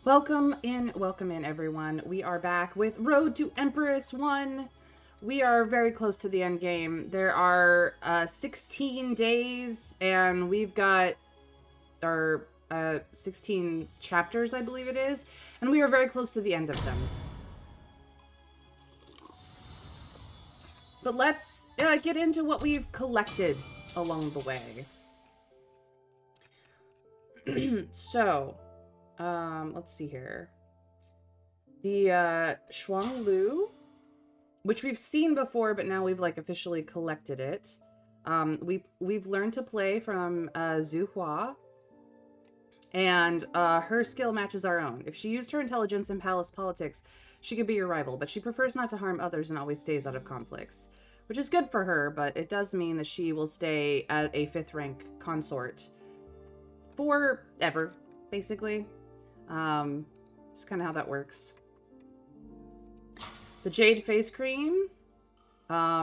Welcome in, everyone. We are back with Road to Empress 1. We are very close to the end game. There are 16 days, and we've got our 16 chapters, I believe it is, and we are very close to the end of them. But let's get into what we've collected along the way. So, let's see here. The Shuang Lu, which we've seen before, but now we've officially collected it. We've learned to play from Zhu Hua, and her skill matches our own. If she used her intelligence in palace politics, she could be your rival, but she prefers not to harm others and always stays out of conflicts, which is good for her, but it does mean that she will stay at a 5th rank consort forever, basically. It's kind of how that works. The Jade Face Cream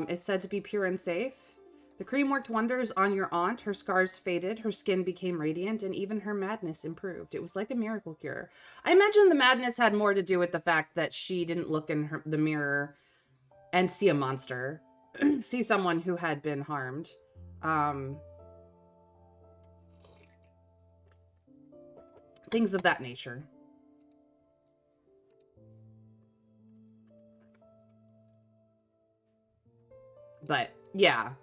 is said to be pure and safe. The cream worked wonders on your aunt. Her scars faded, her skin became radiant, and even her madness improved. It was like a miracle cure. I imagine the madness had more to do with the fact that she didn't look in the mirror and see a monster, see someone who had been harmed. Things of that nature. But yeah,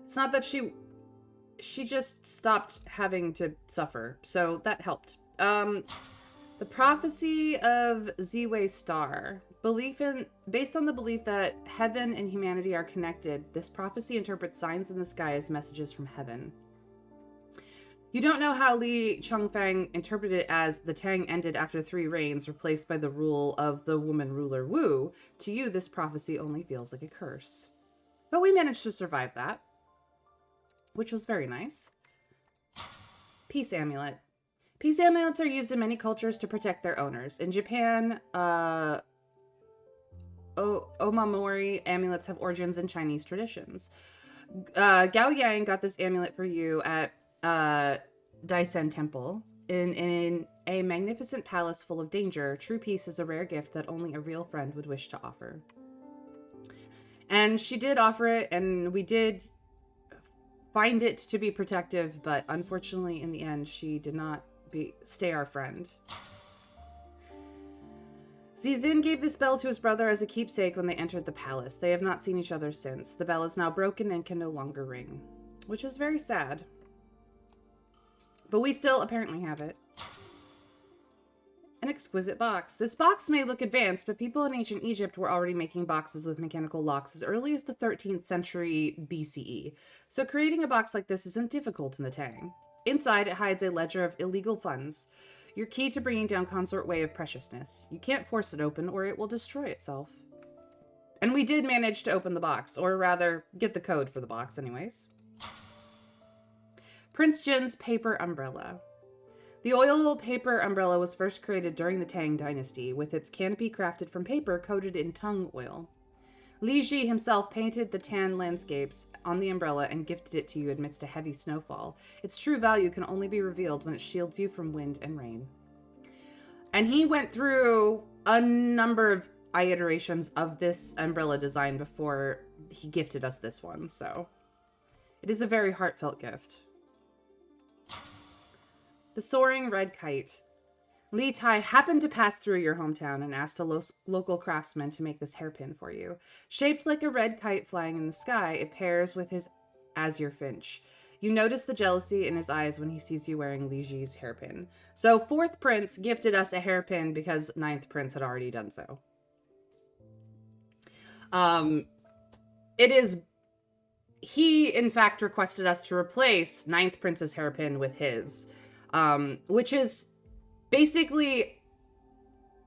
it's not that she just stopped having to suffer, so that helped. The prophecy of Ziwei Star. Based on the belief that heaven and humanity are connected, this prophecy interprets signs in the sky as messages from heaven. You don't know how Li Chongfang interpreted it as the Tang ended after 3 reigns, replaced by the rule of the woman ruler Wu. To you, this prophecy only feels like a curse. But we managed to survive that, which was very nice. Peace Amulet. Peace amulets are used in many cultures to protect their owners. In Japan, Omamori amulets have origins in Chinese traditions. Gao Yang got this amulet for you at Daisen Temple. In a magnificent palace full of danger, true peace is a rare gift that only a real friend would wish to offer. And she did offer it, and we did find it to be protective, but unfortunately, in the end, she did not stay our friend. Zizin gave this bell to his brother as a keepsake when they entered the palace. They have not seen each other since. The bell is now broken and can no longer ring, which is very sad. But we still apparently have it. An exquisite box. This box may look advanced, but people in ancient Egypt were already making boxes with mechanical locks as early as the 13th century BCE. So creating a box like this isn't difficult in the Tang. Inside, it hides a ledger of illegal funds, your key to bringing down Consort Way of Preciousness. You can't force it open or it will destroy itself. And we did manage to open the box, or rather, get the code for the box anyways. Prince Jin's paper umbrella. The oil paper umbrella was first created during the Tang dynasty, with its canopy crafted from paper coated in tung oil. Li Ji himself painted the tan landscapes on the umbrella and gifted it to you amidst a heavy snowfall. Its true value can only be revealed when it shields you from wind and rain. And he went through a number of iterations of this umbrella design before he gifted us this one, so it is a very heartfelt gift. The soaring red kite. Li Tai happened to pass through your hometown and asked a local craftsman to make this hairpin for you. Shaped like a red kite flying in the sky, it pairs with his azure finch. You notice the jealousy in his eyes when he sees you wearing Li Ji's hairpin. So 4th Prince gifted us a hairpin because 9th Prince had already done so. He, in fact, requested us to replace 9th Prince's hairpin with his, which is basically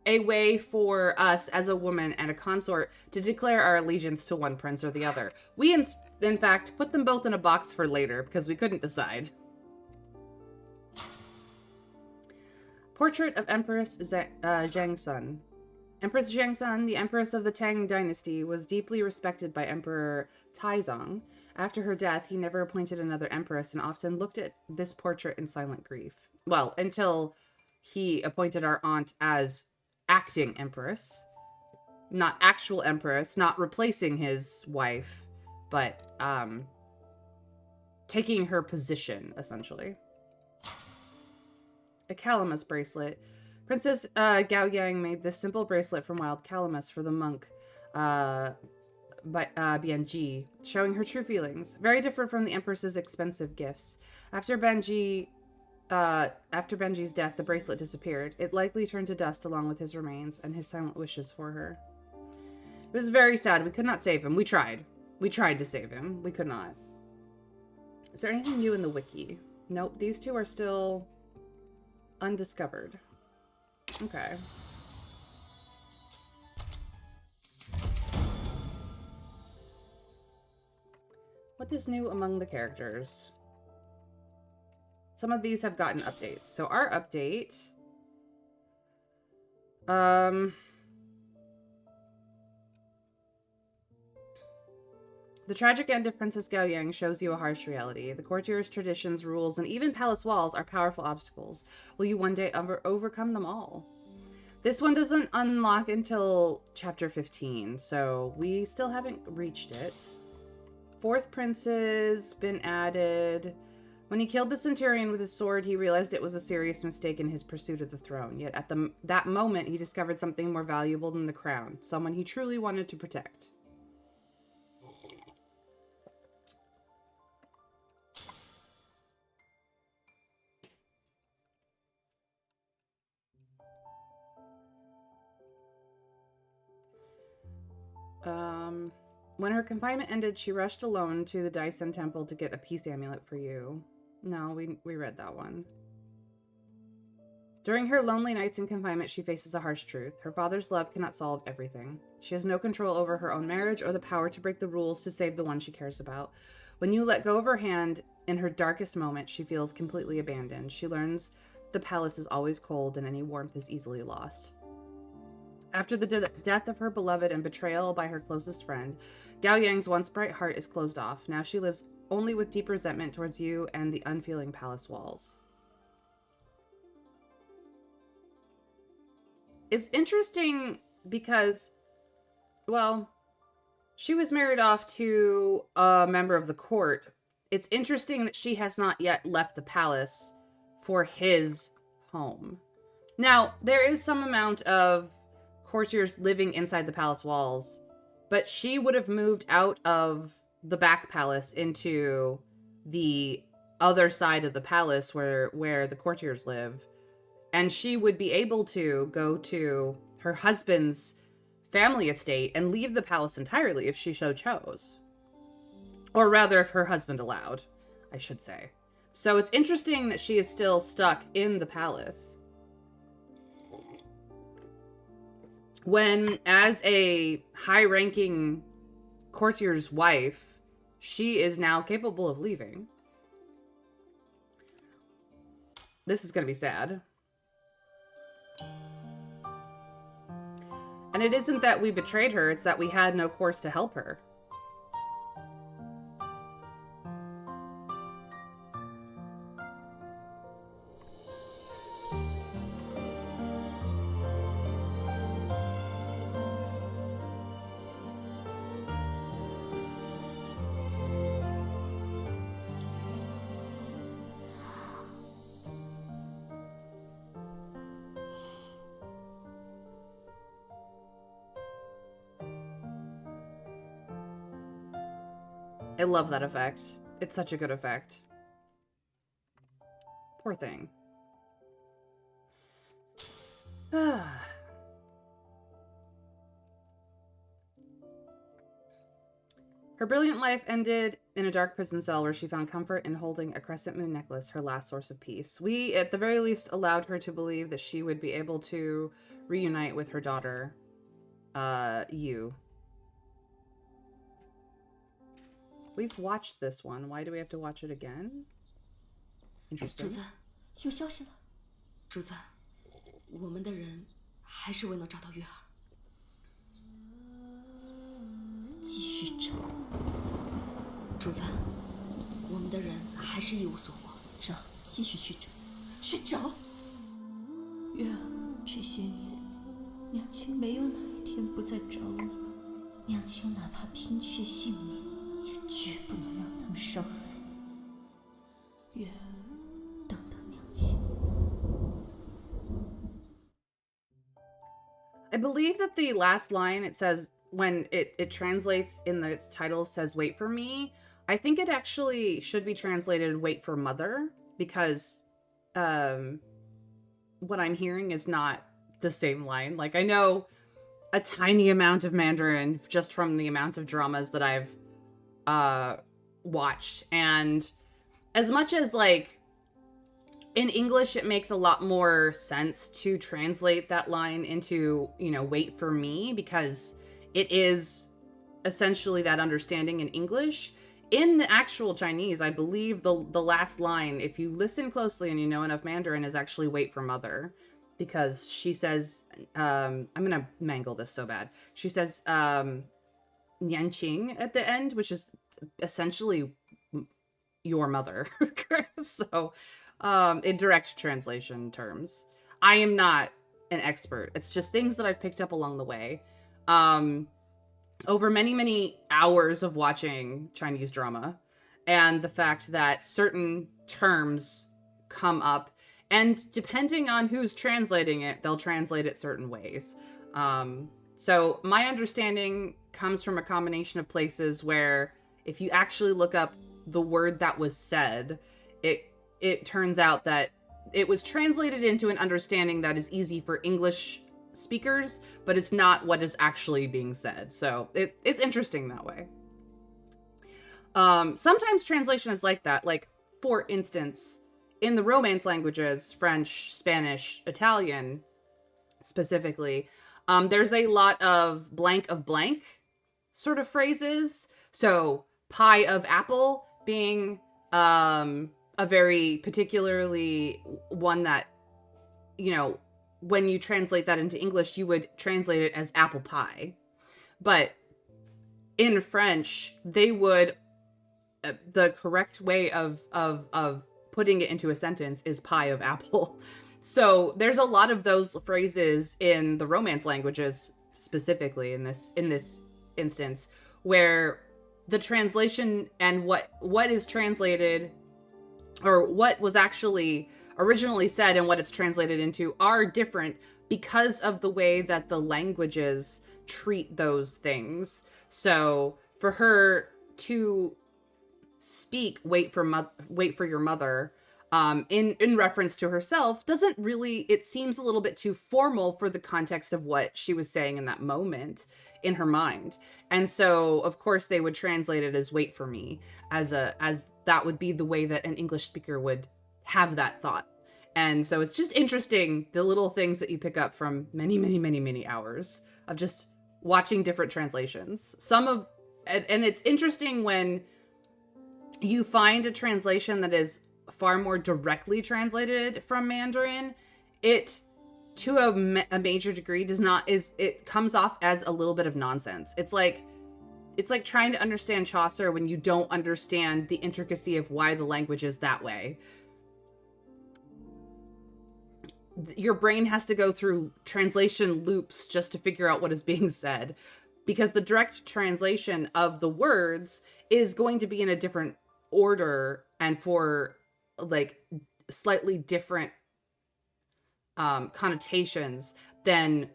a way for us as a woman and a consort to declare our allegiance to one prince or the other. We, in fact, put them both in a box for later because we couldn't decide. Portrait of Empress Zhangsun. Empress Zhangsun, the empress of the Tang dynasty, was deeply respected by Emperor Taizong. After her death, he never appointed another empress and often looked at this portrait in silent grief. Well, until he appointed our aunt as acting Empress. Not actual Empress, not replacing his wife, but taking her position, essentially. A calamus bracelet. Princess Gao Yang made this simple bracelet from wild calamus for the monk Bianji, showing her true feelings. Very different from the Empress's expensive gifts. After Benji's death, the bracelet disappeared. It likely turned to dust along with his remains and his silent wishes for her. It was very sad. We could not save him. We tried. We tried to save him. We could not. Is there anything new in the wiki? Nope. These two are still undiscovered. Okay. What is new among the characters? Some of these have gotten updates. So our update... The tragic end of Princess Gao Yang shows you a harsh reality. The courtiers, traditions, rules, and even palace walls are powerful obstacles. Will you one day overcome them all? This one doesn't unlock until chapter 15, so we still haven't reached it. Fourth prince's been added. When he killed the centurion with his sword, he realized it was a serious mistake in his pursuit of the throne. Yet at that moment, he discovered something more valuable than the crown. Someone he truly wanted to protect. When her confinement ended, she rushed alone to the Dyson Temple to get a peace amulet for you. No, we read that one. During her lonely nights in confinement, she faces a harsh truth. Her father's love cannot solve everything. She has no control over her own marriage or the power to break the rules to save the one she cares about. When you let go of her hand, in her darkest moment, she feels completely abandoned. She learns the palace is always cold and any warmth is easily lost. After the death of her beloved and betrayal by her closest friend, Gao Yang's once bright heart is closed off. Now she lives only with deep resentment towards you and the unfeeling palace walls. It's interesting because, well, she was married off to a member of the court. It's interesting that she has not yet left the palace for his home. Now, there is some amount of courtiers living inside the palace walls, but she would have moved out of the back palace into the other side of the palace where the courtiers live, and she would be able to go to her husband's family estate and leave the palace entirely if she so chose. Or rather, if her husband allowed, I should say. So it's interesting that she is still stuck in the palace. When, as a high-ranking courtier's wife, she is now capable of leaving. This is going to be sad. And it isn't that we betrayed her, it's that we had no course to help her. I love that effect. It's such a good effect. Poor thing. Her brilliant life ended in a dark prison cell where she found comfort in holding a crescent moon necklace, her last source of peace. We, at the very least, allowed her to believe that she would be able to reunite with her daughter, Yu. We've watched this one. Why do we have to watch it again? Interesting. 主子，有消息了。主子，我们的人还是未能找到月儿。继续找。主子，我们的人还是一无所获。找，继续去找，去找。月儿，这些年，娘亲没有哪一天不在找你。娘亲哪怕拼却性命，也绝不能让他们伤害你。月儿，等等娘亲。I believe that the last line, it says, when it translates in the title, says wait for me. I think it actually should be translated wait for mother, because what I'm hearing is not the same line. Like, I know a tiny amount of Mandarin just from the amount of dramas that I've watched, and as much as, like, in English, it makes a lot more sense to translate that line into, you know, wait for me, because it is essentially that understanding in English. In the actual Chinese, I believe the last line, if you listen closely and you know enough Mandarin, is actually wait for mother, because she says, I'm going to mangle this so bad. She says, Nianqing at the end, which is essentially your mother. So, in direct translation terms, I am not an expert. It's just things that I've picked up along the way. Over many, many hours of watching Chinese drama, and the fact that certain terms come up, and depending on who's translating it, they'll translate it certain ways. So my understanding comes from a combination of places where if you actually look up the word that was said, it turns out that it was translated into an understanding that is easy for English speakers, but it's not what is actually being said. So it's interesting that way. Sometimes translation is like that. Like, for instance, in the Romance languages, French, Spanish, Italian specifically, there's a lot of blank sort of phrases. So pie of apple being a very particularly one that, you know, when you translate that into English, you would translate it as apple pie. But in French, they would, the correct way of putting it into a sentence is pie of apple. So there's a lot of those phrases in the Romance languages, specifically in this instance, where the translation and what is translated, or what was actually originally said and what it's translated into, are different because of the way that the languages treat those things. So for her to speak wait for your mother in reference to herself doesn't really, it seems a little bit too formal for the context of what she was saying in that moment in her mind. And so of course they would translate it as wait for me, as that would be the way that an English speaker would have that thought. And so it's just interesting, the little things that you pick up from many, many, many, many hours of just watching different translations. And it's interesting when you find a translation that is far more directly translated from Mandarin. It, to a major degree, it comes off as a little bit of nonsense. It's like trying to understand Chaucer when you don't understand the intricacy of why the language is that way. Your brain has to go through translation loops just to figure out what is being said, because the direct translation of the words is going to be in a different order and for, like, slightly different connotations than,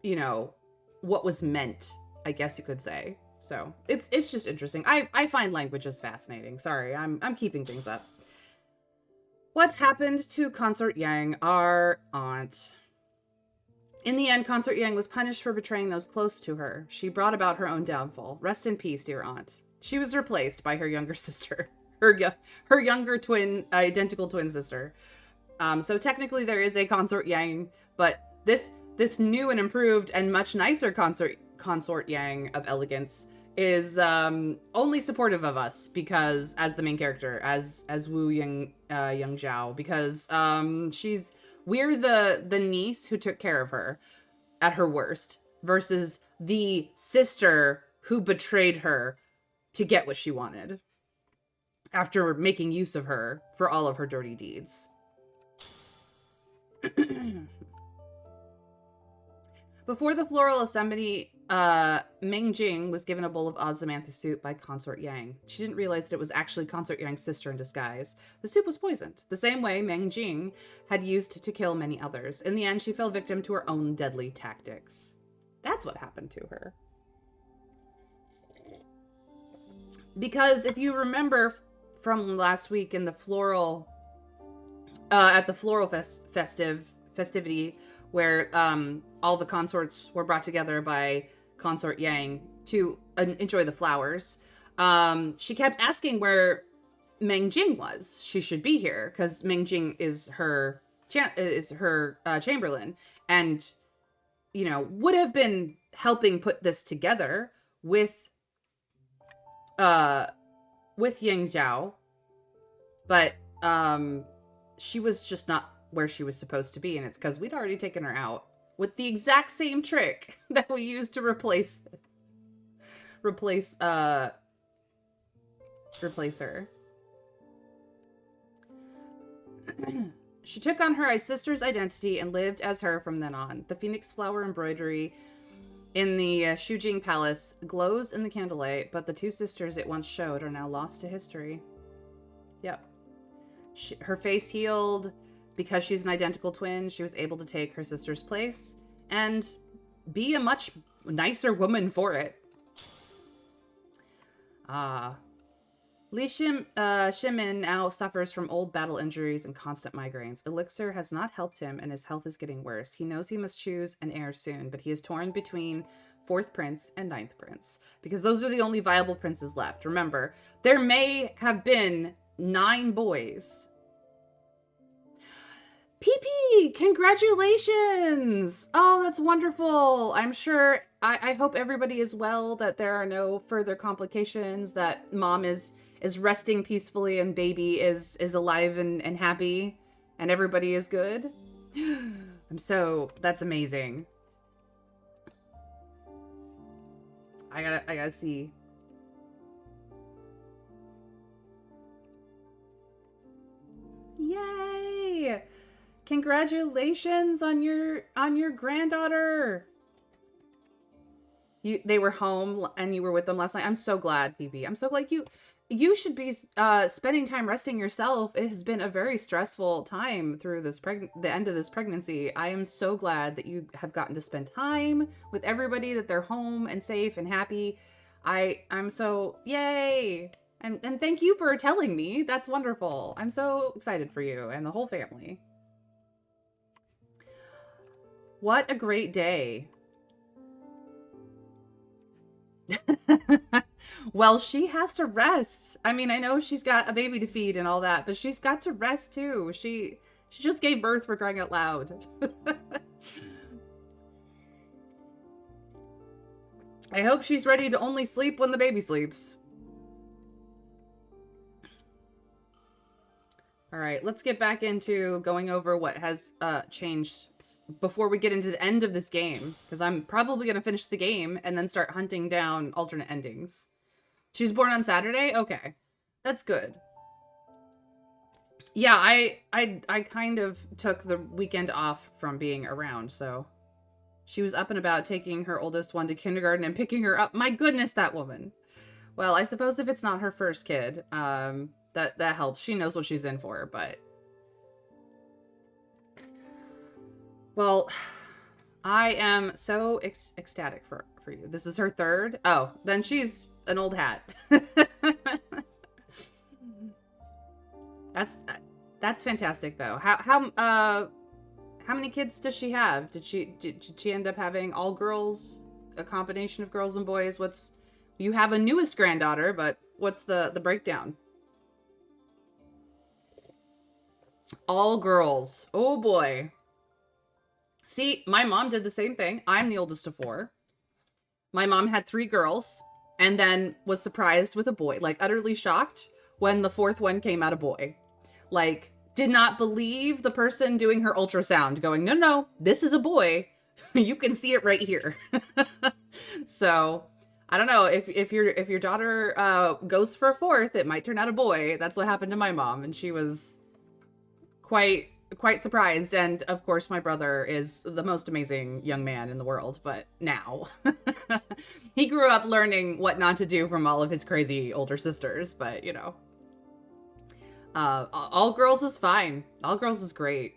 you know, what was meant, I guess you could say. So it's just interesting. I find languages fascinating. Sorry, I'm keeping things up. What happened to Consort Yang, our aunt? In the end, Consort Yang was punished for betraying those close to her. She brought about her own downfall. Rest in peace, dear aunt. She was replaced by her younger sister, her younger twin, identical twin sister. So technically there is a Consort Yang, but this new and improved and much nicer Consort Yang of elegance is only supportive of us, because as the main character, as Wu Yang Zhao, because we're the niece who took care of her at her worst, versus the sister who betrayed her to get what she wanted after making use of her for all of her dirty deeds. Before the floral assembly, Ming Jing was given a bowl of osmanthus soup by Consort Yang. She didn't realize that it was actually Consort Yang's sister in disguise. The soup was poisoned, the same way Ming Jing had used to kill many others. In the end, she fell victim to her own deadly tactics. That's what happened to her. Because if you remember from last week in the floral, at the floral festivity, where all the consorts were brought together by Consort Yang to enjoy the flowers, she kept asking where Meng Jing was. She should be here because Meng Jing is her chamberlain, and would have been helping put this together with Yang Zhao, but she was just not where she was supposed to be, and it's because we'd already taken her out with the exact same trick that we used to replace her. She took on her sister's identity and lived as her from then on. The phoenix flower embroidery in the Shujing Palace glows in the candlelight, but the two sisters it once showed are now lost to history. Yep. Her face healed. Because she's an identical twin, she was able to take her sister's place and be a much nicer woman for it. Li Shimin now suffers from old battle injuries and constant migraines. Elixir has not helped him, and his health is getting worse. He knows he must choose an heir soon, but he is torn between 4th Prince and 9th Prince, because those are the only viable princes left. Remember, there may have been 9 boys. PP, congratulations! Oh, that's wonderful. I'm sure, I hope everybody is well, that there are no further complications, that mom is resting peacefully and baby is alive and happy, and everybody is good. That's amazing. I gotta see. Yay! Congratulations on your granddaughter. They were home and you were with them last night. I'm so glad, PB. I'm so glad you should be spending time resting yourself. It has been a very stressful time through this the end of this pregnancy. I am so glad that you have gotten to spend time with everybody, that they're home and safe and happy. I'm so yay. And thank you for telling me. That's wonderful. I'm so excited for you and the whole family. What a great day. Well, she has to rest. I mean, I know she's got a baby to feed and all that, but she's got to rest too. She just gave birth, for crying out loud. I hope she's ready to only sleep when the baby sleeps. All right, let's get back into going over what has changed before we get into the end of this game, because I'm probably going to finish the game and then start hunting down alternate endings. She's born on Saturday? Okay, that's good. Yeah, I kind of took the weekend off from being around, so she was up and about taking her oldest one to kindergarten and picking her up. My goodness, that woman. Well, I suppose if it's not her first kid, that helps. She knows what she's in for, but... Well, I am so ecstatic for you. This is her third? Oh, then she's an old hat. That's fantastic, though. How many kids does she have? Did she end up having all girls, a combination of girls and boys? You have a newest granddaughter, but what's the breakdown? All girls. Oh boy. See, my mom did the same thing. I'm the oldest of 4. My mom had 3 girls and then was surprised with a boy, like utterly shocked when the 4th one came out a boy. Like, did not believe the person doing her ultrasound, going, no, this is a boy. You can see it right here. So, I don't know, if your daughter goes for a 4th, it might turn out a boy. That's what happened to my mom, and she was quite quite surprised. And of course, my brother is the most amazing young man in the world, but now he grew up learning what not to do from all of his crazy older sisters. But, you know, all girls is fine. All girls is great.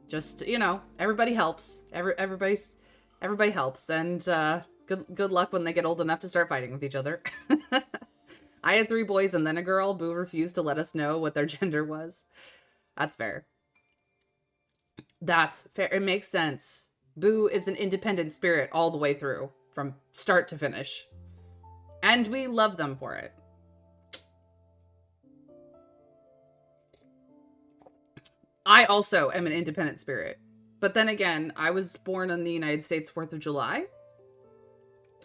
Just, you know, everybody helps. Everybody helps. And good luck when they get old enough to start fighting with each other. I had 3 boys and then a girl. Boo refused to let us know what their gender was. That's fair. That's fair. It makes sense. Boo is an independent spirit all the way through, from start to finish. And we love them for it. I also am an independent spirit. But then again, I was born on the United States 4th of July.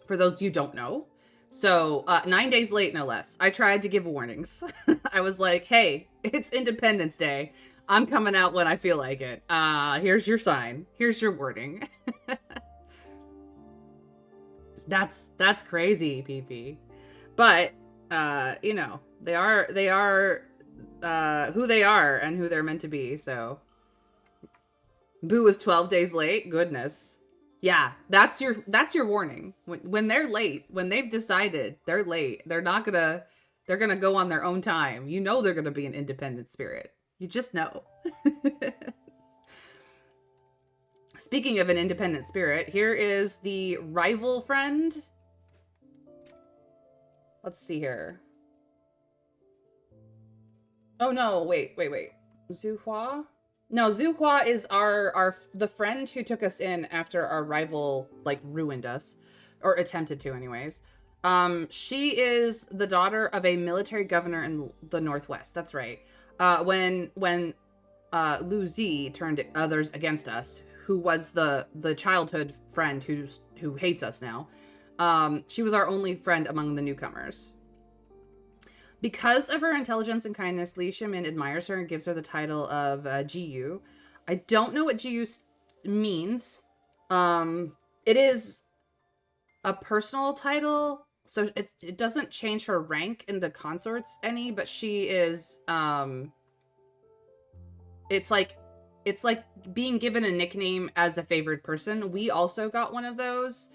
For those of you who don't know. So, 9 days late, no less. I tried to give warnings. I was like, hey, it's Independence Day. I'm coming out when I feel like it. Here's your sign. Here's your warning. That's crazy, PP. But, you know, they are who they are and who they're meant to be, so. Boo was 12 days late? Goodness. Yeah, that's your warning. When they're late, when they've decided they're late, they're gonna go on their own time. You know they're gonna be an independent spirit. You just know. Speaking of an independent spirit, here is the rival friend. Let's see here. Oh no, wait. Zuhua? No, Zuhua is the friend who took us in after our rival, like, ruined us. Or attempted to, anyways. She is the daughter of a military governor in the Northwest. That's right. When Lu Zi turned others against us, who was the childhood friend who hates us now, she was our only friend among the newcomers. Because of her intelligence and kindness, Li Shimin admires her and gives her the title of Jiyu. I don't know what Jiyu means. It is a personal title, so it doesn't change her rank in the consorts any, but she is, it's like being given a nickname as a favored person. We also got one of those.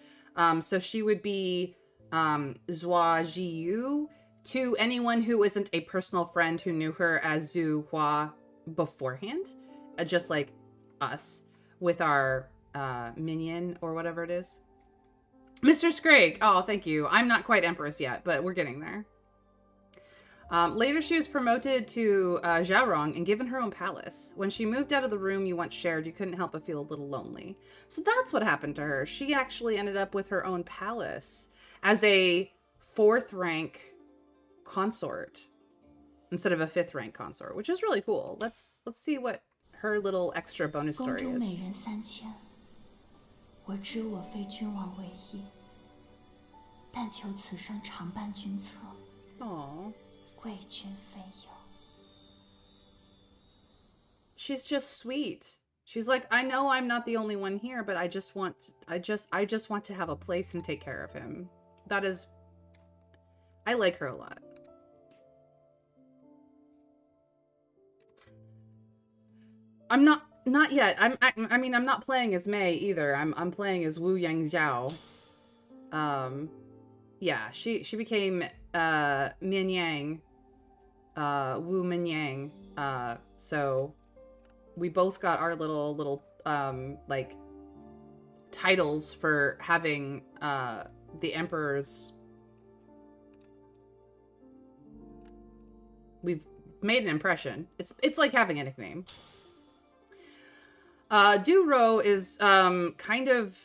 So she would be Zhua Jiyu to anyone who isn't a personal friend who knew her as Zhu Hua beforehand, just like us with our minion or whatever it is. Mr. Scrake! Oh, thank you. I'm not quite Empress yet, but we're getting there. Later, she was promoted to Zhaorong and given her own palace. When she moved out of the room you once shared, you couldn't help but feel a little lonely. So that's what happened to her. She actually ended up with her own palace as a 4th rank consort instead of a 5th rank consort, which is really cool. Let's see what her little extra bonus story is. Aww. She's just sweet. She's like, I know I'm not the only one here, but I just want to have a place and take care of him. That is, I like her a lot. I'm not yet. I mean, I'm not playing as Mei either. I'm playing as Wu Yangzhao. Yeah, she became Min Yang, Wu Min Yang. So we both got our little like titles for having the emperors. We've made an impression. It's like having a nickname. Du Ro is kind of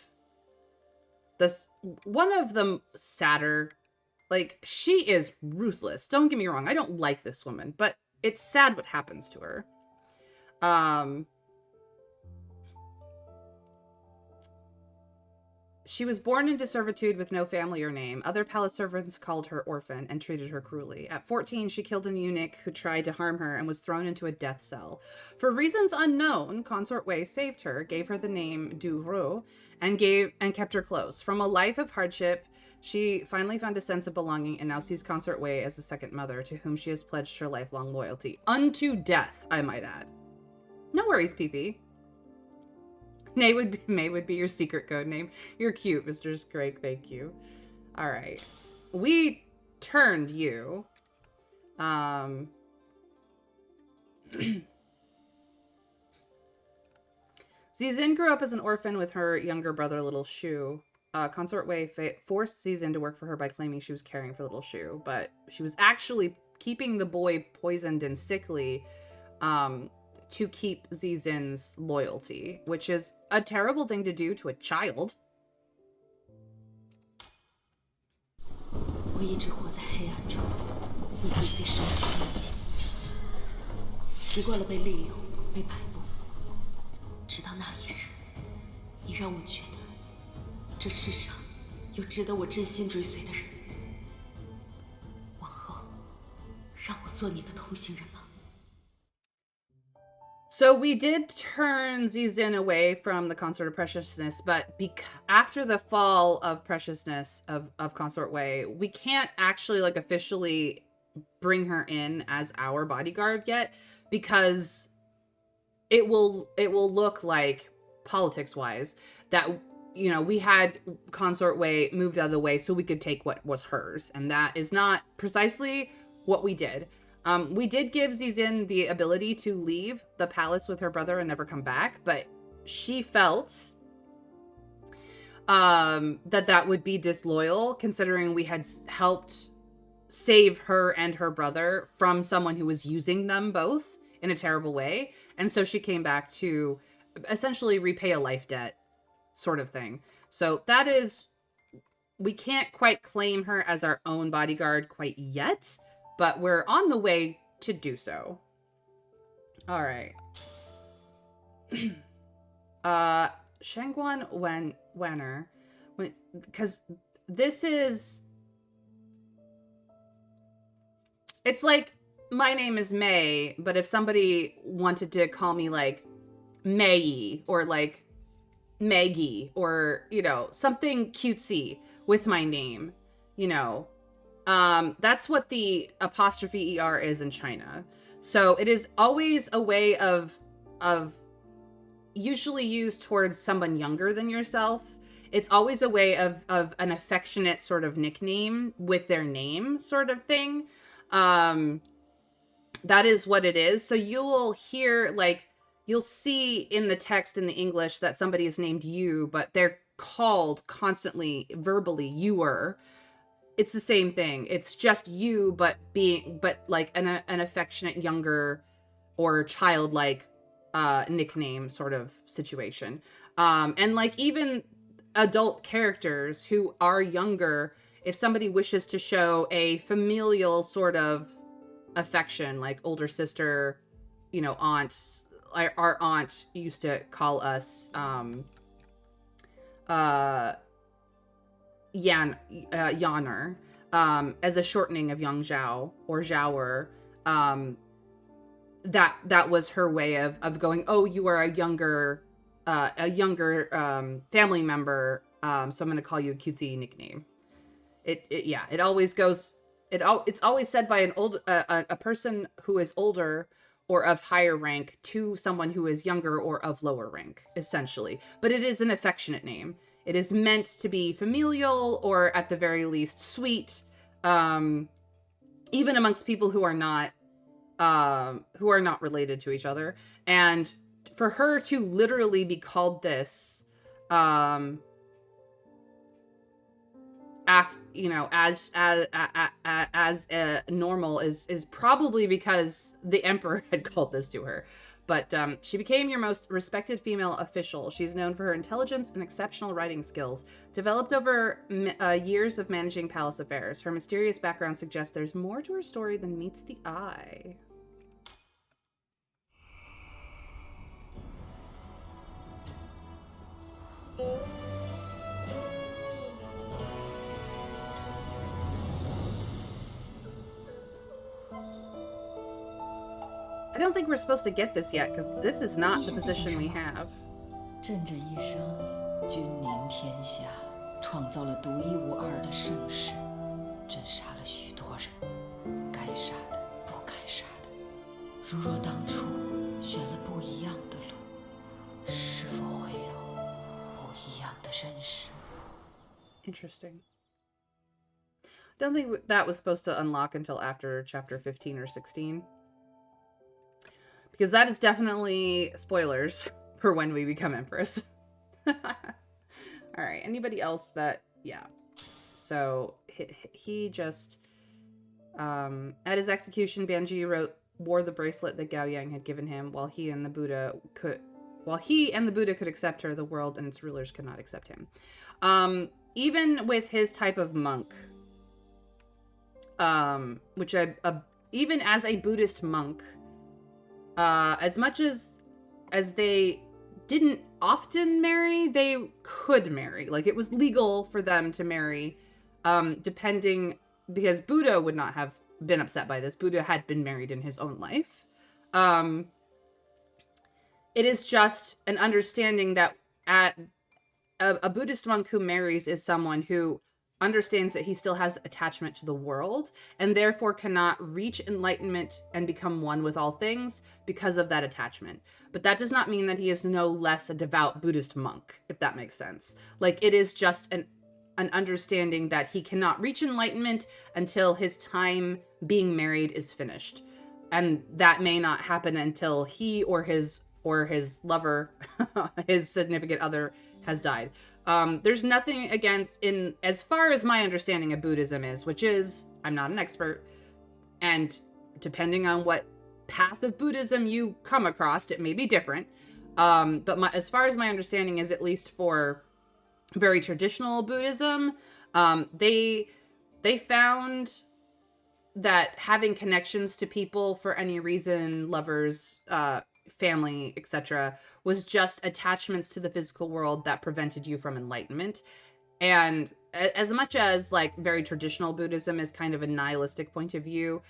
this one of the sadder, like, she is ruthless. Don't get me wrong, I don't like this woman, but it's sad what happens to her. She was born into servitude with no family or name. Other palace servants called her orphan and treated her cruelly. At 14, she killed an eunuch who tried to harm her and was thrown into a death cell. For reasons unknown, Consort Wei saved her, gave her the name Du Ro, and kept her close. From a life of hardship, she finally found a sense of belonging and now sees Consort Wei as a second mother to whom she has pledged her lifelong loyalty. Unto death, I might add. No worries, PP. May would be your secret code name. You're cute, Mr. Scrake. Thank you. All right. We turned you. Zizin grew up as an orphan with her younger brother, Little Shu. Consort Wei forced Zizin to work for her by claiming she was caring for Little Shu, but she was actually keeping the boy poisoned and sickly to keep Zizin's loyalty, which is a terrible thing to do to a child. 我一直活在黑暗中，为并非神的信息，习惯了被利用、被摆布，直到那一日，你让我觉得，这世上有值得我真心追随的人。往后，让我做你的同行人吧。 So we did turn Zizin away from the Consort of Preciousness, but after the fall of Preciousness of Consort Wei, we can't actually like officially bring her in as our bodyguard yet, because it will look like, politics-wise, that, you know, we had Consort Wei moved out of the way so we could take what was hers, and that is not precisely what we did. We did give Zizin the ability to leave the palace with her brother and never come back, but she felt that would be disloyal, considering we had helped save her and her brother from someone who was using them both in a terrible way. And so she came back to essentially repay a life debt sort of thing. So that is, we can't quite claim her as our own bodyguard quite yet, but we're on the way to do so. All right. Shangguan Wenner, because this is, it's like my name is May, but if somebody wanted to call me like May or like Maggie or, you know, something cutesy with my name, you know, that's what the apostrophe ER is in China. So it is always a way of usually used towards someone younger than yourself. It's always a way of an affectionate sort of nickname with their name sort of thing. That is what it is. So you'll hear, like, you'll see in the text in the English that somebody is named you, but they're called constantly verbally youer. It's the same thing. It's just you, but like an affectionate younger or childlike nickname sort of situation. And like even adult characters who are younger, if somebody wishes to show a familial sort of affection, like older sister, you know, aunt, our aunt used to call us Yaner, as a shortening of Yang Zhao or Zhaoer. That was her way of going, oh, you are a younger family member, so I'm going to call you a cutesy nickname. It always goes, it's always said by a person who is older or of higher rank to someone who is younger or of lower rank, essentially. But it is an affectionate name. It is meant to be familial or at the very least sweet, even amongst people who are not related to each other. And for her to literally be called this, as normal is probably because the emperor had called this to her. But she became your most respected female official. She's known for her intelligence and exceptional writing skills, developed over years of managing palace affairs. Her mysterious background suggests there's more to her story than meets the eye. I don't think we're supposed to get this yet, because this is not the position we have. 朕这一生君临天下，创造了独一无二的盛世。朕杀了许多人，该杀的，不该杀的。如若当初选了不一样的。的认识。 Interesting. Don't think that was supposed to unlock until after chapter 15 or 16. Because that is definitely spoilers for when we become Empress. Alright, anybody else that... Yeah. So, he just... at his execution, Banji wore the bracelet that Gao Yang had given him while he and the Buddha could accept her, the world and its rulers could not accept him. Even with his type of monk, even as a Buddhist monk, as much as they didn't often marry, they could marry. Like, it was legal for them to marry, depending, because Buddha would not have been upset by this. Buddha had been married in his own life. It is just an understanding that a Buddhist monk who marries is someone who understands that he still has attachment to the world and therefore cannot reach enlightenment and become one with all things because of that attachment. But that does not mean that he is no less a devout Buddhist monk, if that makes sense. Like, it is just an understanding that he cannot reach enlightenment until his time being married is finished. And that may not happen until he or his lover, his significant other, has died. There's nothing against, in as far as my understanding of Buddhism is, which is, I'm not an expert, and depending on what path of Buddhism you come across, it may be different. But as far as my understanding is, at least for very traditional Buddhism, they found that having connections to people for any reason, lovers, family, etc., was just attachments to the physical world that prevented you from enlightenment. And as much as, like, very traditional Buddhism is kind of a nihilistic point of view,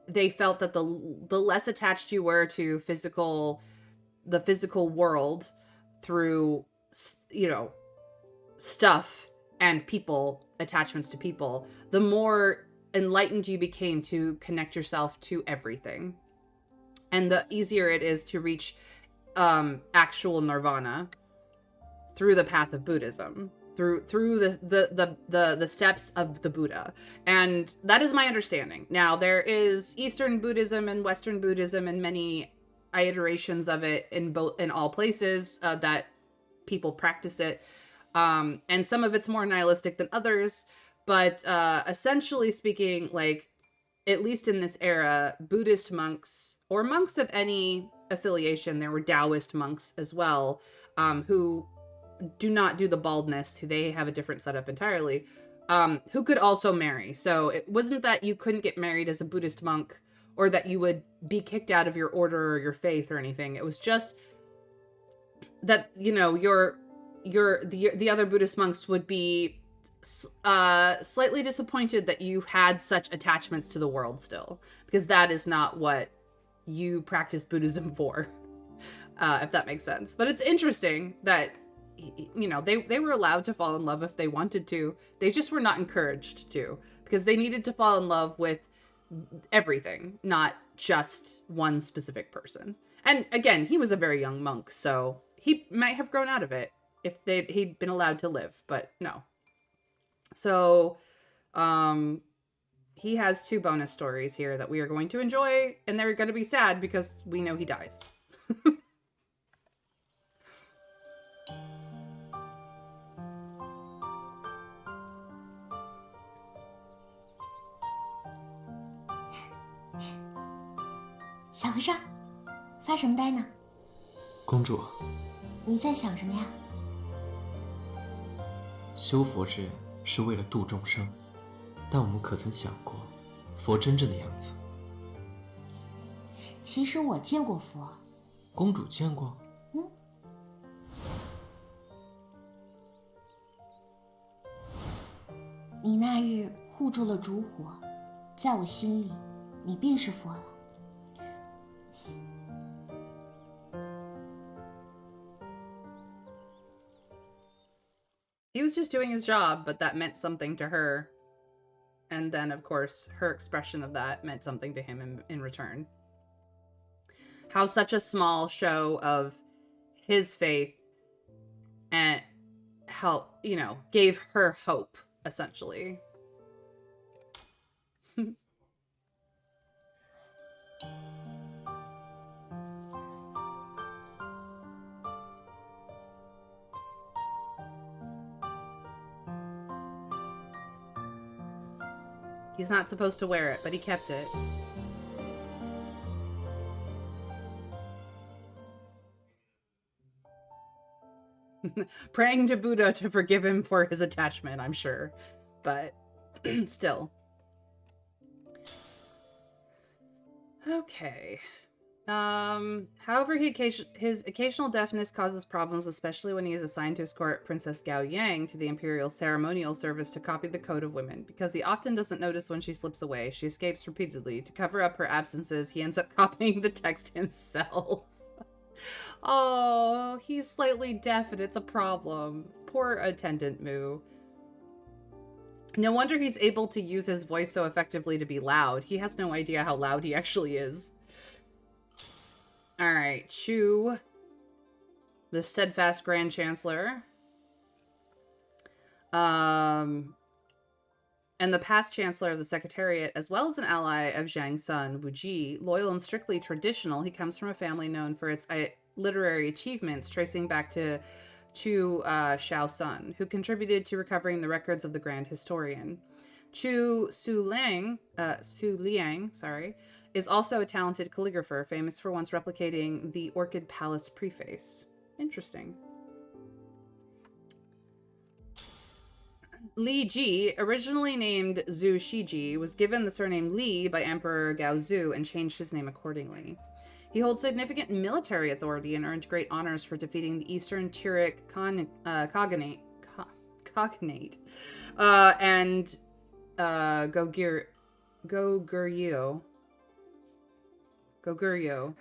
they felt that the less attached you were to the physical world through, stuff and people, attachments to people, the more enlightened you became to connect yourself to everything. And the easier it is to reach actual nirvana through the path of Buddhism, through the steps of the Buddha. And that is my understanding. Now, there is Eastern Buddhism and Western Buddhism and many iterations of it in all places that people practice it. And some of it's more nihilistic than others. But essentially speaking, like, at least in this era, Buddhist monks, or monks of any affiliation, there were Taoist monks as well, who do not do the baldness, who they have a different setup entirely, who could also marry. So it wasn't that you couldn't get married as a Buddhist monk, or that you would be kicked out of your order or your faith or anything. It was just that, the other Buddhist monks would be slightly disappointed that you had such attachments to the world still, because that is not what you practice Buddhism for, if that makes sense. But it's interesting that, they were allowed to fall in love if they wanted to. They just were not encouraged to, because they needed to fall in love with everything, not just one specific person. And again, he was a very young monk, so he might have grown out of it if he'd been allowed to live, but no. So, he has 2 bonus stories here that we are going to enjoy, and they're going to be sad because we know he dies. “小和尚，发什么呆呢？”“公主，你在想什么呀？”“修佛之人是为了度众生，但我们可曾想过佛真正的样子？”“其实我见过佛。”“公主见过？”“你那日护住了烛火，在我心里，你便是佛了。” He was just doing his job, but that meant something to her. And then, of course, her expression of that meant something to him in return. How such a small show of his faith and help, you know, gave her hope, essentially. He's not supposed to wear it, but he kept it. Praying to Buddha to forgive him for his attachment, I'm sure. But still. Okay. However, his occasional deafness causes problems, especially when he is assigned to escort Princess Gao Yang to the Imperial Ceremonial Service to copy the Code of Women. Because he often doesn't notice when she slips away, she escapes repeatedly. To cover up her absences, he ends up copying the text himself. Oh, he's slightly deaf and it's a problem. Poor attendant Moo. No wonder he's able to use his voice so effectively to be loud. He has no idea how loud he actually is. Alright, Chu, the steadfast Grand Chancellor. And the past Chancellor of the Secretariat, as well as an ally of Zhang's son, Wu Ji. Loyal and strictly traditional, he comes from a family known for its literary achievements, tracing back to Chu Shaosun, who contributed to recovering the records of the Grand Historian. Chu Liang, is also a talented calligrapher, famous for once replicating the Orchid Palace preface. Interesting. Li Ji, originally named Zhu Shiji, was given the surname Li by Emperor Gaozu and changed his name accordingly. He holds significant military authority and earned great honors for defeating the Eastern Turic Cognate and Goguryeo.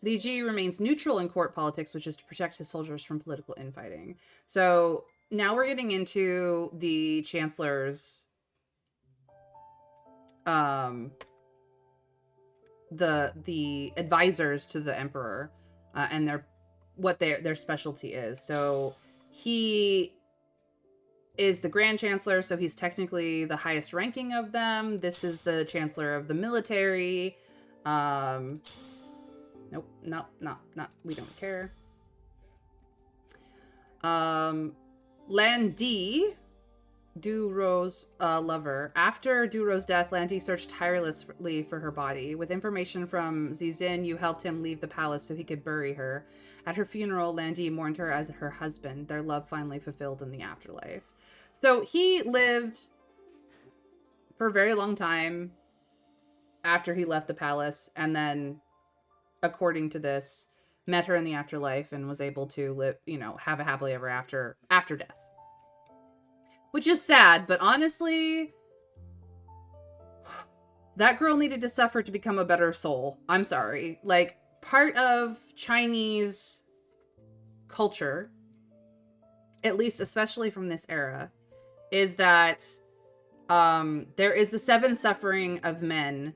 Li Ji remains neutral in court politics, which is to protect his soldiers from political infighting. So now we're getting into the chancellors, the advisors to the emperor, and what their specialty is. So he is the Grand Chancellor, so he's technically the highest ranking of them. This is the Chancellor of the military. Nope, not. We don't care. Lan Di, Du Ro's lover. After Du Ro's death, Lan Di searched tirelessly for her body. With information from Zizin, you helped him leave the palace so he could bury her. At her funeral, Lan Di mourned her as her husband, their love finally fulfilled in the afterlife. So he lived for a very long time after he left the palace, and then, according to this, met her in the afterlife and was able to live, have a happily ever after death. Which is sad, but honestly, that girl needed to suffer to become a better soul. I'm sorry. Like, part of Chinese culture, at least especially from this era, is that there is the 7 suffering of men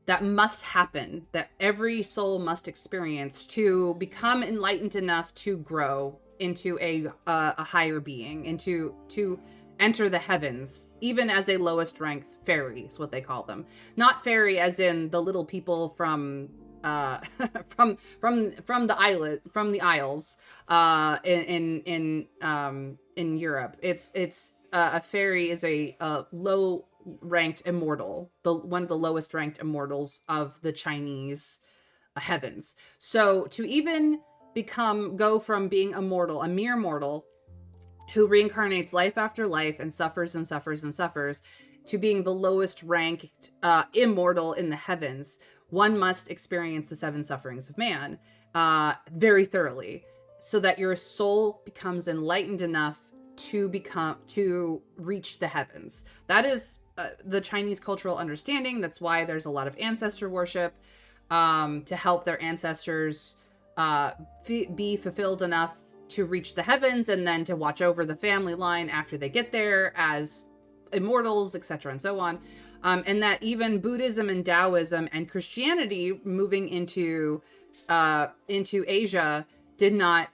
that must happen, that every soul must experience to become enlightened enough to grow into a higher being, to enter the heavens, even as a lowest ranked fairy is what they call them. Not fairy as in the little people from from the Isles in Europe. It's a fairy is a low ranked immortal, one of the lowest ranked immortals of the Chinese heavens. So to even go from being a mere mortal who reincarnates life after life and suffers and suffers and suffers, to being the lowest ranked immortal in the heavens, one must experience the 7 sufferings of man very thoroughly, so that your soul becomes enlightened enough to reach the heavens. That is the Chinese cultural understanding. That's why there's a lot of ancestor worship, to help their ancestors be fulfilled enough to reach the heavens, and then to watch over the family line after they get there as immortals, etc., and so on. And that even Buddhism and Taoism and Christianity moving into Asia did not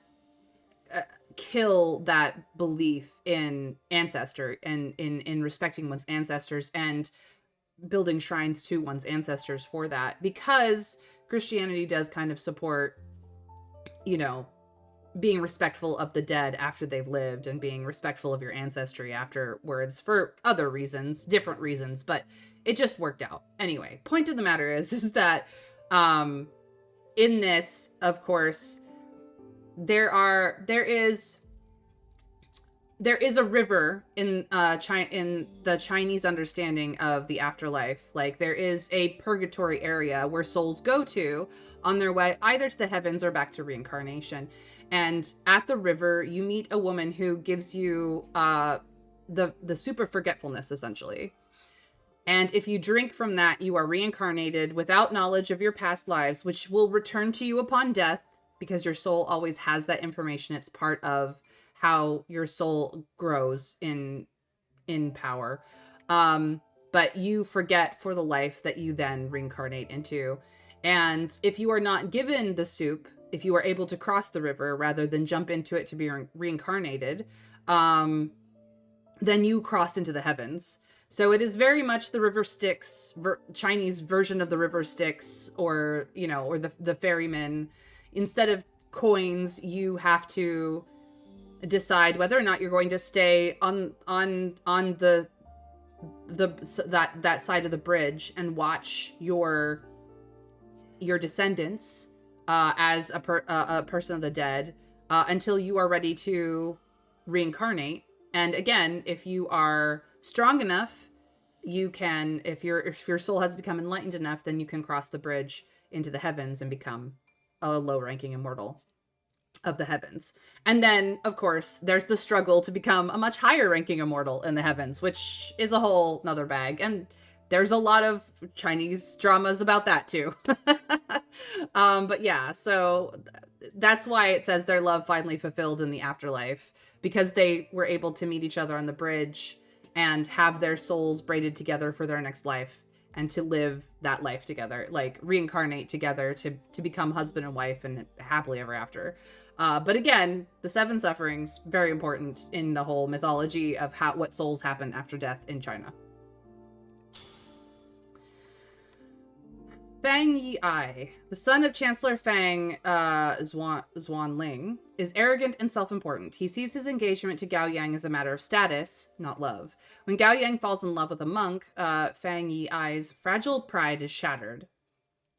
kill that belief in ancestor and in respecting one's ancestors and building shrines to one's ancestors for that, because Christianity does kind of support, you know, being respectful of the dead after they've lived and being respectful of your ancestry afterwards for other reasons, different reasons, but it just worked out. Anyway, point of the matter is that in this, of course, there is a river in in the Chinese understanding of the afterlife. Like, there is a purgatory area where souls go to on their way either to the heavens or back to reincarnation. And at the river, you meet a woman who gives you the super forgetfulness, essentially. And if you drink from that, you are reincarnated without knowledge of your past lives, which will return to you upon death, because your soul always has that information. It's part of how your soul grows in power. But you forget for the life that you then reincarnate into. And if you are not given the soup, if you are able to cross the river rather than jump into it to be reincarnated, then you cross into the heavens. So it is very much the river Styx, Chinese version of the river Styx, or, you know, or the ferryman. Instead of coins, you have to decide whether or not you're going to stay on that side of the bridge and watch your descendants as a person of the dead until you are ready to reincarnate. And again, if you are strong enough, you can, if your soul has become enlightened enough, then you can cross the bridge into the heavens and become a low-ranking immortal of the heavens. And then, of course, there's the struggle to become a much higher-ranking immortal in the heavens, which is a whole nother bag. And there's a lot of Chinese dramas about that too. But yeah, so that's why it says their love finally fulfilled in the afterlife, because they were able to meet each other on the bridge and have their souls braided together for their next life and to live that life together, like reincarnate together to become husband and wife and happily ever after. But again, the seven sufferings, very important in the whole mythology of what souls happen after death in China. Fang Yi, the son of Chancellor Fang Zhuanling, is arrogant and self-important. He sees his engagement to Gao Yang as a matter of status, not love. When Gao Yang falls in love with a monk, Fang Yi's fragile pride is shattered.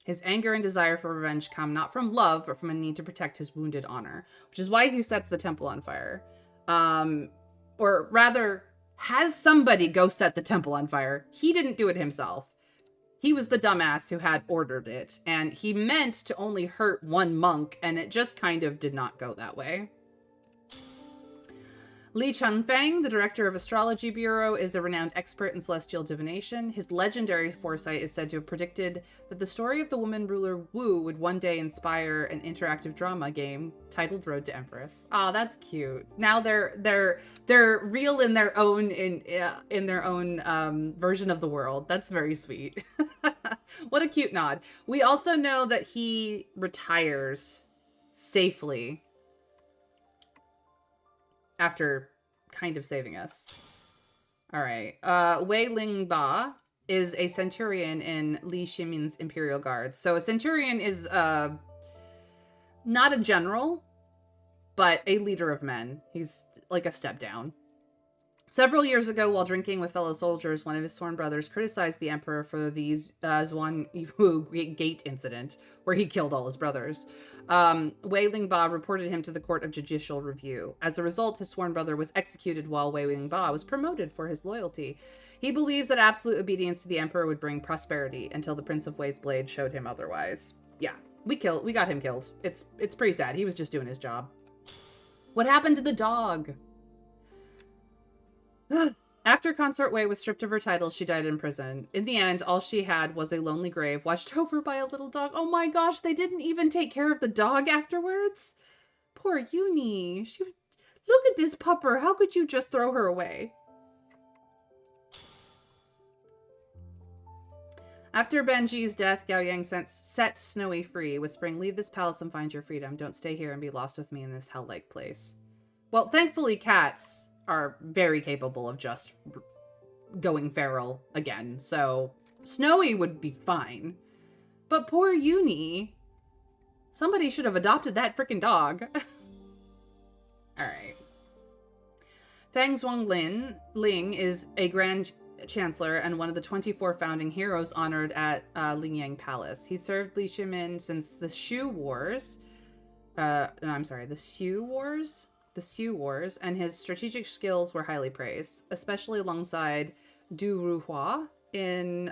His anger and desire for revenge come not from love, but from a need to protect his wounded honor, which is why he sets the temple on fire. Or rather, has somebody go set the temple on fire. He didn't do it himself. He was the dumbass who had ordered it, and he meant to only hurt one monk, and it just kind of did not go that way. Li Chunfeng, the director of Astrology Bureau, is a renowned expert in celestial divination. His legendary foresight is said to have predicted that the story of the woman ruler Wu would one day inspire an interactive drama game titled Road to Empress. Oh, that's cute. Now they're real in their own version of the world. That's very sweet. What a cute nod. We also know that he retires safely after kind of saving us. All right. Wei Lingba is a centurion in Li Shimin's Imperial Guards. So a centurion is not a general, but a leader of men. He's like a step down. Several years ago, while drinking with fellow soldiers, one of his sworn brothers criticized the emperor for the Zhuan Yu Gate incident, where he killed all his brothers. Wei Lingba reported him to the Court of Judicial Review. As a result, his sworn brother was executed while Wei Lingba was promoted for his loyalty. He believes that absolute obedience to the emperor would bring prosperity until the Prince of Wei's blade showed him otherwise. Yeah, we got him killed. It's pretty sad. He was just doing his job. What happened to the dog? After Consort Wei was stripped of her title, she died in prison. In the end, all she had was a lonely grave watched over by a little dog. Oh my gosh, they didn't even take care of the dog afterwards? Poor Uni. Look at this pupper. How could you just throw her away? After Banji's death, Gao Yang set Snowy free, whispering, "Leave this palace and find your freedom. Don't stay here and be lost with me in this hell-like place." Well, thankfully cats are very capable of just going feral again, so Snowy would be fine. But poor Uni, somebody should have adopted that freaking dog. Alright. Fang Zhuangling is a Grand Chancellor and one of the 24 founding heroes honored at Lingyang Palace. He served Li Shimin since the Shu Wars. The Shu Wars, and his strategic skills were highly praised, especially alongside Du Ruhua. In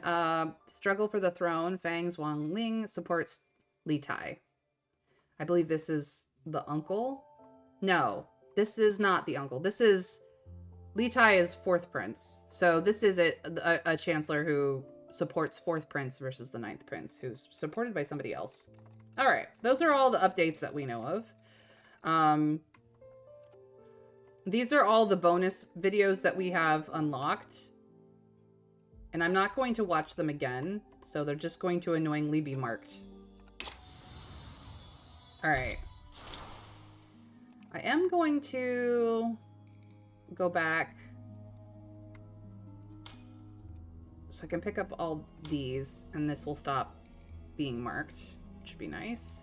Struggle for the Throne, Fang Zhuangling supports Li Tai. I believe this is the uncle. No, this is not the uncle. This is... Li Tai is 4th Prince. So this is a Chancellor who supports 4th Prince versus the 9th Prince, who's supported by somebody else. Alright, those are all the updates that we know of. These are all the bonus videos that we have unlocked. And I'm not going to watch them again, so they're just going to annoyingly be marked. Alright. I am going to go back so I can pick up all these, and this will stop being marked, which would be nice.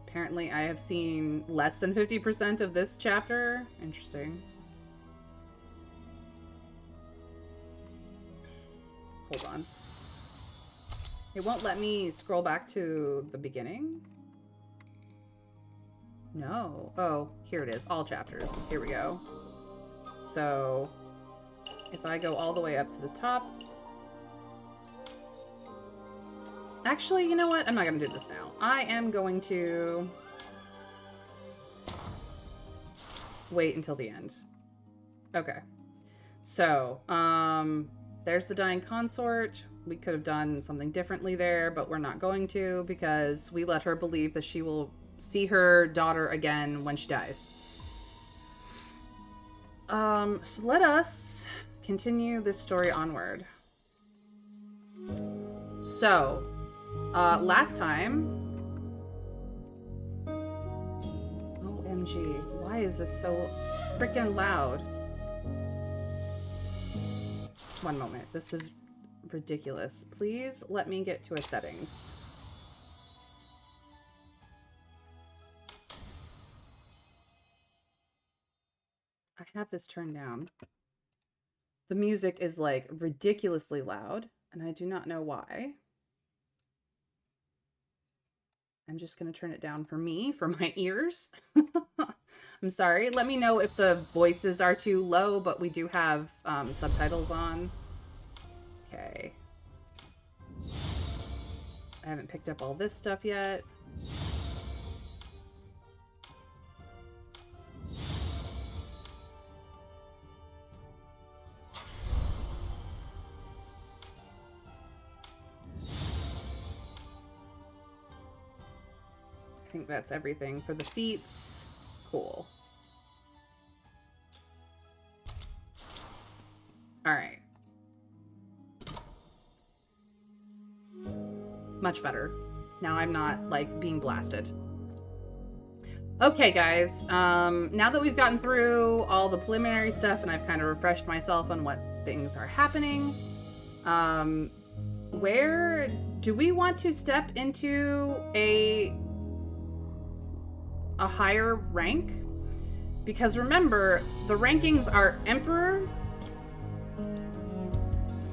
Apparently I have seen less than 50% of this chapter. Interesting. Hold on. It won't let me scroll back to the beginning. No. Oh, here it is. All chapters. Here we go. So, if I go all the way up to the top. Actually, you know what? I'm not going to do this now. I am going to wait until the end. Okay. So, there's the dying consort. We could have done something differently there, but we're not going to because we let her believe that she will see her daughter again when she dies. So let us continue this story onward. So, last time... OMG, why is this so freaking loud? One moment, this is ridiculous. Please let me get to a settings. I have this turned down. The music is like ridiculously loud, and I do not know why. I'm just going to turn it down for me, for my ears. I'm sorry. Let me know if the voices are too low, but we do have subtitles on. Okay. I haven't picked up all this stuff yet. I think that's everything for the feats. Cool. All right. Much better. Now I'm not, like, being blasted. Okay, guys. Now that we've gotten through all the preliminary stuff and I've kind of refreshed myself on what things are happening, where do we want to step into a higher rank? Because remember, the rankings are Emperor,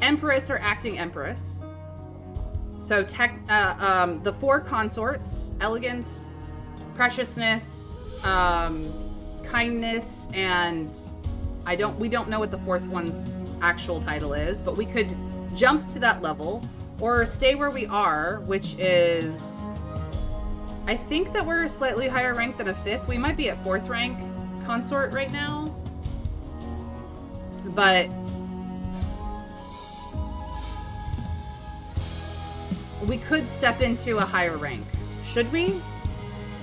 Empress or Acting Empress. So the 4 consorts: elegance, preciousness, kindness, and we don't know what the 4th one's actual title is, but we could jump to that level or stay where we are, which is, I think that we're a slightly higher rank than a 5th. We might be at 4th rank consort right now. But we could step into a higher rank. Should we?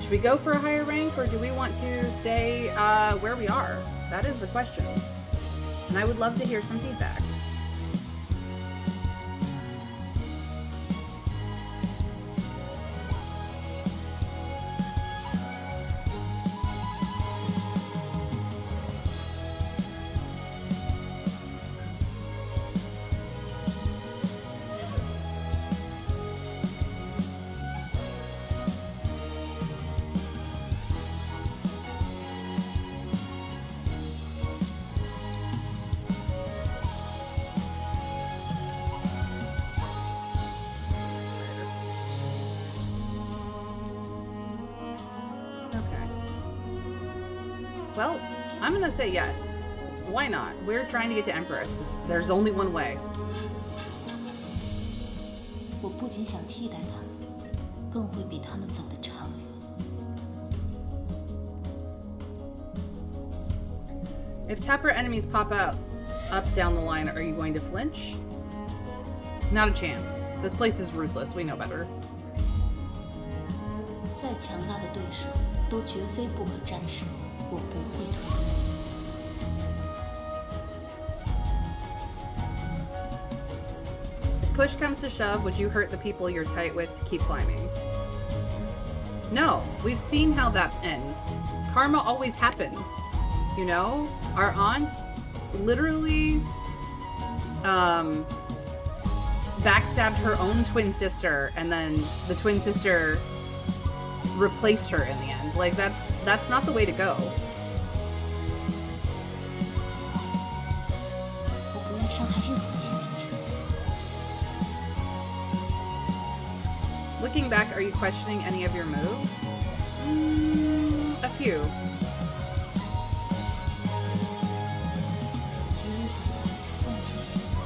Should we go for a higher rank, or do we want to stay where we are? That is the question. And I would love to hear some feedback. Well, I'm gonna say yes. Why not? We're trying to get to Empress. There's only one way. 我不仅想替代他们，更会比他们走得长远。If tougher enemies pop out up down the line, are you going to flinch? Not a chance. This place is ruthless. We know better. 再强大的对手都绝非不可战胜，我不会退缩。If push comes to shove, would you hurt the people you're tight with to keep climbing? No. We've seen how that ends. Karma always happens. You know? Our aunt literally backstabbed her own twin sister, and then the twin sister replaced her in the end. Like, that's not the way to go. 我不愿伤害任何亲近人。 Looking back, are you questioning any of your moves? A few. 一路走来，万千险阻，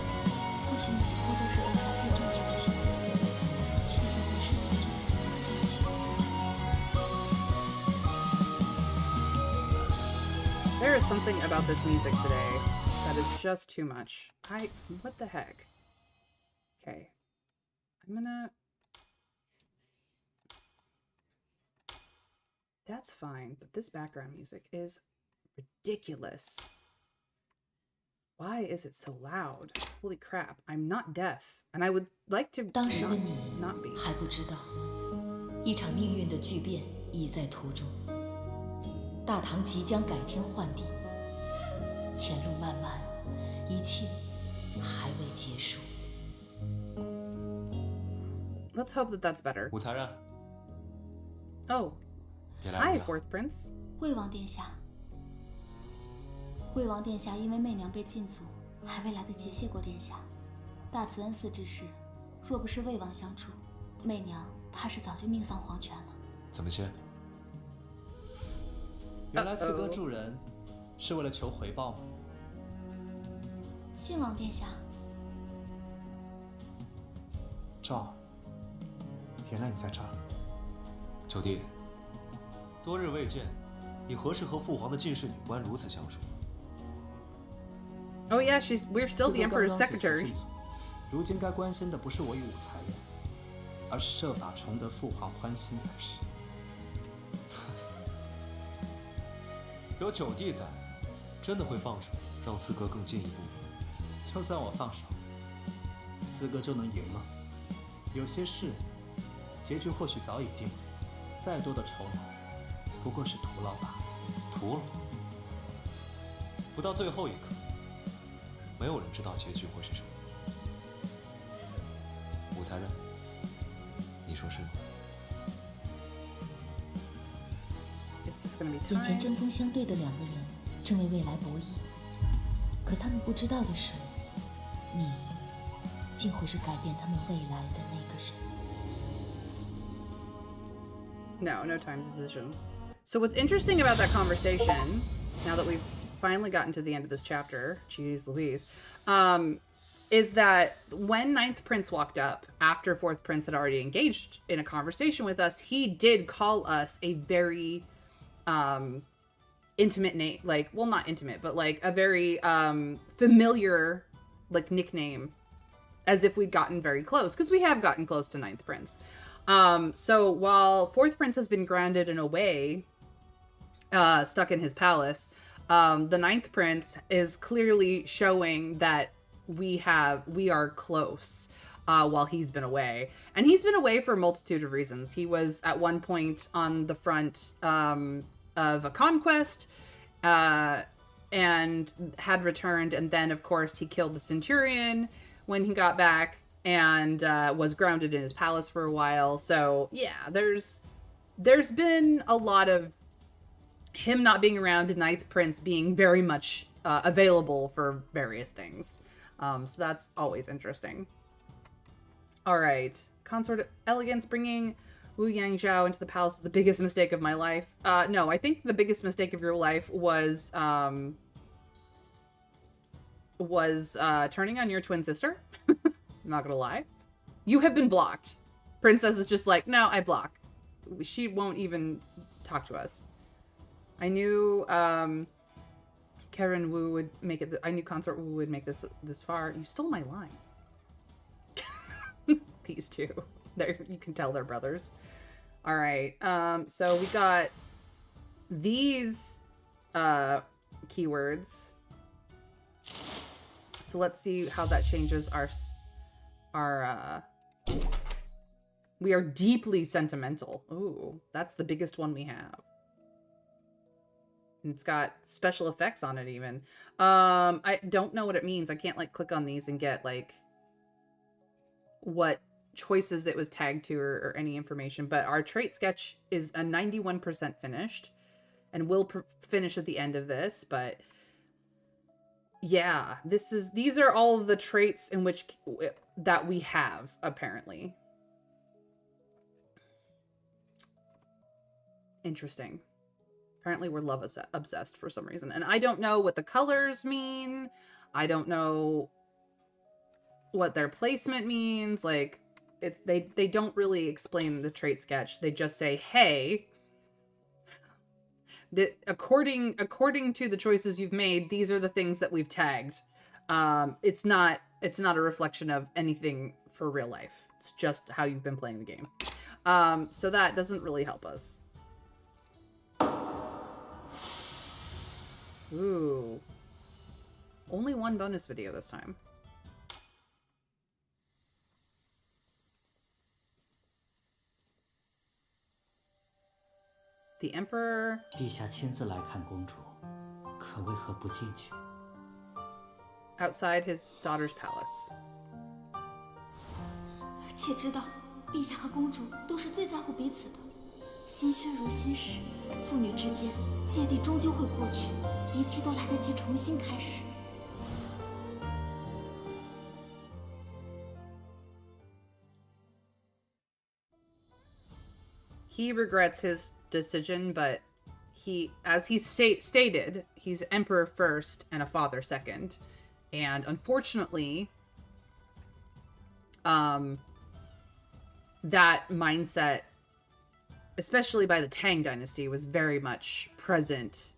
或许每一步都是当下最正确的选择，却不会是真正所有心的选择。 There is something about this music today that is just too much. What the heck? Okay. I'm gonna... That's fine, but this background music is ridiculous. Why is it so loud? Holy crap, I'm not deaf, and I would like to 当时的你 not be. 还不知道，一场命运的巨变已在途中。大唐即将改天换地，前路漫漫，一切还未结束。 Let's hope that that's better. 武才人， Oh, 别来 hi, 无恙 Fourth Prince. 魏王殿下，魏王殿下因为媚娘被禁足，还未来得及谢过殿下。大慈恩赐之事，若不是魏王相助，媚娘怕是早就命丧黄泉了。怎么切？原来四哥助人是为了求回报吗？晋王殿下，赵，原来你在这儿。九弟，多日未见，你何时和父皇的近侍女官如此相熟？ Oh yeah, we're still 四 the 哥 Emperor's 刚刚解除 secretary. 禁足，如今该关心的不是我与武才人，而是设法重得父皇欢心才是。有九弟在，真的会放手让四哥更进一步吗？就算我放手，四哥就能赢吗？有些事，结局或许早已定了，再多的筹码，不过是徒劳罢了。徒劳。不到最后一刻，没有人知道结局会是什么。武才人，你说是吗？ Is this gonna be 眼前 time? 针锋相对的两个人正为未来博弈，可他们不知道的是，你竟会是改变他们未来的那个人。 No time decision. So what's interesting about that conversation, now that we've finally gotten to the end of this chapter, jeez Louise, is that when Ninth Prince walked up after Fourth Prince had already engaged in a conversation with us, he did call us a very intimate name, like, well, not intimate, but like a very familiar like nickname, as if we'd gotten very close, because we have gotten close to Ninth Prince. So while Fourth Prince has been grounded in a way, stuck in his palace, the Ninth Prince is clearly showing that we are close while he's been away. And he's been away for a multitude of reasons. He was at one point on the front of a conquest and had returned. And then, of course, he killed the Centurion when he got back and was grounded in his palace for a while. So, yeah, there's been a lot of him not being around and Ninth Prince being very much available for various things. So that's always interesting. All right. Consort of Elegance bringing Wu Yangzhou into the palace is the biggest mistake of my life. No, I think the biggest mistake of your life was turning on your twin sister. I'm not gonna lie. You have been blocked. Princess is just like, no, I block. She won't even talk to us. I knew Karen Wu would make it. I knew Consort Wu would make this far. You stole my line. These two. You can tell they're brothers. All right. So we got these keywords. So let's see how that changes our we are deeply sentimental. Ooh, that's the biggest one we have. And it's got special effects on it even. I don't know what it means. I can't like click on these and get like what choices it was tagged to or any information, but our trait sketch is a 91% finished and will finish at the end of this. But yeah, these are all of the traits in which that we have apparently. Interesting. Apparently we're love obsessed for some reason, and I don't know what the colors mean. I don't know what their placement means. Like they don't really explain the trait sketch. They just say, hey, that according to the choices you've made, these are the things that we've tagged. It's not a reflection of anything for real life. It's just how you've been playing the game. So that doesn't really help us. Ooh. Only one bonus video this time. The Emperor. 陛下亲自来看公主，可为何不进去？ Outside his daughter's palace. 且知道，陛下和公主都是最在乎彼此的，心血如心事，父女之间芥蒂终究会过去，一切都来得及重新开始。 He regrets his decision, but as he stated, he's emperor first and a father second. And unfortunately, that mindset, especially by the Tang dynasty, was very much present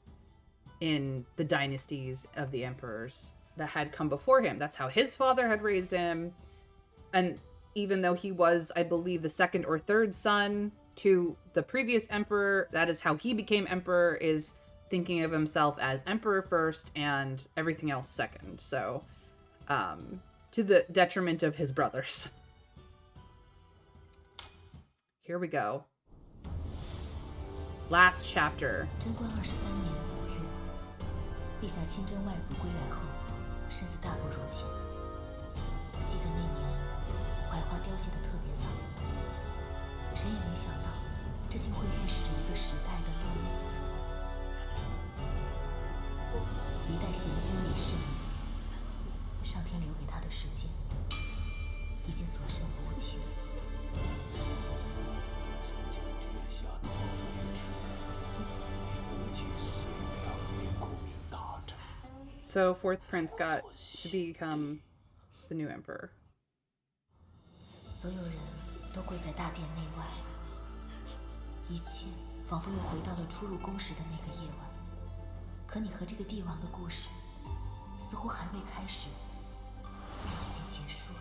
in the dynasties of the emperors that had come before him. That's how his father had raised him. And even though he was, I believe, the second or third son to the previous emperor, that is how he became emperor, is thinking of himself as emperor first and everything else second. So, to the detriment of his brothers. Here we go. Last chapter. 贞观23年5月，陛下亲征外族归来后，身子大不如前。我记得那年槐花凋谢得特别早，谁也没想到，这竟会预示着一个时代的落幕。一代贤君已逝，上天留给他的时间已经所剩无几。 So, fourth prince got to become the new emperor. 所有人都跪在大殿内外，一切仿佛又回到了初入宫时的那个夜晚。可你和这个帝王的故事，似乎还未开始，便已经结束了。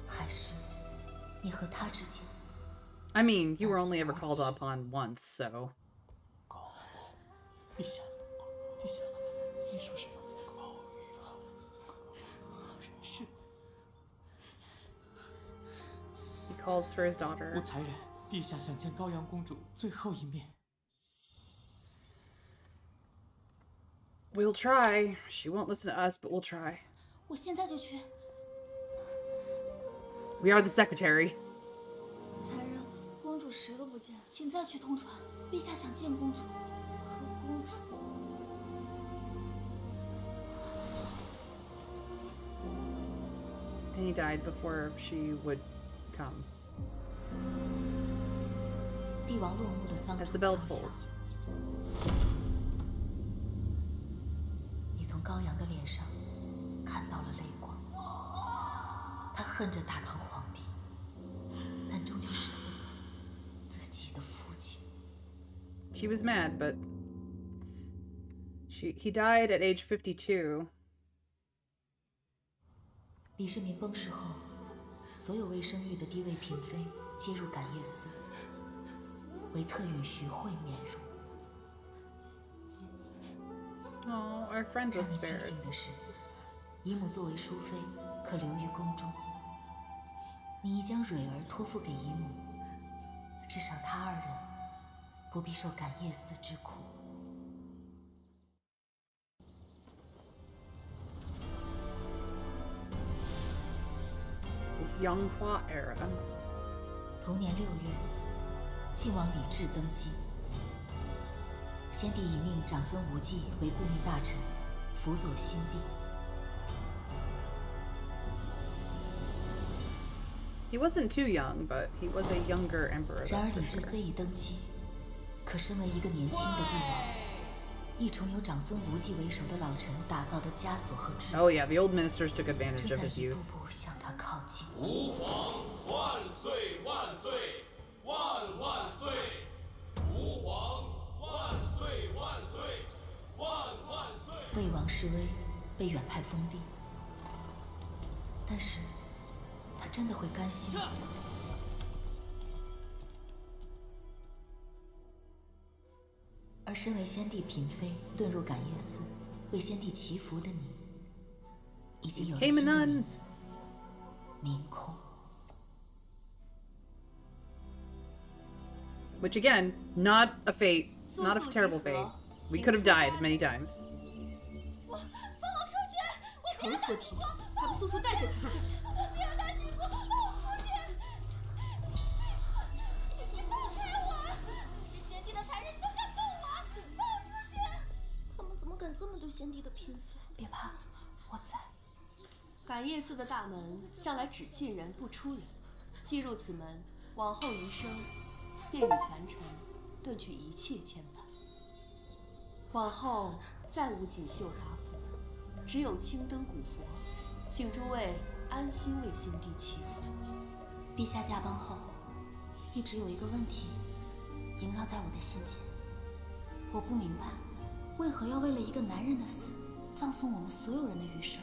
还是你和他之间？ I mean, you were only ever called upon once, so. 陛下，陛下，你说什么？是。 He calls for his daughter. 无才人，陛下想见高阳公主最后一面。 We'll try. She won't listen to us, but we'll try. 我现在就去。 We are the secretary. 才人，公主谁都不见，请再去通传。陛下想见公主，可公主…… And he died before she would come. 帝王落幕的丧 as 钟 the bell 敲响， tolled. 你从羔羊的脸上看到了泪光。他恨着大唐皇帝，但终究是为了自己的父亲。 She was mad, but he died at age 52. 李世民崩逝后，所有未生育的低位嫔妃接入感业寺，唯特允徐惠免入。 Oh, our friend 让 was 人庆 spared. 幸的是，姨母作为淑妃，可留于宫中。你已将蕊儿托付给姨母，至少他二人不必受感业寺之苦。 The Yonghua era. 同年6月，晋王李治登基。先帝已命长孙无忌为顾命大臣，辅佐新帝。 He wasn't too young, but he was a younger emperor. 然而 That's for 李治 sure. 虽已登基，可身为一个年轻的帝王，一重由长孙无忌为首的老臣打造的枷锁和制度， Oh yeah, the old ministers took 正 advantage 在 of his 一步 youth. 步向他靠近。吾皇万岁万岁万万岁！吾皇万岁万岁万万岁！魏王示威，被远派封地，但是他真的会甘心吗？而身为先帝嫔妃，遁入感业寺，为先帝祈福的你，已经有了 Came 新 a 的 nun. 名字——明空。 Which again, not a fate, not a terrible fate. We could have died many times. 成何体统，还不速速带下去！他们怎么敢这么对先帝的嫔妃？别怕，我在。感业寺的大门向来只进人不出人，既入此门，往后余生便与凡尘断去一切牵绊。往后再无锦绣华服，只有青灯古佛，请诸位安心为先帝祈福。陛下驾崩后，一直有一个问题萦绕在我的心间。我不明白，为何要为了一个男人的死，葬送我们所有人的余生？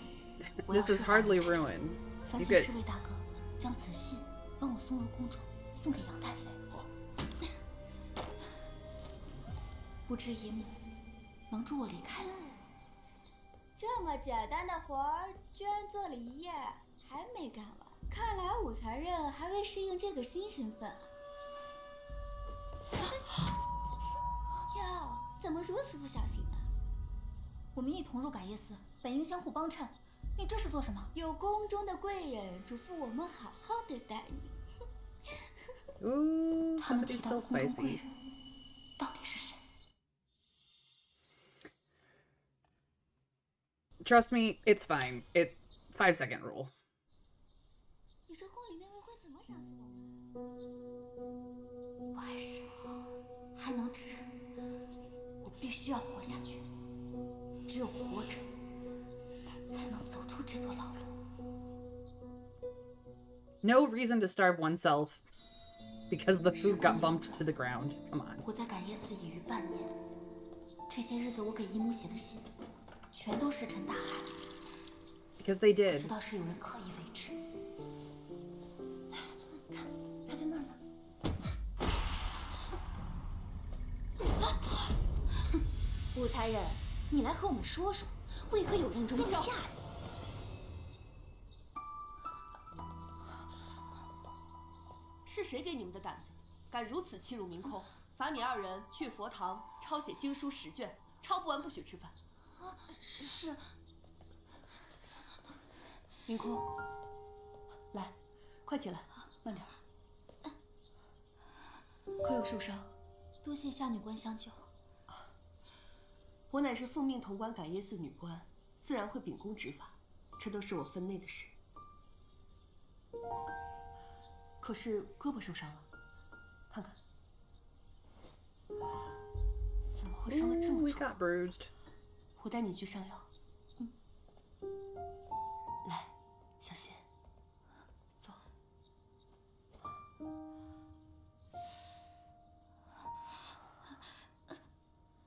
我要 This is 释放 hardly 太太 ruin. 烦 You 请 could. 侍卫大哥将此信帮我送入宫中，送给杨太妃。不知姨母能助我离开吗？这么简单的活儿，居然做了一夜还没干完。看来武才人还未适应这个新身份啊！哟，怎么如此不小心啊？我们一同入感业寺，本应相互帮衬。你这是做什么？有宫中的贵人嘱咐我们好好对待你。 Ooh, 他们提 somebody's 到 still 宫中贵 spicy. 人，到底是谁？ Trust me, it's fine. 5-second rule. 你说宫里那位会怎么赏赐我们？我还是还能吃，我必须要活下去。只有活着，才能走出这座牢笼。 No reason to starve oneself because the food got bumped to the ground. Come on. 我在感业寺已逾半年，这些日子我给姨母写的信，全都石沉大海。 Because they 知 did. 道是有人刻意为之。看，他在那儿呢。武才人，你来和我们说说，为何有人容易下人？是谁给你们的胆子，敢如此欺辱明空？罚你二人去佛堂抄写经书10卷，抄不完不许吃饭。是。明空，来，快起来，慢点。可有受伤？多谢夏女官相救。我乃是奉命统管感业寺女官，自然会秉公执法，这都是我分内的事。可是胳膊受伤了，看看。怎么会伤得这 Ooh, 么 we 重？ got bruised. 我带你去上药。来，小心，坐。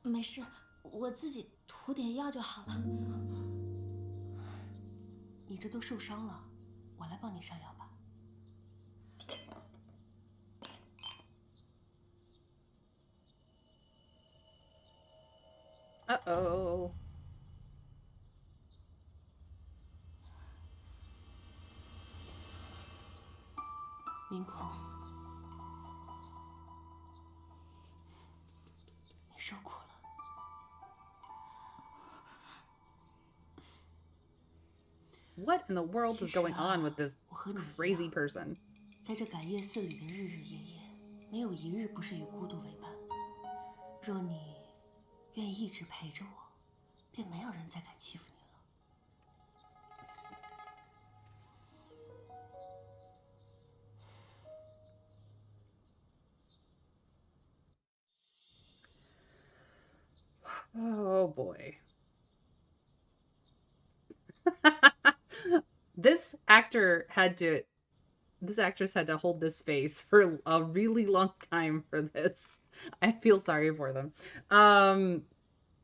没事，我自己涂点药就好了。你这都受伤了，我来帮你上药吧。Uh-oh. 明空，你受苦了。 What in the world is going on with this 我和你一样 crazy person? 在这感业寺里的日日夜夜，没有一日不是与孤独为伴。若你愿意一直陪着我，便没有人再敢欺负你了。 Oh boy. This actress had to hold this face for a really long time for this. I feel sorry for them.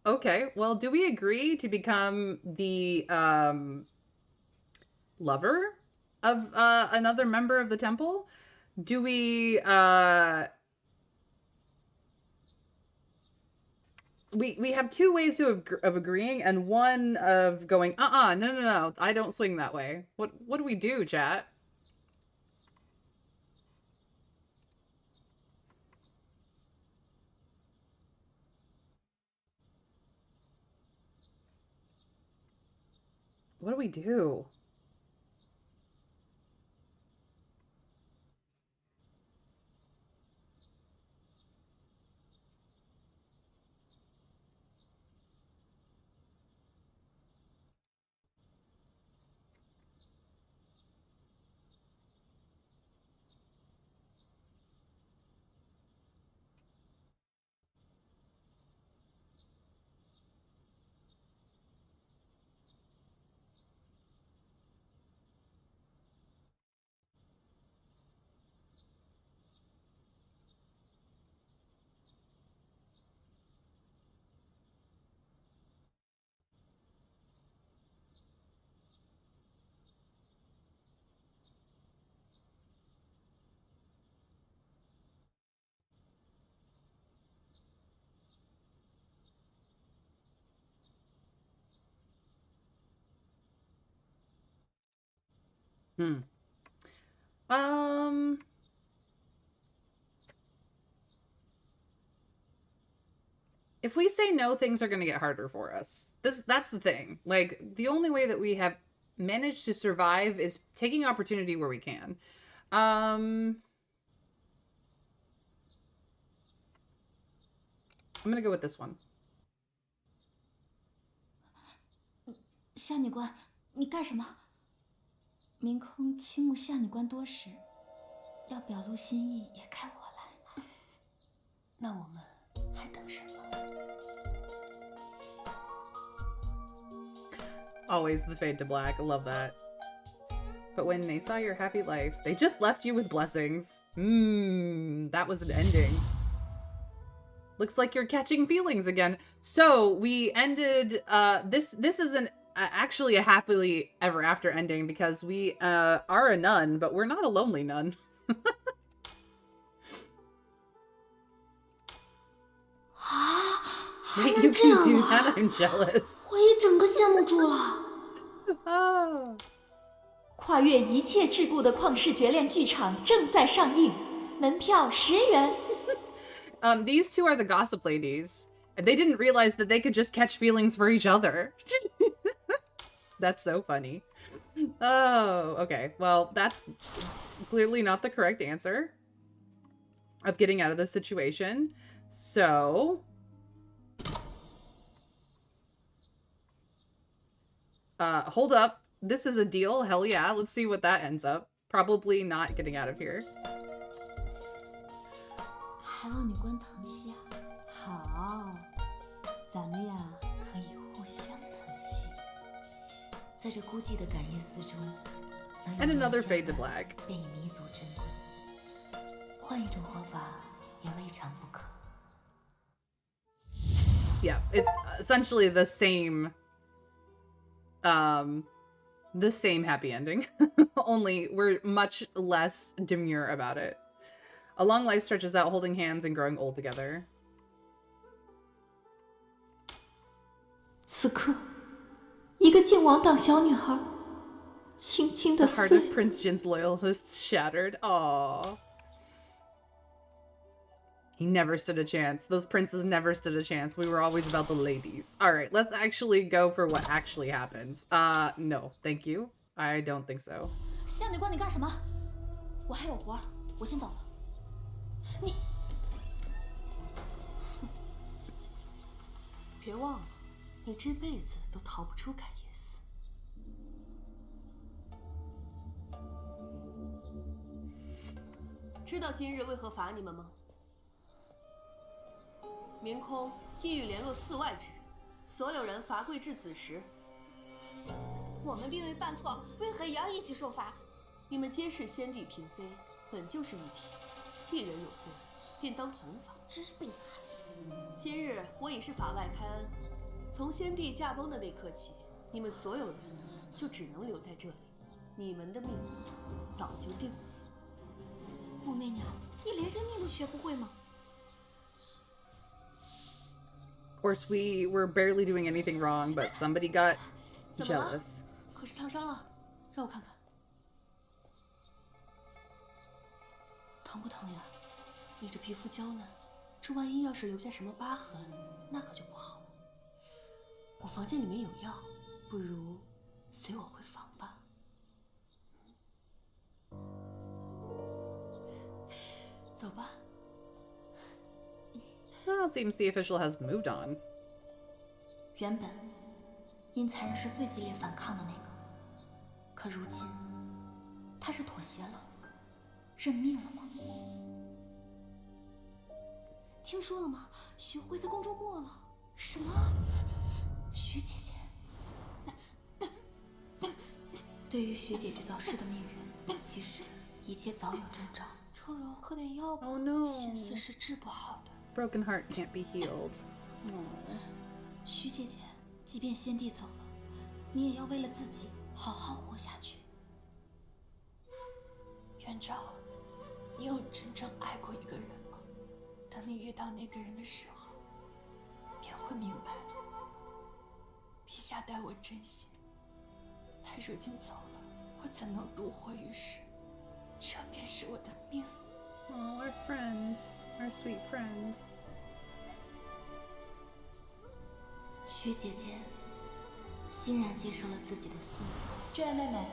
Okay, well, do we agree to become the lover of another member of the temple? Do we we have two ways of agreeing and one of going, no, I don't swing that way. What do we do, chat? What do we do? If we say no, things are going to get harder for us. That's the thing. Like, the only way that we have managed to survive is taking opportunity where we can. I'm going to go with this one. 夏女官，你干什么？明空倾慕夏女官多时，要表露心意也该我来。那我们还等什么？ Always the fade to black. I love that. But when they saw your happy life, they just left you with blessings. That was an ending. Looks like you're catching feelings again. So we ended, this is actually a happily ever after ending because we are a nun, but we're not a lonely nun. Wait, you can do that? I'm jealous. 我也整个羡慕住了。啊！跨越一切桎梏的旷世绝恋剧场正在上映，门票10元。These two are the gossip ladies, and they didn't realize that they could just catch feelings for each other. That's so funny. Oh, okay. Well, that's clearly not the correct answer of getting out of this situation. So... hold up. This is a deal. Hell yeah. Let's see what that ends up. Probably not getting out of here. 还望女官疼惜啊。好，咱们呀可以互相疼惜，在这孤寂的感业寺中，能有 And another 人相 fade to 伴 black. 便已弥足珍贵。换一种活法也未尝不可。Yeah, it's essentially the same happy ending. Only we're much less demure about it. A long life stretches out, holding hands and growing old together. 此刻，一个靖王党小女孩，轻轻 The 地 heart 碎 of Prince Jin's loyalists shattered. Aww. He never stood a chance. Those princes never stood a chance. We were always about the ladies. All right, let's actually go for what actually happens. No, thank you. I don't think so. 仙女关你干什么？我还有活，我先走了。你别忘了，你这辈子都逃不出感业寺。知道今日为何罚你们吗？明空意欲联络寺外之人，所有人罚跪至子时。我们并未犯错，为何也要一起受罚？你们皆是先帝嫔妃，本就是一体，一人有罪，便当同罚。真是被你害死！今日我已是法外开恩，从先帝驾崩的那刻起，你们所有人就只能留在这里，你们的命早就定了。武媚娘，你连人命都学不会吗？ Of course, we were barely doing anything wrong, but somebody got 怎么了？ jealous. 可是烫伤了，让我看看。疼不疼呀？你这皮肤娇嫩，这万一要是留下什么疤痕，那可就不好了。我房间里面有药，不如随我回房吧。走吧。 Well, it seems the official has moved on. 原本，阴才人是最激烈反抗的那个，可如今，他是妥协了，认命了吗？听说了吗？许会在宫中没了。什么？徐姐姐？对于徐姐姐早逝的命运，其实一切早有征兆。春柔，喝点药吧。 Oh no. 心思是治不好的。 Broken heart can't be healed. Aww. 徐姐姐，即便先帝走了，你也要为了自己好好活下去。元昭，你有真正爱过一个人吗？等你遇到那个人的时候，便会明白了。陛下待我真心，他如今走了，我怎能独活于世？这便是我的命。 Oh, our friend. Our sweet friend. 徐姐姐欣然接受了自己的宿命。这位妹妹，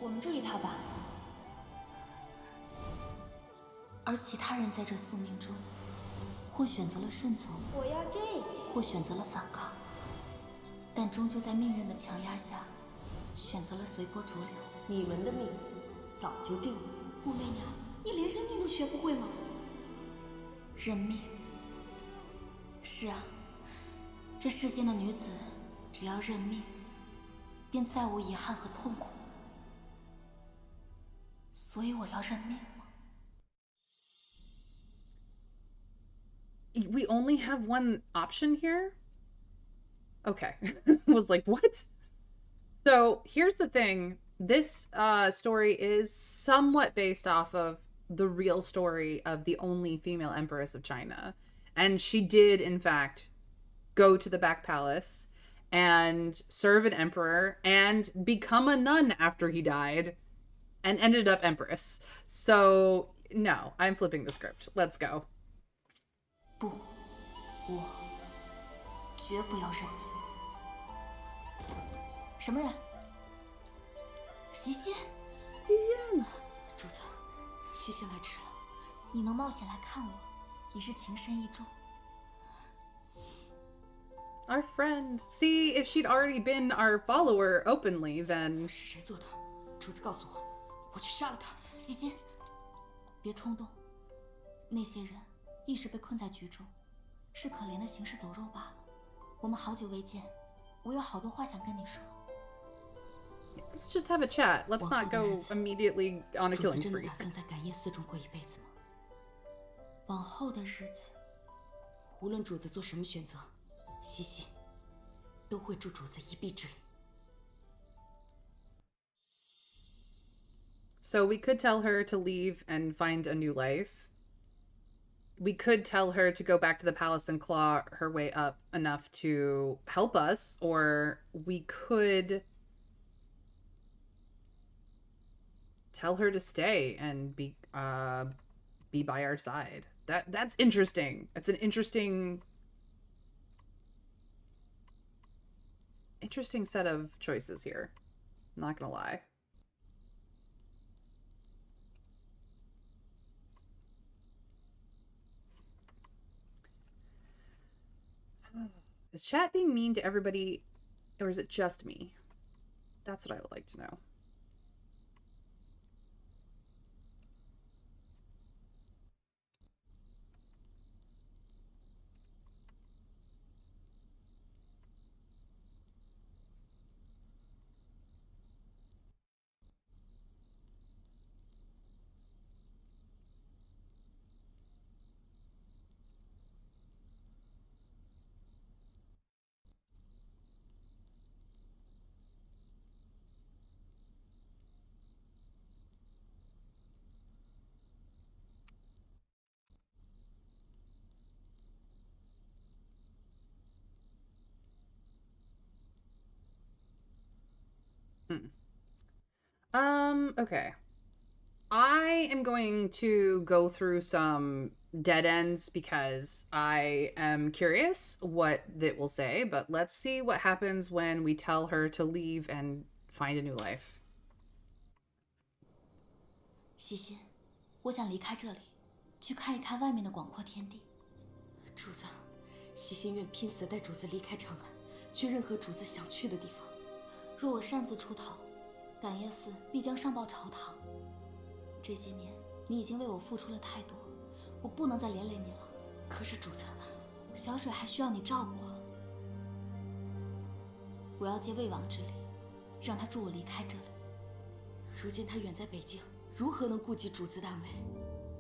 我们注意她吧。而其他人在这宿命中，或选择了顺从，我要这件。或选择了反抗，但终究在命运的强压下，选择了随波逐流。你们的命早就定了。武媚娘，你连人命都学不会吗？ 认命。是啊，这世间的女子，只要认命，便再无遗憾和痛苦。所以我要认命吗？ We only have one option here? Okay. Was like, what? So here's the thing. This story is somewhat based off of the real story of the only female empress of China. And she did, in fact, go to the back palace and serve an emperor and become a nun after he died and ended up empress. So, no, I'm flipping the script. Let's go. 不，我绝不要认命。什么人？习仙。习仙。主子，习仙来迟了。你能冒险来看我，已是情深意重。 Our friend. See, if she'd already been our follower openly, then... 是谁做的？主子告诉我，我去杀了他。习仙，别冲动。那些人一时被困在局中，是可怜的行尸走肉罢了。我们好久未见，我有好多话想跟你说。Let's just have a chat. Let's not go immediately on a 主子 killing 真的 spree. 打算在感业寺中过一辈子吗？往后的日子，无论主子做什么选择，西西都会助主子一臂之力。So we could tell her to leave and find a new life. We could tell her to go back to the palace and claw her way up enough to help us, or we could tell her to stay and be by our side. That's interesting. It's an interesting set of choices here. I'm not gonna lie. Is chat being mean to everybody, or is it just me? That's what I would like to know. Okay. I am going to go through some dead ends because I am curious what it will say, but let's see what happens when we tell her to leave and find a new life. 西西，我想离开这里，去看一看外面的广阔天地。主子，西心愿拼死带主子离开长安，去任何主子想去的地方。若我擅自出逃，感业寺必将上报朝堂。这些年你已经为我付出了太多，我不能再连累你了。可是主子，小水还需要你照顾啊。我要借魏王之力，让他助我离开这里。如今他远在北京，如何能顾及主子的安危？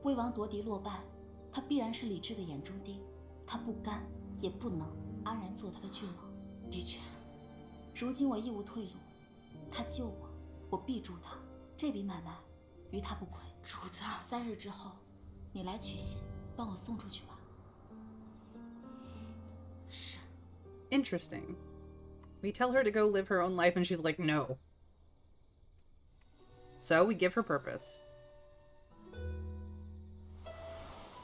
魏王夺嫡落败，他必然是李治的眼中钉，他不甘也不能安然做他的郡王。的确，如今我义无退路，他救我，我必助他，这笔买卖于他不亏。主子，3日之后，你来取信，帮我送出去吧。是。Interesting. We tell her to go live her own life and she's like, no. So we give her purpose.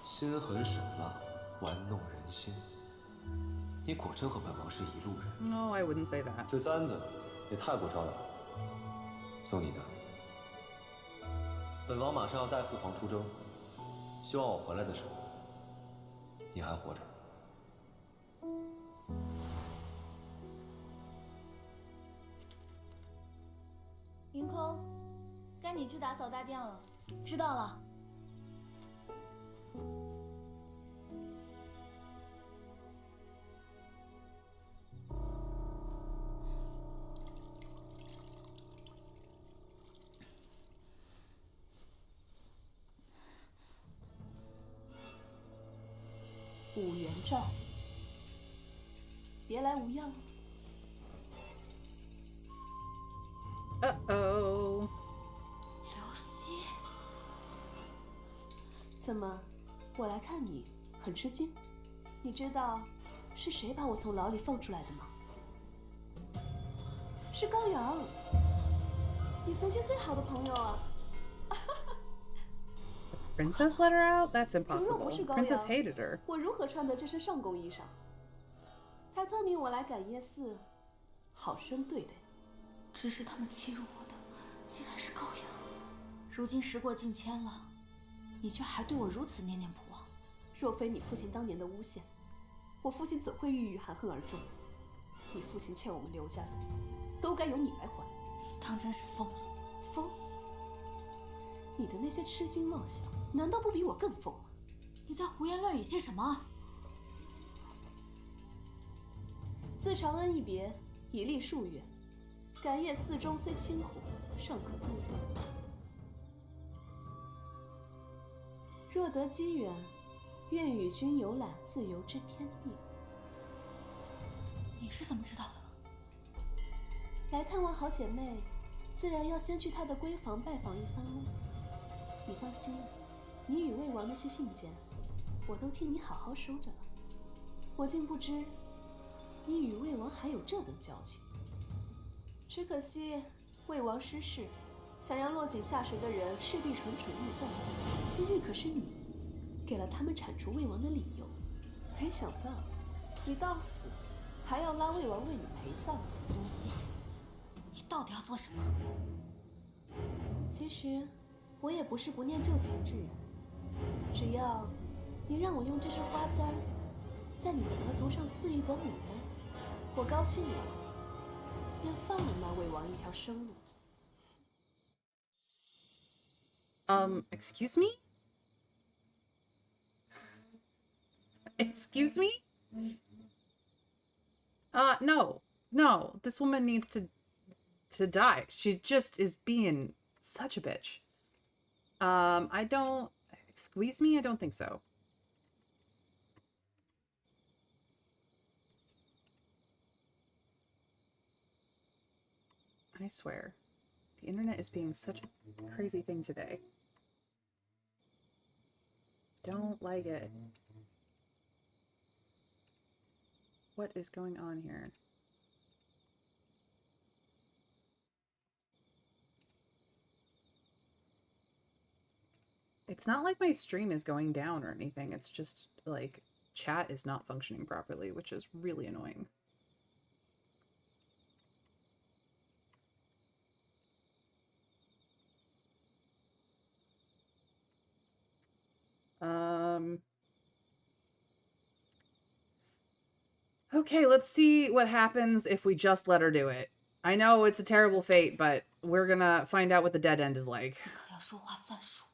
心狠手辣，玩弄人心。你果真和本王是一路人？ No, I wouldn't say that. 这簪子也太过招摇了。送你的。本王马上要带父皇出征，希望我回来的时候，你还活着。凌空，该你去打扫大殿了。知道了。五元诏，别来无恙。Uh-oh. 刘希，怎么，我来看你很吃惊？你知道是谁把我从牢里放出来的吗？是高阳，你曾经最好的朋友啊。Princess let her out? That's 如若不 impossible. 是高 Princess 阳， hated her. 我如何穿得这身上宫衣裳？他特命我来感业寺，好生对待。只是他们欺辱我的，竟然是高阳。如今时过境迁了，你却还对我如此念念不忘。若非你父亲当年的诬陷，我父亲怎会郁郁含恨而终？你父亲欠我们刘家的，都该由你来还。当真是疯了。疯？你的那些痴心妄想，难道不比我更疯吗？你在胡言乱语些什么？自长恩一别，已历数月，感业寺中虽清苦，尚可度日。若得机缘，愿与君游览自由之天地。你是怎么知道的？来探望好姐妹，自然要先去她的闺房拜访一番喽。你放心，你与魏王那些信件，我都替你好好收着了。我竟不知你与魏王还有这等交情。只可惜魏王失势，想要落井下石的人势必蠢蠢欲动。今日可是你给了他们铲除魏王的理由，没想到你到死还要拉魏王为你陪葬。刘希，你到底要做什么？其实我也不是不念旧情之人，只要你让我用这支花簪在你的额头上刺一朵牡丹，我高兴了，便放了那魏王一条生路。Excuse me? Excuse me? No. This woman needs to die. She just is being such a bitch. I don't... Squeeze me? I don't think so. I swear. The internet is being such a crazy thing today. Don't like it. What is going on here? It's not like my stream is going down or anything. It's just, like, chat is not functioning properly, which is really annoying. Okay, let's see what happens if we just let her do it. I know it's a terrible fate, but we're gonna find out what the dead end is like. 你可要说话算数。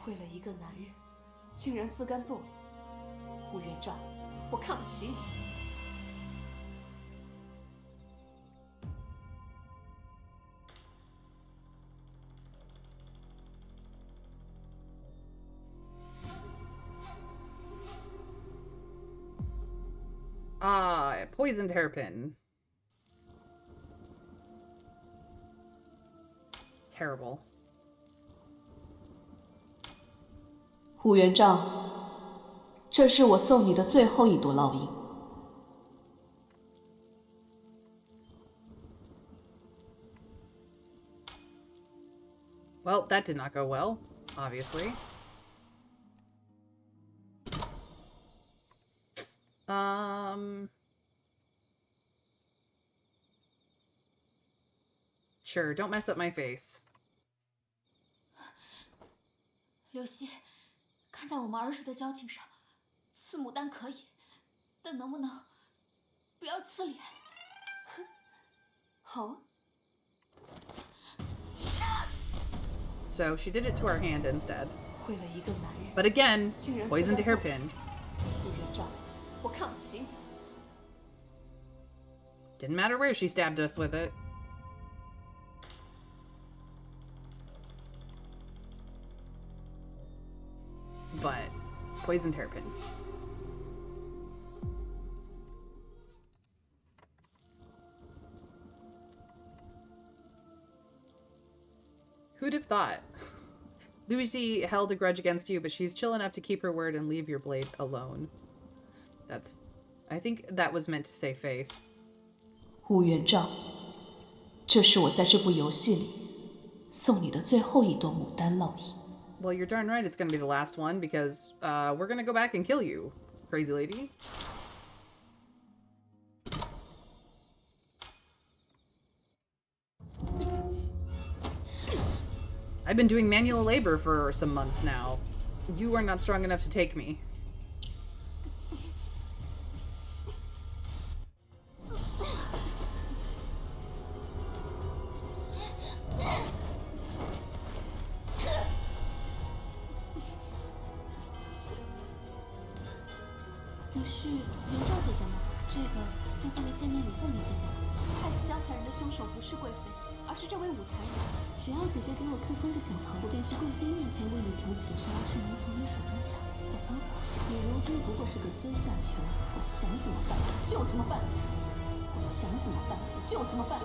为了一个男人，竟然自甘堕落，乌元璋，我看不起你。Ah, poisoned hairpin. Terrible. 乌元璋，这是我送你的最后一朵烙印。Well, that did not go well, obviously. Sure, don't mess up my face. 刘希，看在我们儿时的交情上，刺牡丹可以，但能不能不要刺脸？好啊。So she did it to our hand instead. 为了一个男人， But again, 竟然 poisoned 自甘堕落 hairpin. 乌元璋，我看不起你。 Didn't matter where she stabbed us with it. But poisoned hairpin. Who'd have thought? Lucy held a grudge against you, but she's chill enough to keep her word and leave your blade alone. That's... I think that was meant to say face. 乌元璋，这是我在这部游戏里送你的最后一朵牡丹烙印。 Well, you're darn right it's gonna be the last one, because we're gonna go back and kill you, crazy lady. I've been doing manual labor for some months now. You are not strong enough to take me. 这次没见面礼这么计较？害死江才人的凶手不是贵妃，而是这位武才人。只要姐姐给我磕3个小头，我便去贵妃面前为你求起杀，是能从你手中抢。我当然，你如今不过是个阶下囚，我想怎么办就怎么办，我想怎么办就怎么办。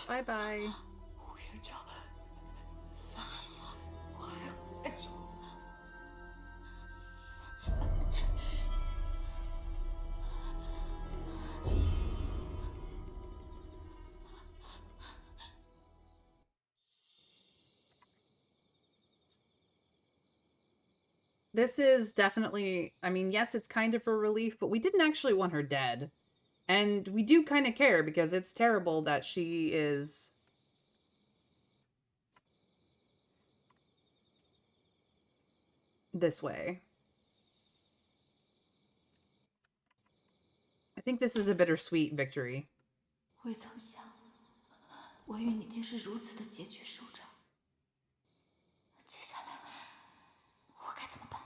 拜拜。胡元璋，我爱胡元璋。This is definitely, I mean, yes, it's kind of a relief, but we didn't actually want her dead. And we do kind of care because it's terrible that she is this way. I think this is a bittersweet victory. 未曾想，我与你竟是如此的结局收场。接下来，我该怎么办？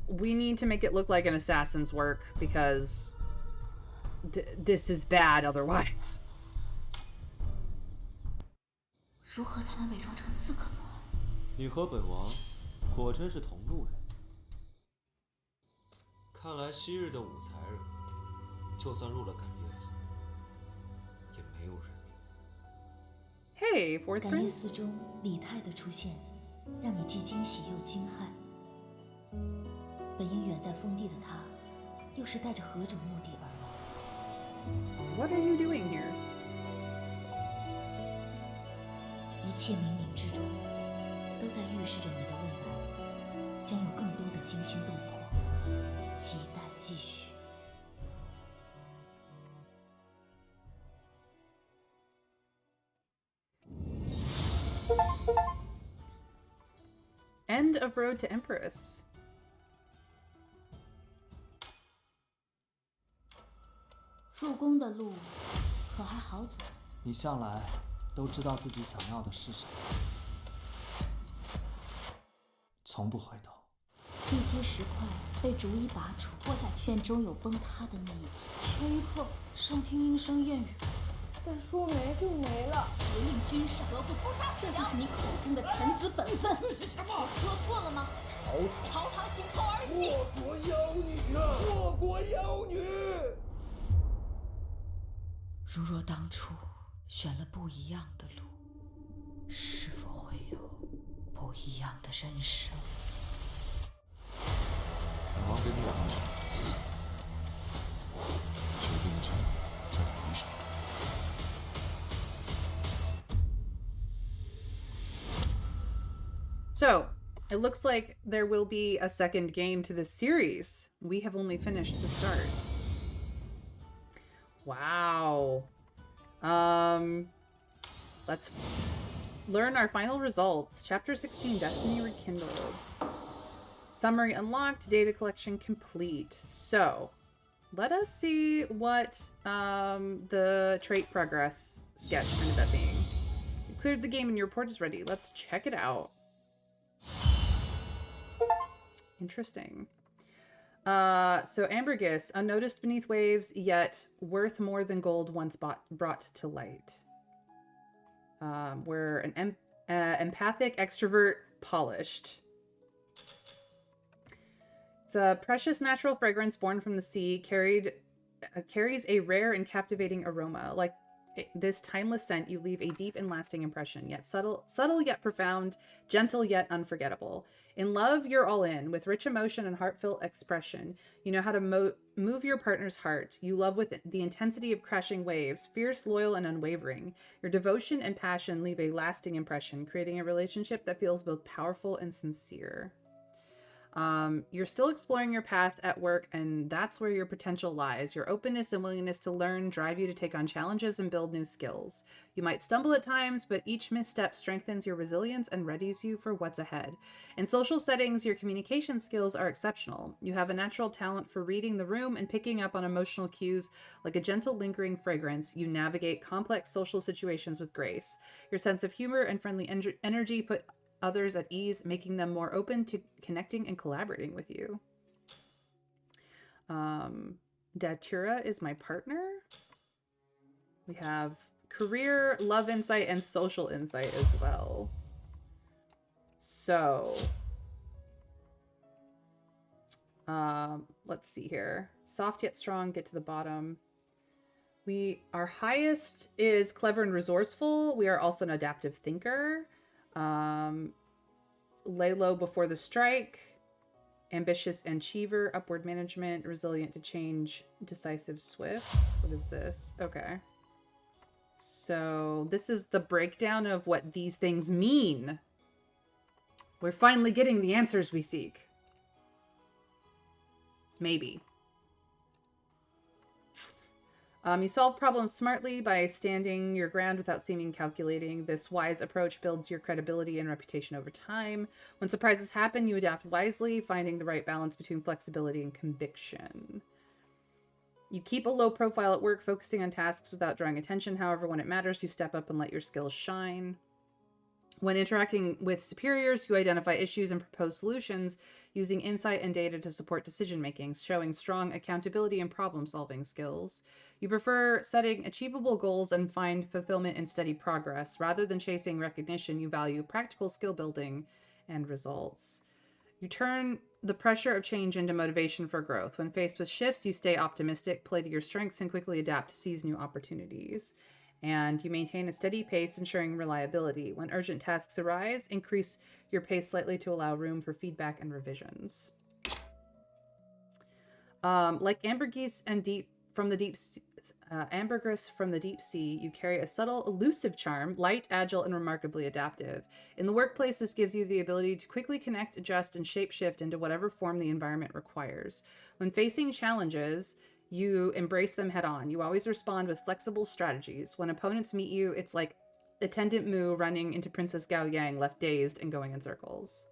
We need to make it look like an assassin's work because this is bad otherwise. 如何才能伪装成刺客作案？你和本王果真是同路人。看来昔日的武才人，就算入了感业寺，也没有人命。Hey, fourth 感业 prince. 寺中李太的出现，让你既惊喜又惊骇。本应远在封地的他，又是带着何种目的而来？ What are you doing here? 一切冥冥之中，都在预示着你的未来将有更多的惊心动魄，期待继续。 End of Road to Empress. 入宫的路可还好走？你向来都知道自己想要的是什么，从不回头。地基石块被逐一拔除，脱下圈终有崩塌的那一天。前一刻尚听莺声燕语，但说没就没了。挟令君上，何不扑杀？这就是你口中的臣子本分。这是什么？我说错了吗？朝堂行扣儿戏。祸国妖女啊！祸国妖女！ 如若当初选了不一样的路，是否会有不一样的人生？本王给你2个选择，决定权在你手中。 So, it looks like there will be a second game to this series. We have only finished the start. Wow. Let's learn our final results. Chapter 16, Destiny Rekindled. Summary unlocked, data collection complete. So, let us see what the trait progress sketch ended up being. You cleared the game and your report is ready. Let's check it out. Interesting. So ambergris, unnoticed beneath waves, yet worth more than gold once brought to light. We're an empathic extrovert, polished. It's a precious natural fragrance born from the sea, carries a rare and captivating aroma. Like this timeless scent, you leave a deep and lasting impression, yet subtle yet profound, gentle yet unforgettable. In love, you're all in, with rich emotion and heartfelt expression. You know how to move your partner's heart. You love with the intensity of crashing waves, fierce, loyal, and unwavering. Your devotion and passion leave a lasting impression, creating a relationship that feels both powerful and sincere. You're still exploring your path at work, and that's where your potential lies. Your openness and willingness to learn drive you to take on challenges and build new skills. You might stumble at times, but each misstep strengthens your resilience and readies you for what's ahead. In social settings, your communication skills are exceptional. You have a natural talent for reading the room and picking up on emotional cues like a gentle, lingering fragrance. You navigate complex social situations with grace. Your sense of humor and friendly energy put others at ease, making them more open to connecting and collaborating with you. Datura is my partner. We have career, love insight, and social insight as well. So, let's see here. Soft yet strong, get to the bottom. Our highest is clever and resourceful. We are also an adaptive thinker. Lay low before the strike, ambitious and achiever, upward management, resilient to change, decisive, swift. What is this? Okay. So this is the breakdown of what these things mean. We're finally getting the answers we seek. Maybe. You solve problems smartly by standing your ground without seeming calculating. This wise approach builds your credibility and reputation over time. When surprises happen, you adapt wisely, finding the right balance between flexibility and conviction. You keep a low profile at work, focusing on tasks without drawing attention. However, when it matters, you step up and let your skills shine. When interacting with superiors, you identify issues and propose solutions using insight and data to support decision-making, showing strong accountability and problem-solving skills. You prefer setting achievable goals and find fulfillment in steady progress. Rather than chasing recognition, you value practical skill building and results. You turn the pressure of change into motivation for growth. When faced with shifts, you stay optimistic, play to your strengths, and quickly adapt to seize new opportunities. And you maintain a steady pace, ensuring reliability. When urgent tasks arise, increase your pace slightly to allow room for feedback and revisions. Like ambergris from the deep sea, you carry a subtle, elusive charm, light, agile, and remarkably adaptive. In the workplace, this gives you the ability to quickly connect, adjust, and shapeshift into whatever form the environment requires. When facing challenges, you embrace them head on. You always respond with flexible strategies. When opponents meet you, it's like attendant Mu running into Princess Gao Yang, left dazed and going in circles.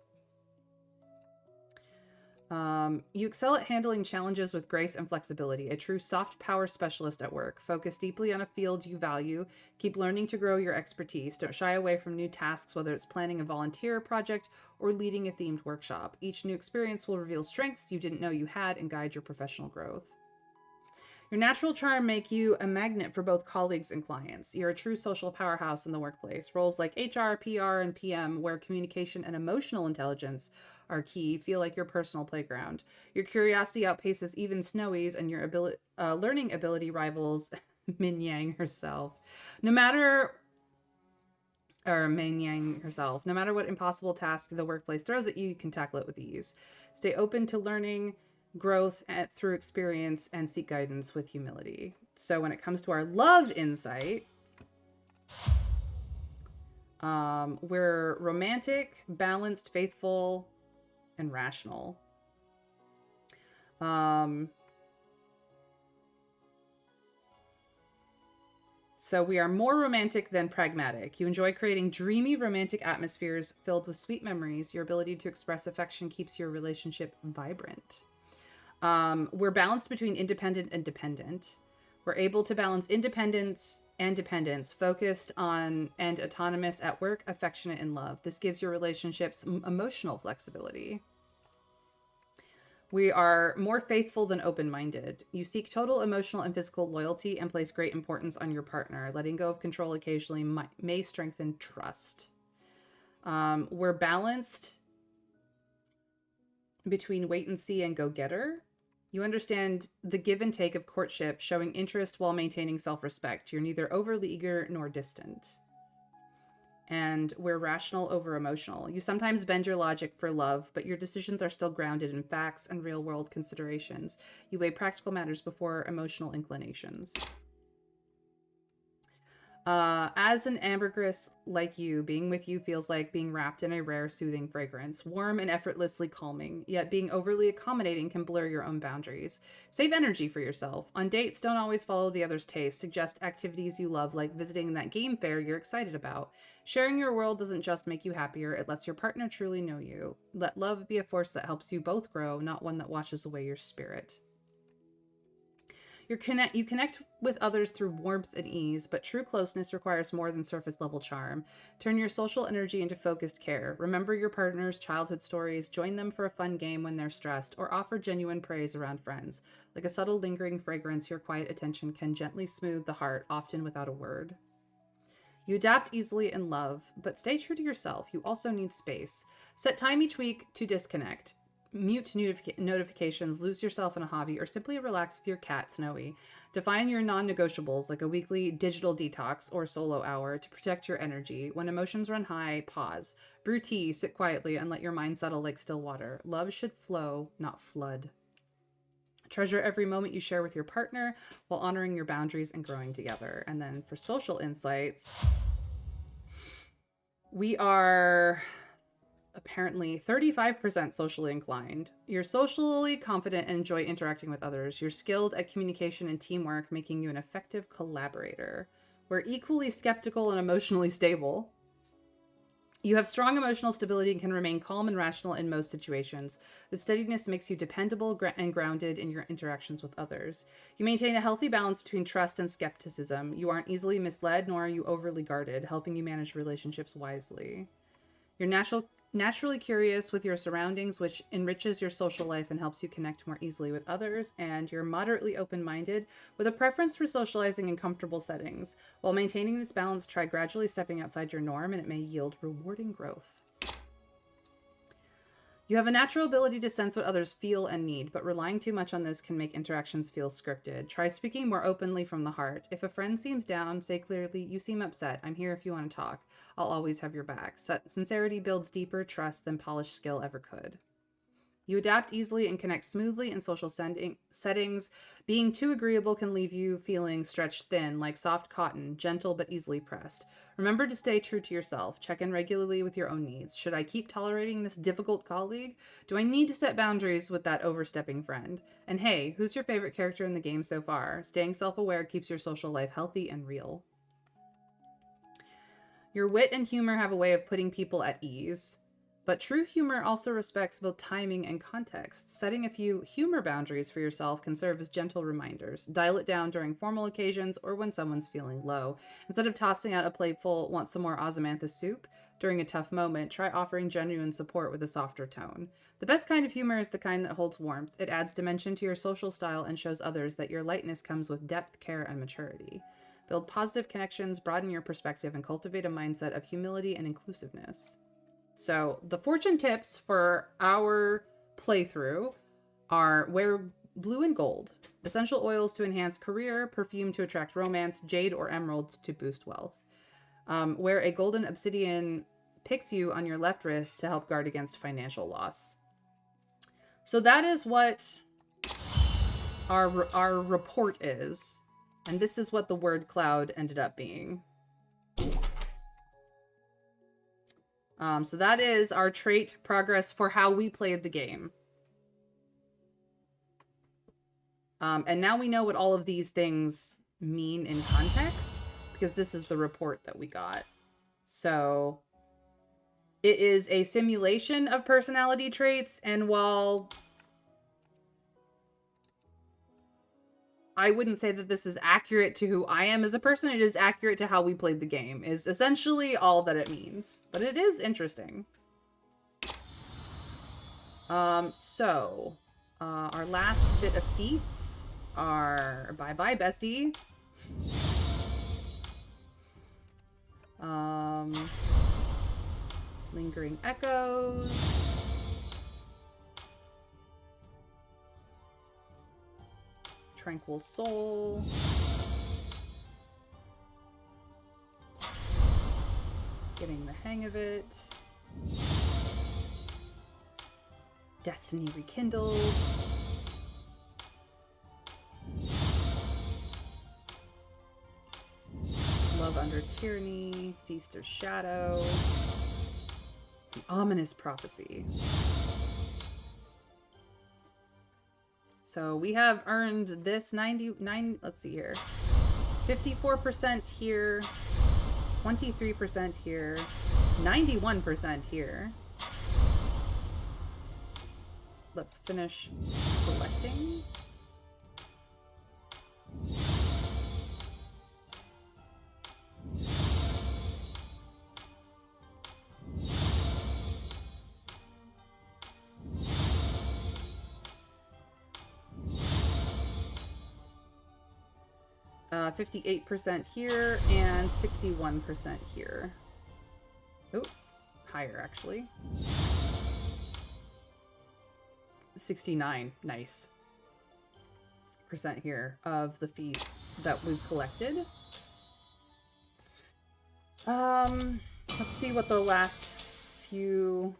You excel at handling challenges with grace and flexibility, a true soft power specialist at work. Focus deeply on a field you value. Keep learning to grow your expertise. Don't shy away from new tasks, whether it's planning a volunteer project or leading a themed workshop. Each new experience will reveal strengths you didn't know you had and guide your professional growth. Your natural charm make you a magnet for both colleagues and clients. You're a true social powerhouse in the workplace. Roles like HR, PR, and PM, where communication and emotional intelligence are key, feel like your personal playground. Your curiosity outpaces even Snowy's, and your learning ability rivals Min Yang herself. No matter what impossible task the workplace throws at you, you can tackle it with ease. Stay open to learning, growth through experience, and seek guidance with humility. So when it comes to our love insight, we're romantic, balanced, faithful, and rational. So we are more romantic than pragmatic. You enjoy creating dreamy romantic atmospheres filled with sweet memories. Your ability to express affection keeps your relationship vibrant. We're balanced between independent and dependent. We're able to balance independence and dependence, focused on and autonomous at work, affectionate in love. This gives your relationships emotional flexibility. We are more faithful than open-minded. You seek total emotional and physical loyalty and place great importance on your partner. Letting go of control occasionally may strengthen trust. We're balanced between wait and see and go-getter. You understand the give and take of courtship, showing interest while maintaining self-respect. You're neither overly eager nor distant. And we're rational over emotional. You sometimes bend your logic for love, but your decisions are still grounded in facts and real-world considerations. You weigh practical matters before emotional inclinations. As an ambergris like you, being with you feels like being wrapped in a rare, soothing fragrance, warm and effortlessly calming, yet being overly accommodating can blur your own boundaries. Save energy for yourself. On dates, don't always follow the other's taste. Suggest activities you love, like visiting that game fair you're excited about. Sharing your world doesn't just make you happier, it lets your partner truly know you. Let love be a force that helps you both grow, not one that washes away your spirit. You connect with others through warmth and ease, but true closeness requires more than surface level charm. Turn your social energy into focused care. Remember your partner's childhood stories, join them for a fun game when they're stressed, or offer genuine praise around friends. Like a subtle lingering fragrance, your quiet attention can gently smooth the heart, often without a word. You adapt easily in love, but stay true to yourself. You also need space. Set time each week to disconnect. Mute notifications, lose yourself in a hobby, or simply relax with your cat, Snowy. Define your non-negotiables, like a weekly digital detox or solo hour, to protect your energy. When emotions run high, pause. Brew tea, sit quietly, and let your mind settle like still water. Love should flow, not flood. Treasure every moment you share with your partner while honoring your boundaries and growing together. And then for social insights, we are apparently 35% socially inclined. You're socially confident and enjoy interacting with others. You're skilled at communication and teamwork, making you an effective collaborator. We're equally skeptical and emotionally stable. You have strong emotional stability and can remain calm and rational in most situations. The steadiness makes you dependable and grounded in your interactions with others. You maintain a healthy balance between trust and skepticism. You aren't easily misled, nor are you overly guarded, helping you manage relationships wisely. You're naturally curious with your surroundings, which enriches your social life and helps you connect more easily with others. And you're moderately open-minded with a preference for socializing in comfortable settings. While maintaining this balance, try gradually stepping outside your norm, and it may yield rewarding growth. You have a natural ability to sense what others feel and need, but relying too much on this can make interactions feel scripted. Try speaking more openly from the heart. If a friend seems down, say clearly, "You seem upset. I'm here if you want to talk. I'll always have your back." Sincerity builds deeper trust than polished skill ever could. You adapt easily and connect smoothly in social settings. Being too agreeable can leave you feeling stretched thin, like soft cotton, gentle but easily pressed. Remember to stay true to yourself. Check in regularly with your own needs. Should I keep tolerating this difficult colleague? Do I need to set boundaries with that overstepping friend? And hey, who's your favorite character in the game so far? Staying self-aware keeps your social life healthy and real. Your wit and humor have a way of putting people at ease. But true humor also respects both timing and context. Setting a few humor boundaries for yourself can serve as gentle reminders. Dial it down during formal occasions or when someone's feeling low. Instead of tossing out a playful, "Want some more Ozymanthus soup?" during a tough moment, try offering genuine support with a softer tone. The best kind of humor is the kind that holds warmth. It adds dimension to your social style and shows others that your lightness comes with depth, care, and maturity. Build positive connections, broaden your perspective, and cultivate a mindset of humility and inclusiveness. So the fortune tips for our playthrough are: wear blue and gold, essential oils to enhance career, perfume to attract romance, jade or emerald to boost wealth. Wear a golden obsidian pixie on your left wrist to help guard against financial loss. So that is what our report is. And this is what the word cloud ended up being. So that is our trait progress for how we played the game. And now we know what all of these things mean in context, because this is the report that we got. So it is a simulation of personality traits, and while I wouldn't say that this is accurate to who I am as a person, it is accurate to how we played the game, is essentially all that it means. But it is interesting. Our last bit of feats are bye-bye, bestie. Lingering echoes. Tranquil soul. Getting the hang of it. Destiny rekindled. Love under Tyranny, Feast of Shadow, the Ominous Prophecy. So we have earned this 99, let's see here, 54% here, 23% here, 91% here. Let's finish collecting. Uh, 58% here and 61% here. Oh, higher actually. 69, nice. Percent here of the fees that we've collected. Let's see what the last few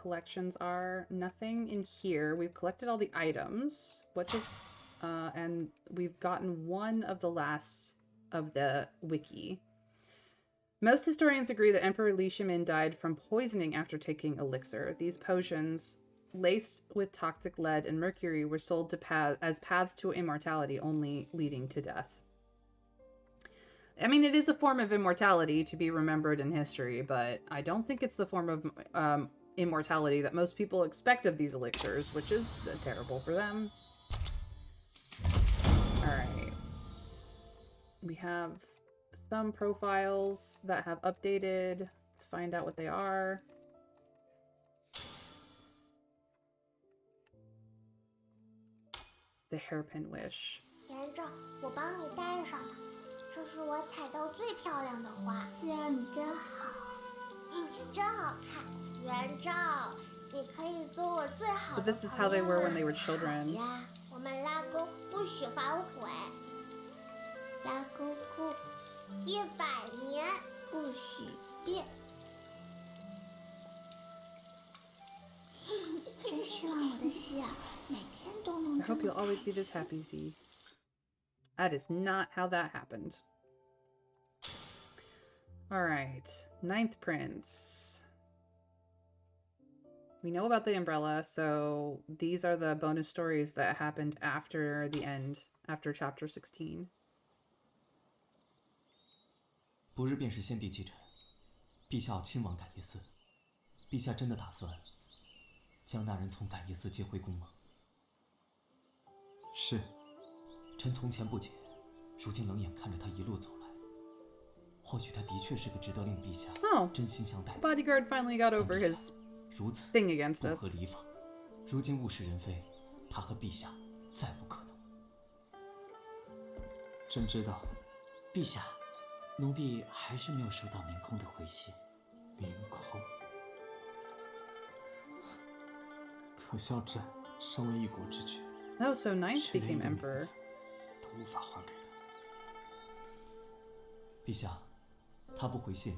collections are. Nothing in here. We've collected all the items. What does and we've gotten one of the last of the wiki. Most historians agree that Emperor Li Shimin died from poisoning after taking elixir. These potions, laced with toxic lead and mercury, were sold to as paths to immortality, only leading to death. I mean, it is a form of immortality to be remembered in history, but I don't think it's the form of immortality that most people expect of these elixirs, which is terrible for them. Alright. We have some profiles that have updated. Let's find out what they are. The hairpin wish. 连着，我帮你戴上吧。这是我采到最漂亮的花。思阳，你真好。真好看。元照，你可以做我最好的朋友了。 So this is how they were when they were children. 好呀，我们拉钩不许反悔。拉钩钩，100年不许变。真希望我的希尔每天都能 I 这 hope 么 you'll always be this happy, Z. That is not how that happened. Alright. 9th Prince. We know about the umbrella, so these are the bonus stories that happened after the end, after chapter 16. 不日便是先帝继承，陛下要亲往感业寺。陛下真的打算将那人从感业寺接回宫吗？是。臣从前不解，如今冷眼看着他一路走来，或许他的确是个值得令陛下真心相待的。Bodyguard finally got over his 如此 thing against 不 us. 合礼法。如今物是人非，他和陛下再不可能。朕知道，陛下，奴婢还是没有收到明空的回信。明空，可笑朕身为一国之君， Oh, so Ninth 却连 became 一个名 emperor. 字都无法还给他。陛下，他不回信，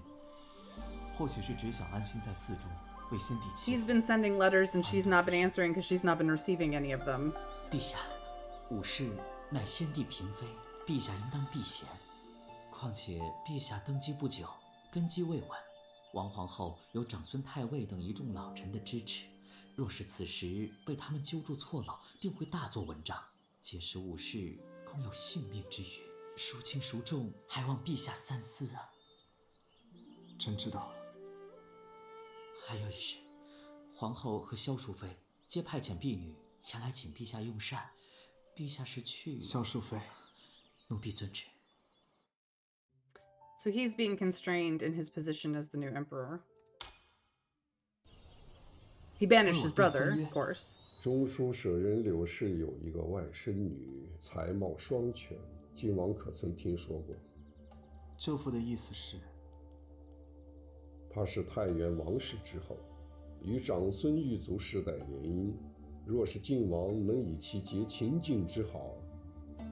或许是只想安心在寺中为先帝祈 He's 福。 been sending letters and she's not been answering because she's not been receiving any of them. 陛下，吾事乃先帝嫔妃，陛下应当避嫌。况且陛下登基不久，根基未稳，王皇后有长孙太尉等一众老臣的支持，若是此时被他们揪住错牢，定会大做文章。届时吾事恐有性命之虞，孰轻孰重，还望陛下三思啊！朕知道了。还有一事，皇后和萧淑妃皆派遣婢女前来请陛下用膳，陛下是去……萧淑妃，奴婢遵旨。 So he's being constrained in his position as the new emperor. He banished his brother, of course. 中书舍人柳氏有一个外甥女，才貌双全，晋王可曾听说过？舅父的意思是，她是太原王氏之后，与长孙玉族世代联姻。若是晋王能以其结秦晋之好，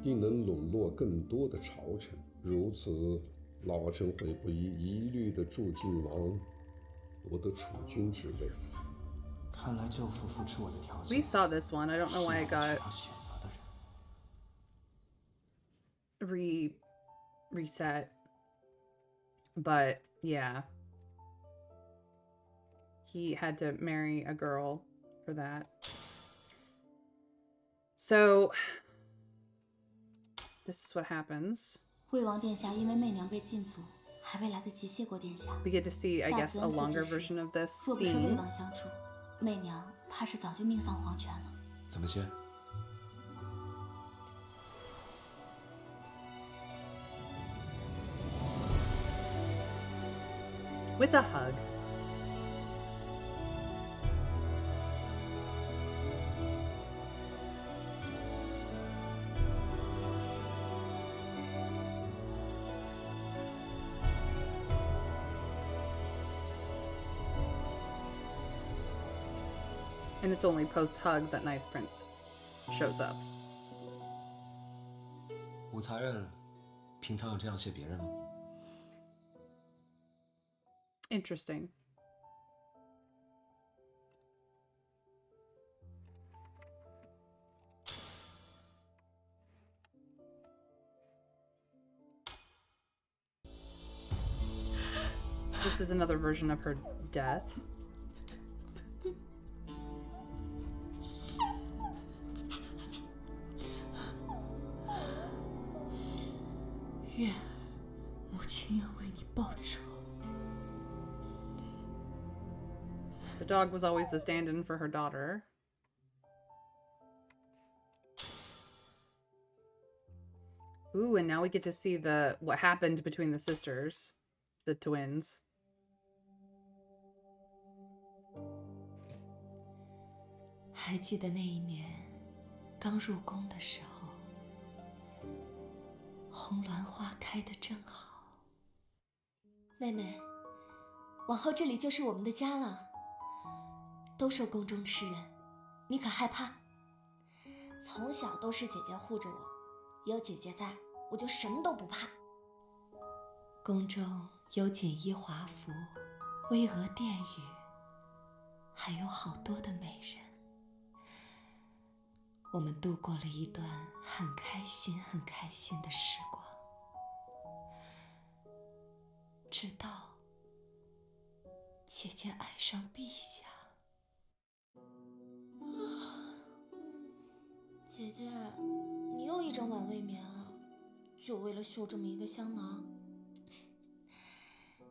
定能笼络更多的朝臣。如此，老臣会不遗一虑地助晋王夺得储君之位。 看来舅父扶持我的条 We 件 saw this one. I don't know why it 是 got 他选择的人。reset. But yeah. He had to marry a girl for that. So this is what happens. 魏王殿下因为媚娘被禁足，还未来得及谢过殿下。 We get to see, I guess, a longer version of this 若不是魏 scene. 王相助，媚娘怕是早就命丧黄泉了。怎么谢？ With a hug. And it's only post-hug that Ninth Prince shows up. 武才人平常有这样谢别人吗？ Interesting. So this is another version of her death. 愿母亲要为你报仇。 The dog was always the stand-in for her daughter. Ooh, and now we get to see what happened between the sisters, the twins. 还记得那一年刚入宫的时候，红鸾花开得正好。妹妹，往后这里就是我们的家了。都说宫中吃人，你可害怕？从小都是姐姐护着我，有姐姐在，我就什么都不怕。宫中有锦衣华服、巍峨殿宇，还有好多的美人。我们度过了一段很开心、很开心的时光，直到姐姐爱上陛下。 姐姐，你又一整晚未眠啊？就为了绣这么一个香囊？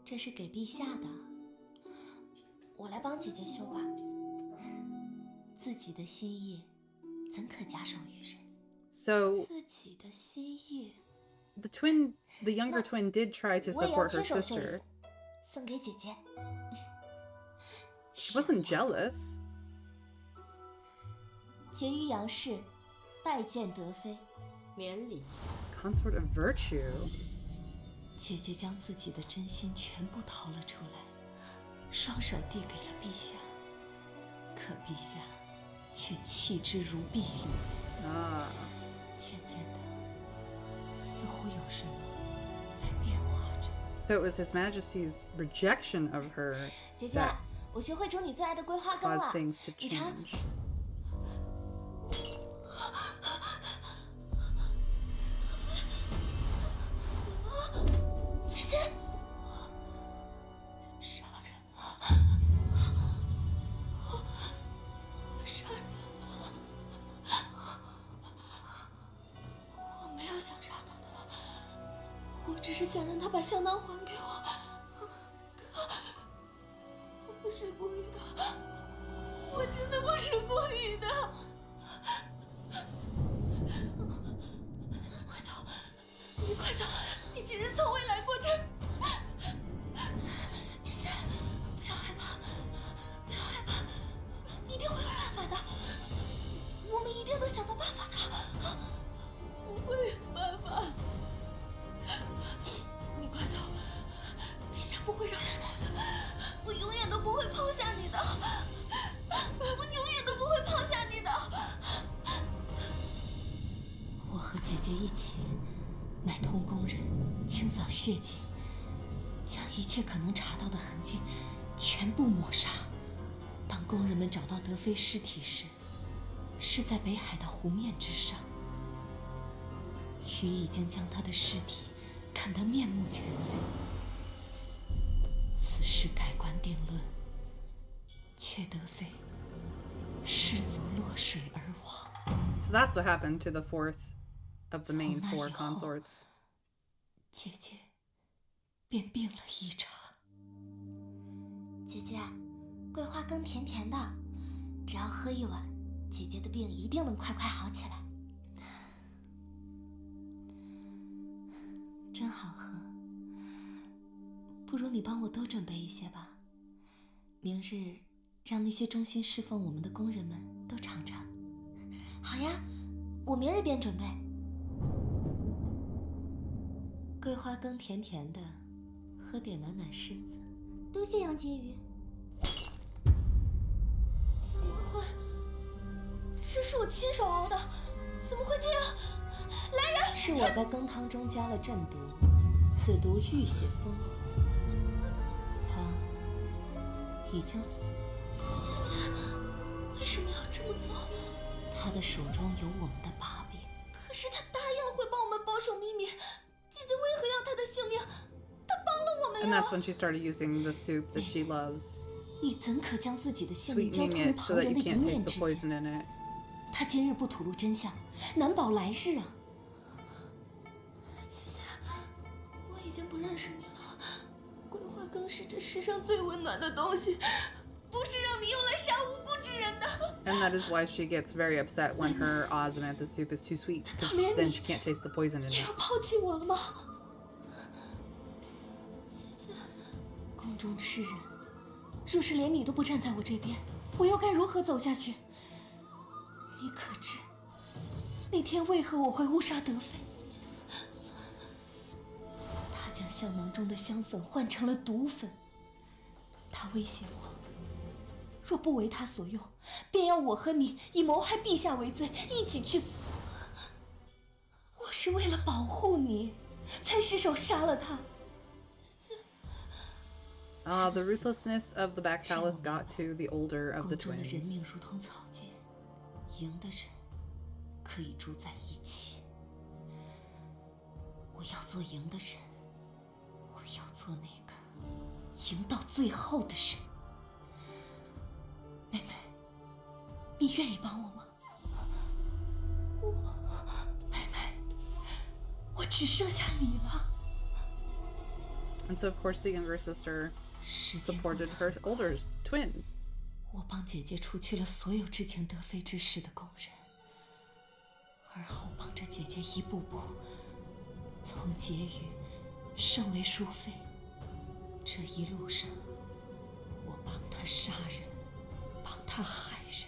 这是给陛下的，我来帮姐姐绣吧。自己的心意，怎可假手于人？ So 自己的心意。 the younger twin did try to 我也要 support her 亲手绣一 sister. 幅，送给姐姐。 She wasn't jealous. 结于杨氏，拜见德妃，免礼。 Consort of virtue. 姐姐将自己的真心全部掏了出来，双手递给了陛下，可陛下却弃之如敝履。Ah. 渐渐的，似乎有什么在变化着。 So it was His Majesty's rejection of her 姐姐， that 我学会煮你最爱的桂花羹 caused 了， things to 你尝。 change. 姐姐，杀人了！我杀人了！我没有想杀他的，我只是想让他把香囊还给我。可我不是故意的，我真的不是故意的。快走！你快走！你今日从未来过这儿。姐姐，不要害怕，不要害怕，一定会有办法的。我们一定能想到办法的。不会有办法。你快走，陛下不会饶恕我的，我永远都不会抛下你的，我永远都不会抛下你的。我和姐姐一起买通工人，清扫血迹，将一切可能查到的痕迹全部抹杀。当工人们找到德妃尸体时，是在北海的湖面之上。鱼已经将她的尸体看得面目全非。此事盖棺定论，却德妃失足落水而亡。 So that's what happened to the fourth of the main 4 consorts. 姐姐便病了一场。姐姐，桂花羹甜甜的，只要喝一碗，姐姐的病一定能快快好起来。真好喝，不如你帮我多准备一些吧。明日让那些忠心侍奉我们的工人们都尝尝。好呀，我明日便准备。桂花羹甜甜的，喝点暖暖身子。多谢杨婕妤。怎么会？这是我亲手熬的，怎么会这样？来人！是我在羹汤中加了鸩毒，此毒浴血封喉，他已经死了。姐姐，为什么要这么做？他的手中有我们的把柄。可是他答应了会帮我们保守秘密，姐姐为何要他的性命？他帮了我们 And 呀！ that's when she started using the soup that she loves, 你怎可将自己的性命交 sweetening 托于 it 旁 so that 人 you 的一 can't 念 taste the 之间？ poison in it. 他今日不吐露真相，难保来世啊！姐姐，我已经不认识你了。桂花羹是这世上最温暖的东西，不是让你用来杀无辜之人的。And that is why she gets very upset when her osmanthus soup is too sweet, because then she can't taste the poison in 也 it. 要抛弃我了吗？姐姐，宫中吃人，若是连你都不站在我这边，我又该如何走下去？你可知那天为何我会误杀德妃？他将香囊中的香粉换成了毒粉，他威胁我，若不为他所用，便要我和你以谋害陛下为罪，一起去死。我是为了保护你，才失手杀了他。 The ruthlessness of the back palace got to the older of the 宫中的人命 twins. 如同草芥，赢的人可以主宰一切。我要做赢的人，我要做那个赢到最后的人。妹妹，你愿意帮我吗？妹妹，我只剩下你了。 And so, of course, the younger sister supported her older twin. 我帮姐姐除去了所有知情德妃之事的工人，而后帮着姐姐一步步从婕妤升为淑妃。这一路上，我帮她杀人，帮她害人，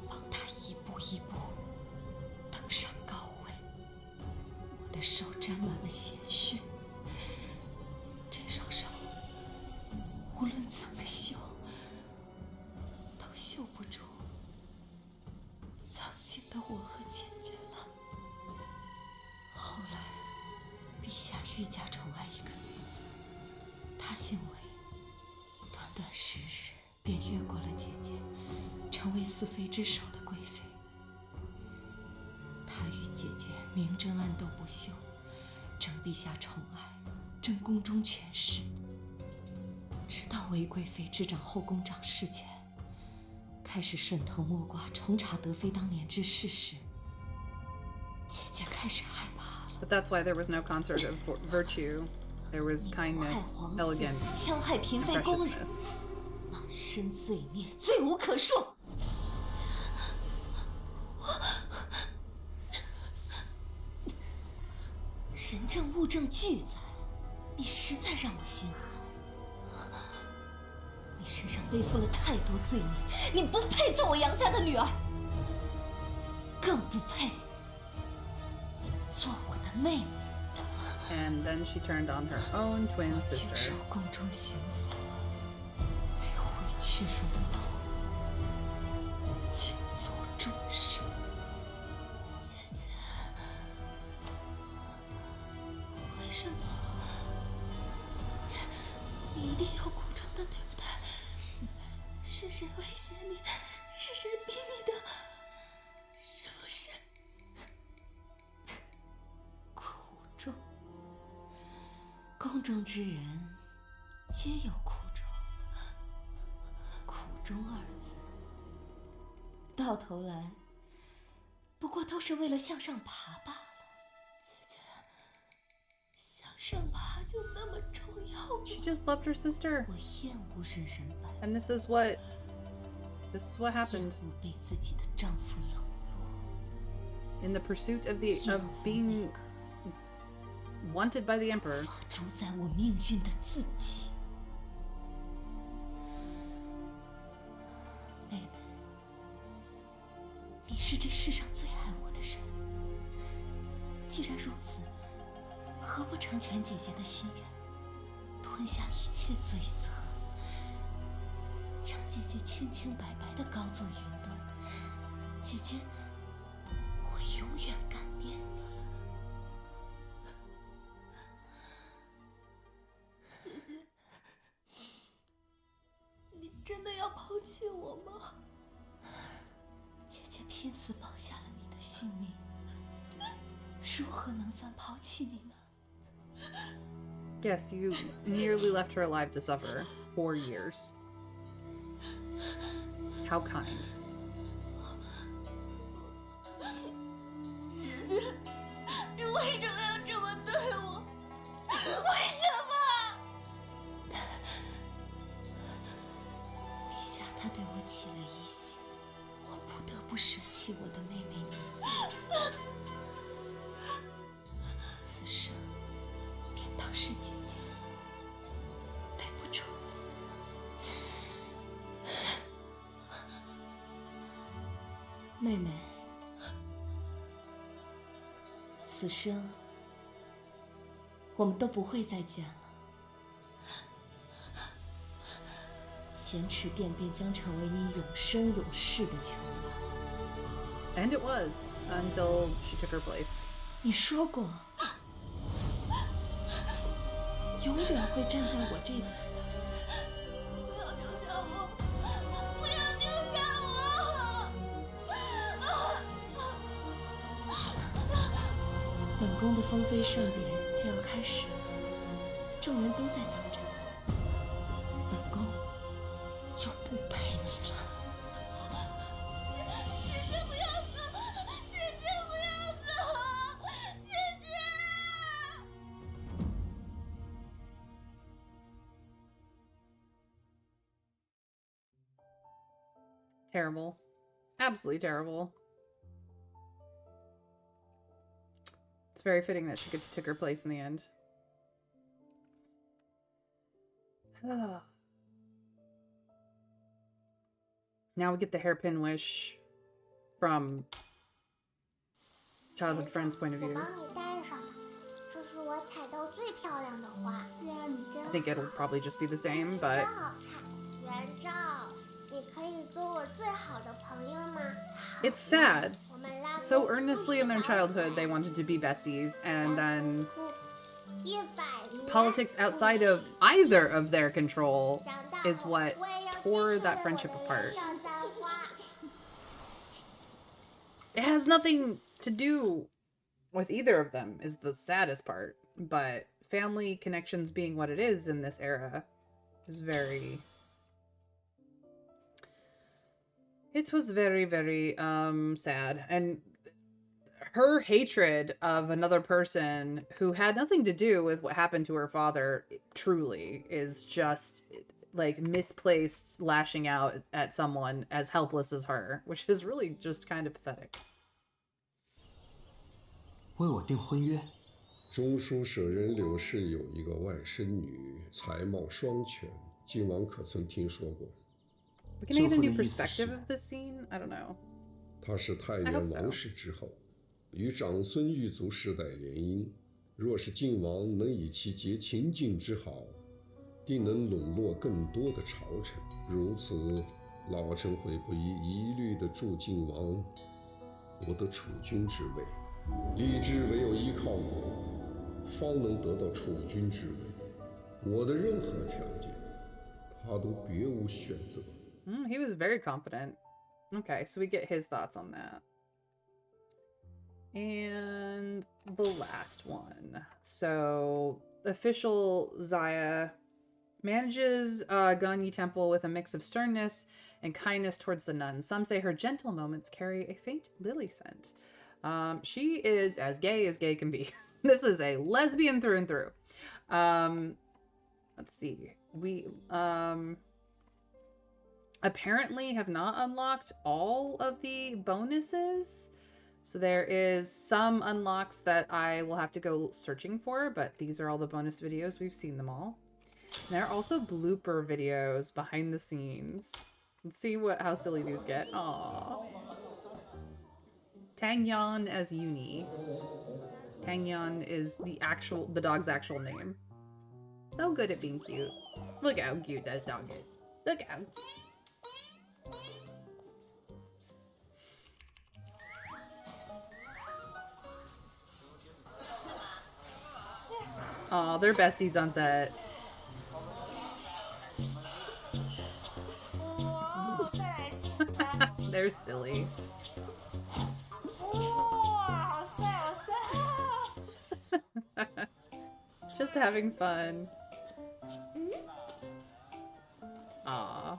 帮她一步一步登上高位。我的手沾满了鲜血，这双手无论怎么修，都修不住曾经的我和姐姐了。后来，陛下愈加宠爱一个女子，她姓韦，短短10日便越过了姐姐，成为4妃之首的贵妃。她与姐姐明争暗斗不休，争陛下宠爱，争宫中权势。直到韦贵妃执掌后宫长事权，开始顺藤摸瓜重查德妃当年之事时，姐姐开始害怕了。 But that's why there was no concert of virtue. There was 害 kindness, 皇嗣， elegance, 戕害嫔 and 妃宫人， preciousness. 满身罪孽，罪无可恕。人证物证俱在，你实在让我心寒。你身上背负了太多罪孽，你不配做我杨家的女儿，更不配做我的妹妹。 And then she turned on her own twin 经 sister. 受宫中刑罚，被挥去如毛，请走终生。姐姐，为什么？姐姐，你一定有苦衷的，对不对？是谁威胁你？是谁逼你的？是不是？苦衷。宫中之人皆有苦衷，苦衷二字，到头来不过都是为了向上爬罢了。姐姐，向上爬就那么重要吗？ She just loved her sister. 我厌恶任人摆布， And this is what happened 厌恶被自己的丈夫冷落， in the pursuit of being wanted by the Emperor. 主宰我命运的自己。妹妹，你是这世上最爱我的人，既然如此，何不成全姐姐的心愿，吞下一切罪责，让姐姐清清白白的高坐云端，姐姐会永远感念你。姐姐，你真的要抛弃我吗？姐姐拼死保下了你的性命，如何能算抛弃你呢？ Yes, you nearly left her alive to suffer for years. How kind. 姐姐，你为什么要这么对我？为什么？陛下他对我起了疑心，我不得不舍弃我的妹妹你。此生便当是姐姐，对不住。妹妹，此生我们都不会再见了。咸池殿便将成为你永生永世的囚牢。 And it was until she took her place. 你说过，永远会站在我这边。不要丢下我！不要丢下我！本宫的封妃盛典就要开始了，众人都在等着呢。本宫就不陪你了。姐姐不要走！姐姐不要走！姐姐！ Terrible. Absolutely terrible. It's very fitting that she took her place in the end. Now we get the hairpin wish from childhood friend's point of 我 view. 帮你戴上了，这是我采到最漂亮的花。思妍，你真 I 好。 think it'll probably just be the same, 你 but 真好看，元照，你可以做我最好的朋友吗？ it's sad. 我们拉 So 钩 earnestly in their childhood, they wanted to be besties, and then 100年 politics outside of either of their control 长大 is 后 what 我也要 tore 继续 that 为 friendship 我的 apart. 小三花。 It has nothing to do with either of them is the saddest part, but family connections being what it is in this era is very... It was very, very sad. And her hatred of another person who had nothing to do with what happened to her father truly is just like misplaced lashing out at someone as helpless as her, which is really just kind of pathetic. 为我订婚约，中书舍人柳氏有一个外甥女，才貌双全，晋王可曾听说过？ We can get a new perspective of this scene? I don't know. 她是太 I 原 hope so. 王氏之后，与长孙玉族世代联姻。若是晋王能以其结秦晋之好，定能笼络更多的朝臣。如此，老臣会不遗一虑地助晋王夺得储君之位，立志唯有依靠我，方能得到储君之位。我的任何条件，他都别无选择。 He was very confident. Okay, so we get his thoughts on that. And the last one. So official Zaya manages Ganyi Temple with a mix of sternness and kindness towards the nuns. Some say her gentle moments carry a faint lily scent. She is as gay can be. This is a lesbian through and through. Let's see. We apparently have not unlocked all of the bonuses. So there is some unlocks that I will have to go searching for, but these are all the bonus videos. We've seen them all. And there are also blooper videos behind the scenes. Let's see how silly these get. Aww. Tangyan as Uni. Tangyan is the dog's actual name. So good at being cute. Look how cute this dog is. Look out. Aw, they're besties on set. They're silly. Just having fun. Aw.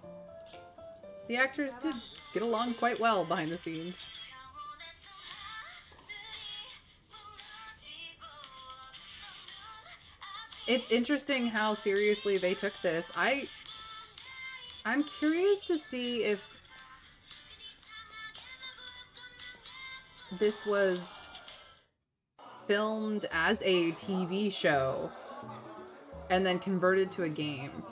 The actors did get along quite well behind the scenes. It's interesting how seriously they took this. I'm curious to see if this was filmed as a TV show and then converted to a game.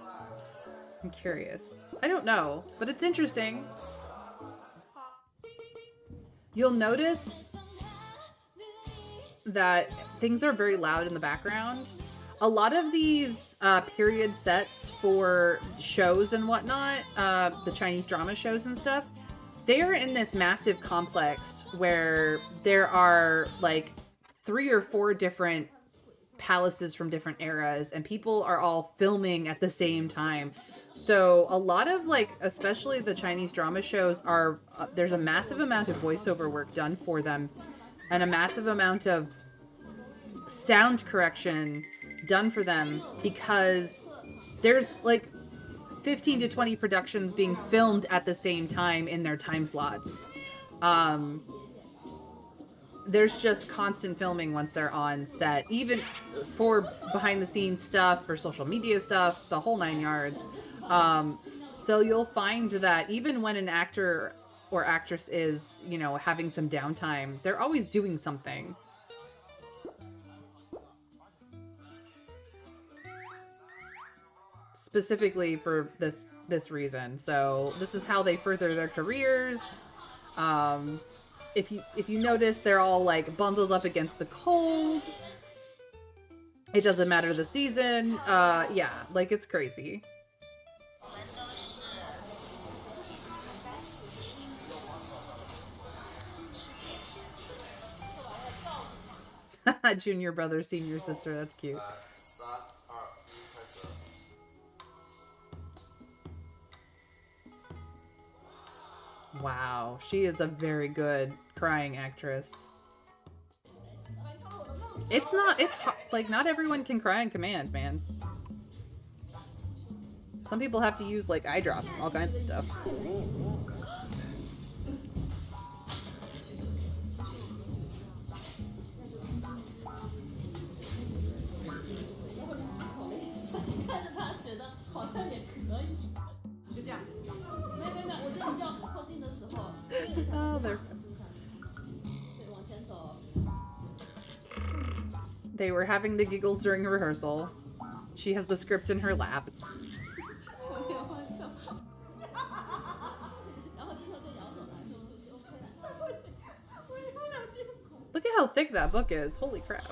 I'm curious. I don't know, but it's interesting. You'll notice that things are very loud in the background. A lot of these period sets for shows and whatnot, the Chinese drama shows and stuff, they are in this massive complex where there are like 3 or 4 different palaces from different eras, and people are all filming at the same time. So a lot of like, especially the Chinese drama shows are, there's a massive amount of voiceover work done for them and a massive amount of sound correction done for them because there's like 15 to 20 productions being filmed at the same time in their time slots. There's just constant filming once they're on set, even for behind the scenes stuff, for social media stuff, the whole 9 yards. So you'll find that even when an actor or actress is, you know, having some downtime, they're always doing something. Specifically for this reason. So this is how they further their careers. If you notice, they're all like bundled up against the cold. It doesn't matter the season. Yeah, like it's crazy. Junior brother, senior sister. That's cute. Wow, she is a very good crying actress. It's like not everyone can cry on command, man. Some people have to use like eye drops and all kinds of stuff. Oh, they were having the giggles during rehearsal. She has the script in her lap. Look at how thick that book is. Holy crap.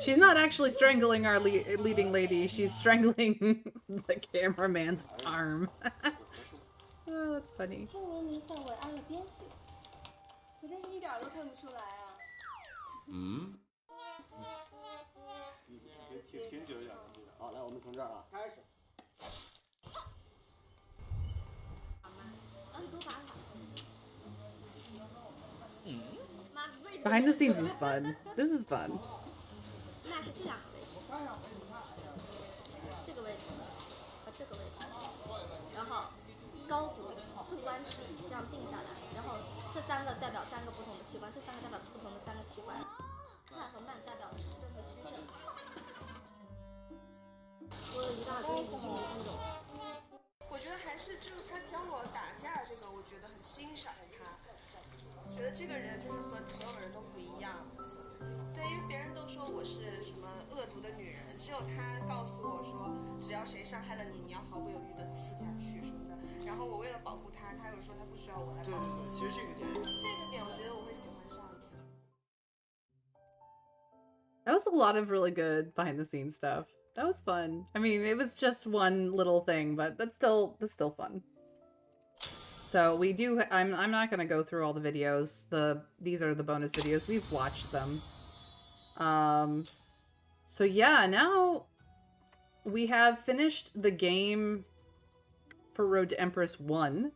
She's not actually strangling our leading lady. She's strangling the cameraman's arm. Oh, that's funny. Behind the scenes is fun. This is fun. 那是这两个位置，这个位置和这个位置，然后高度纵观体这样定下来，然后这3个代表3个不同的器官，这3个代表不同的3个器官，快和慢代表实证和虚证。说了一大堆无尽的步骤。我觉得还是就是他教我打架这个，我觉得很欣赏他。觉得这个人就是和所有人都不一样。对，因为别人都说我是什么恶毒的女人，只有他告诉我说，只要谁伤害了你，你要毫不犹豫的刺下去什么的。然后我为了保护他，他又说他不需要我来保护。对，其实这个点我觉得我会喜欢上的。That was a lot of really good behind the scenes stuff. That was fun. I mean, it was just one little thing, but that's still fun. So we do. I'm not gonna go through all the videos. These are the bonus videos. We've watched them. So yeah, now we have finished the game for Road to Empress 1.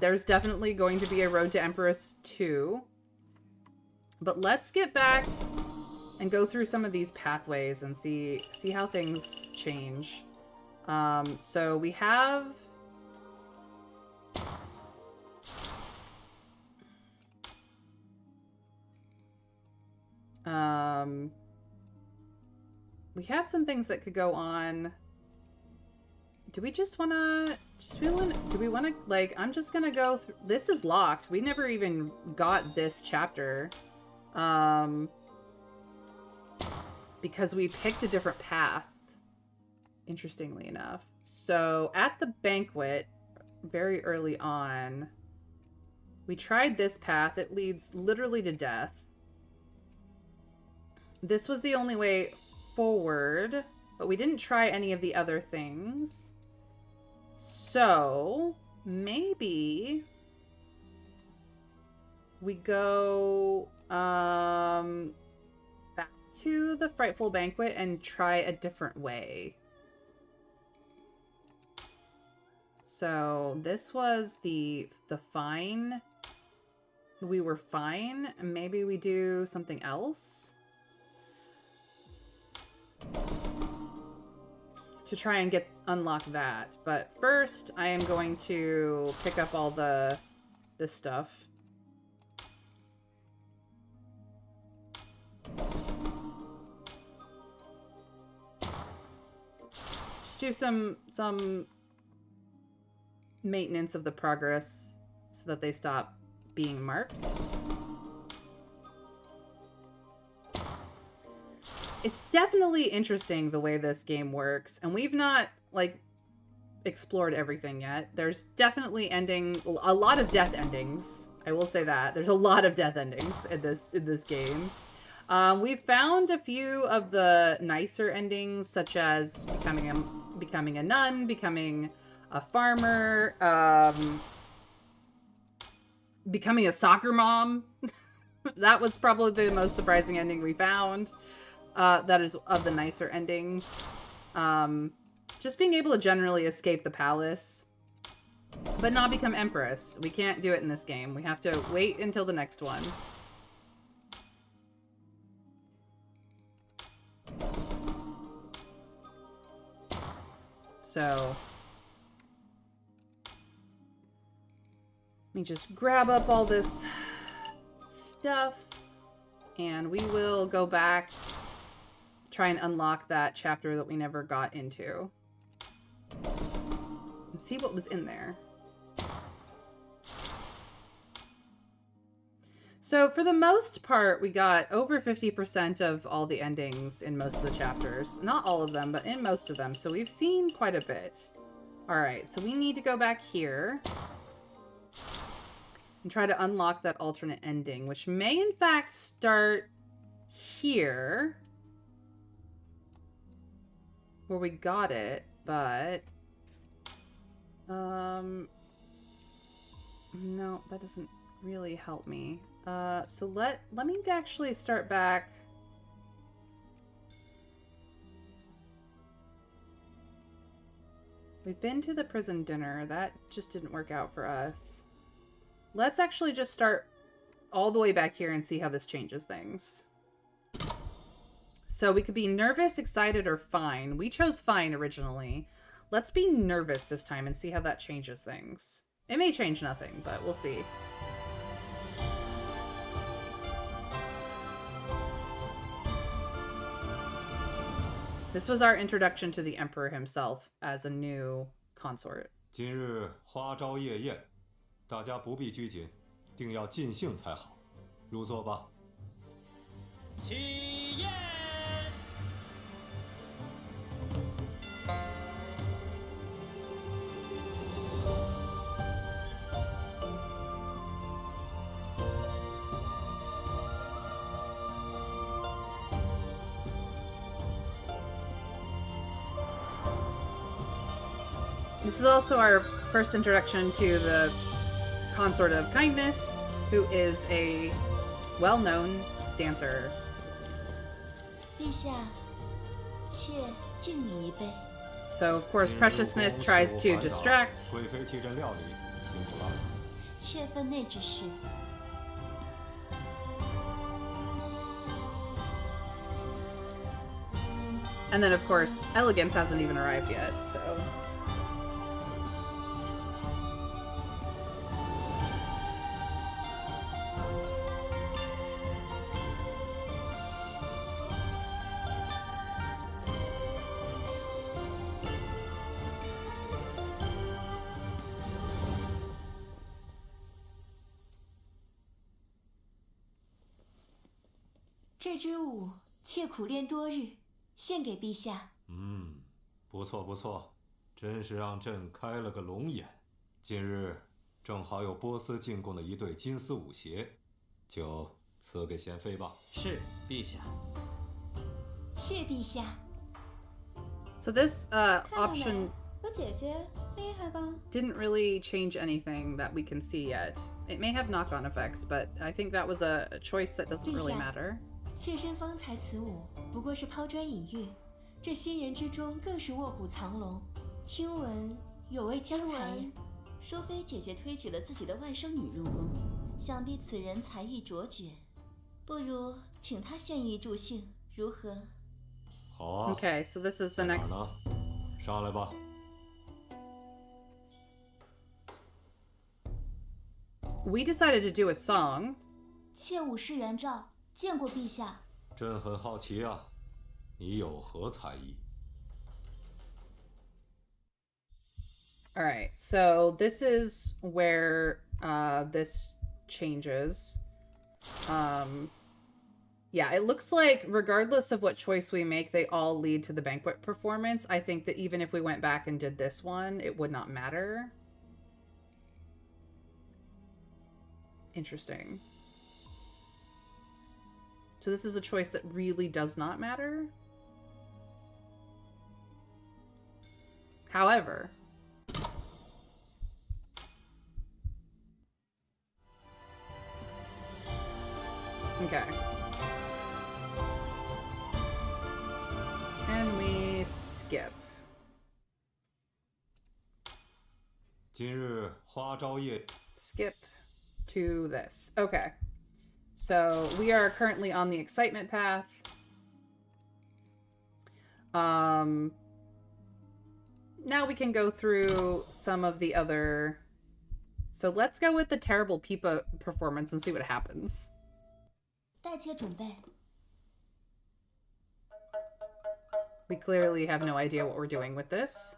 There's definitely going to be a Road to Empress 2. But let's get back and go through some of these pathways and see how things change. So we have some things that could go on. Do we want to like, I'm just gonna go through. This is locked. We never even got this chapter. Because we picked a different path, interestingly enough. So at the banquet, very early on, we tried this path. It leads literally to death. This was the only way forward, but we didn't try any of the other things. So maybe we go back to the Frightful Banquet and try a different way. So this was the fine. We were fine. Maybe we do something else to try and unlock that. But first, I am going to pick up all this stuff. Just do some maintenance of the progress so that they stop being marked. It's definitely interesting the way this game works, and we've not like explored everything yet. There's definitely a lot of death endings. I will say that there's a lot of death endings in this game. We've found a few of the nicer endings, such as becoming a nun, becoming a farmer, becoming a soccer mom. That was probably the most surprising ending we found. That is of the nicer endings. Just being able to generally escape the palace, but not become Empress. We can't do it in this game. We have to wait until the next one. So let me just grab up all this stuff, and we will go back, try and unlock that chapter that we never got into, and see what was in there. So for the most part, we got over 50% of all the endings in most of the chapters. Not all of them, but in most of them. So we've seen quite a bit. All right, so we need to go back here and try to unlock that alternate ending, which may in fact start here where we got it, but no, that doesn't really help me. So let me actually start back. We've been to the prison dinner. That just didn't work out for us. Let's actually just start all the way back here and see how this changes things. So we could be nervous, excited, or fine. We chose fine originally. Let's be nervous this time and see how that changes things. It may change nothing, but we'll see. This was our introduction to the Emperor himself as a new consort. 今日花朝夜宴，大家不必拘谨，定要尽兴才好。入座吧。起宴。This is also our first introduction to the consort of kindness, who is a well-known dancer. 陛下，妾敬你一杯。 So of course preciousness tries to distract. 贵妃替朕料理，辛苦了。妾分内之事。 And then of course elegance hasn't even arrived yet, so. "这支舞，妾苦练多日，献给陛下。不错不错，真是让朕开了个龙眼。今日正好有波斯进贡的一对金丝舞鞋，就赐给贤妃吧。是，陛下。谢陛下。 So this option 有姐姐厉害吧？ didn't really change anything that we can see yet. It may have knock-on effects, but I think that was a choice that doesn't really matter. 妾身方才此舞，不过是抛砖引玉。这新人之中，更是卧虎藏龙。听闻有位将才，淑妃姐姐推举了自己的外甥女入宫，想必此人才艺卓绝，不如请她献艺助兴，如何？好啊。Okay, so this is the 在哪儿 next. 呢？上来吧。 We decided to do a song. 妾舞是元照，见过陛下。朕很好奇啊，你有何才艺？ All right, so this is where this changes. Yeah, it looks like regardless of what choice we make, they all lead to the banquet performance. I think that even if we went back and did this one, it would not matter. Interesting. So this is a choice that really does not matter. However, okay. Can we skip? 今日花朝夜 Skip to this. Okay. So we are currently on the excitement path. Now we can go through some of the other. So let's go with the terrible Peepa performance and see what happens. 待妾准备。 We clearly have no idea what we're doing with this.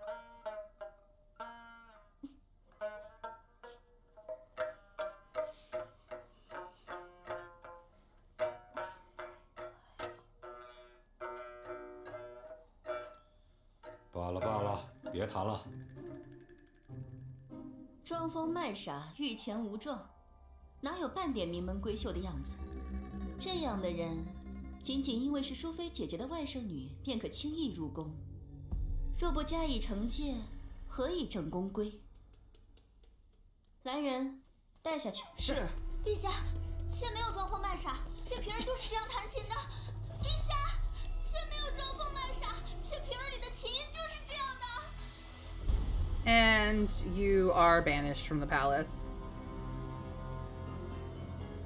罢了罢了，别弹了。装疯卖傻，御前无状，哪有半点名门闺秀的样子？这样的人，仅仅因为是淑妃姐姐的外甥女，便可轻易入宫。若不加以惩戒，何以正宫规？来人，带下去。是。陛下，妾没有装疯卖傻，妾平儿就是这样弹琴的。陛下，妾没有装疯卖傻，妾平儿里的琴音就是这样的。And you are banished from the palace.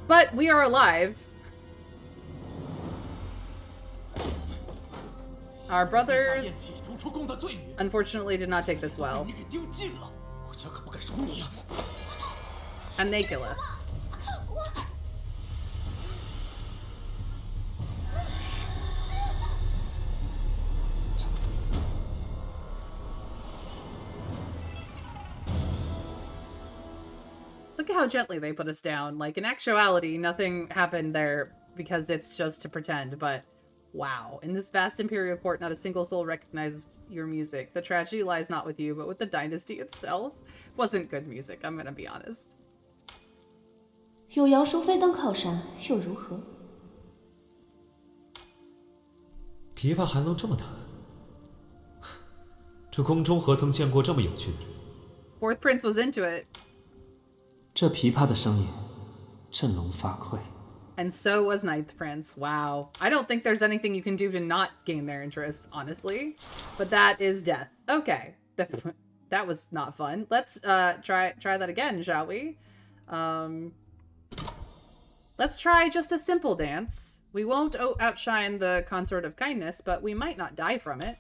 But we are alive. Our brothers, unfortunately, did not take this well. And they kill us. Look at how gently they put us down. Like, in actuality, nothing happened there because it's just to pretend, but wow. In this vast imperial court, not a single soul recognized your music. The tragedy lies not with you, but with the dynasty itself. Wasn't good music, I'm gonna be honest. 有杨淑妃当靠山，又如何？琵琶还能这么弹？这宫中何曾见过这么有趣的人？ Fourth Prince was into it. 这琵琶的声音，振聋发聩。 And so was Ninth Prince. Wow. I don't think there's anything you can do to not gain their interest, honestly. But that is death. Okay. That was not fun. Let's try that again, shall we? Let's try just a simple dance. We won't outshine the Consort of Kindness, but we might not die from it.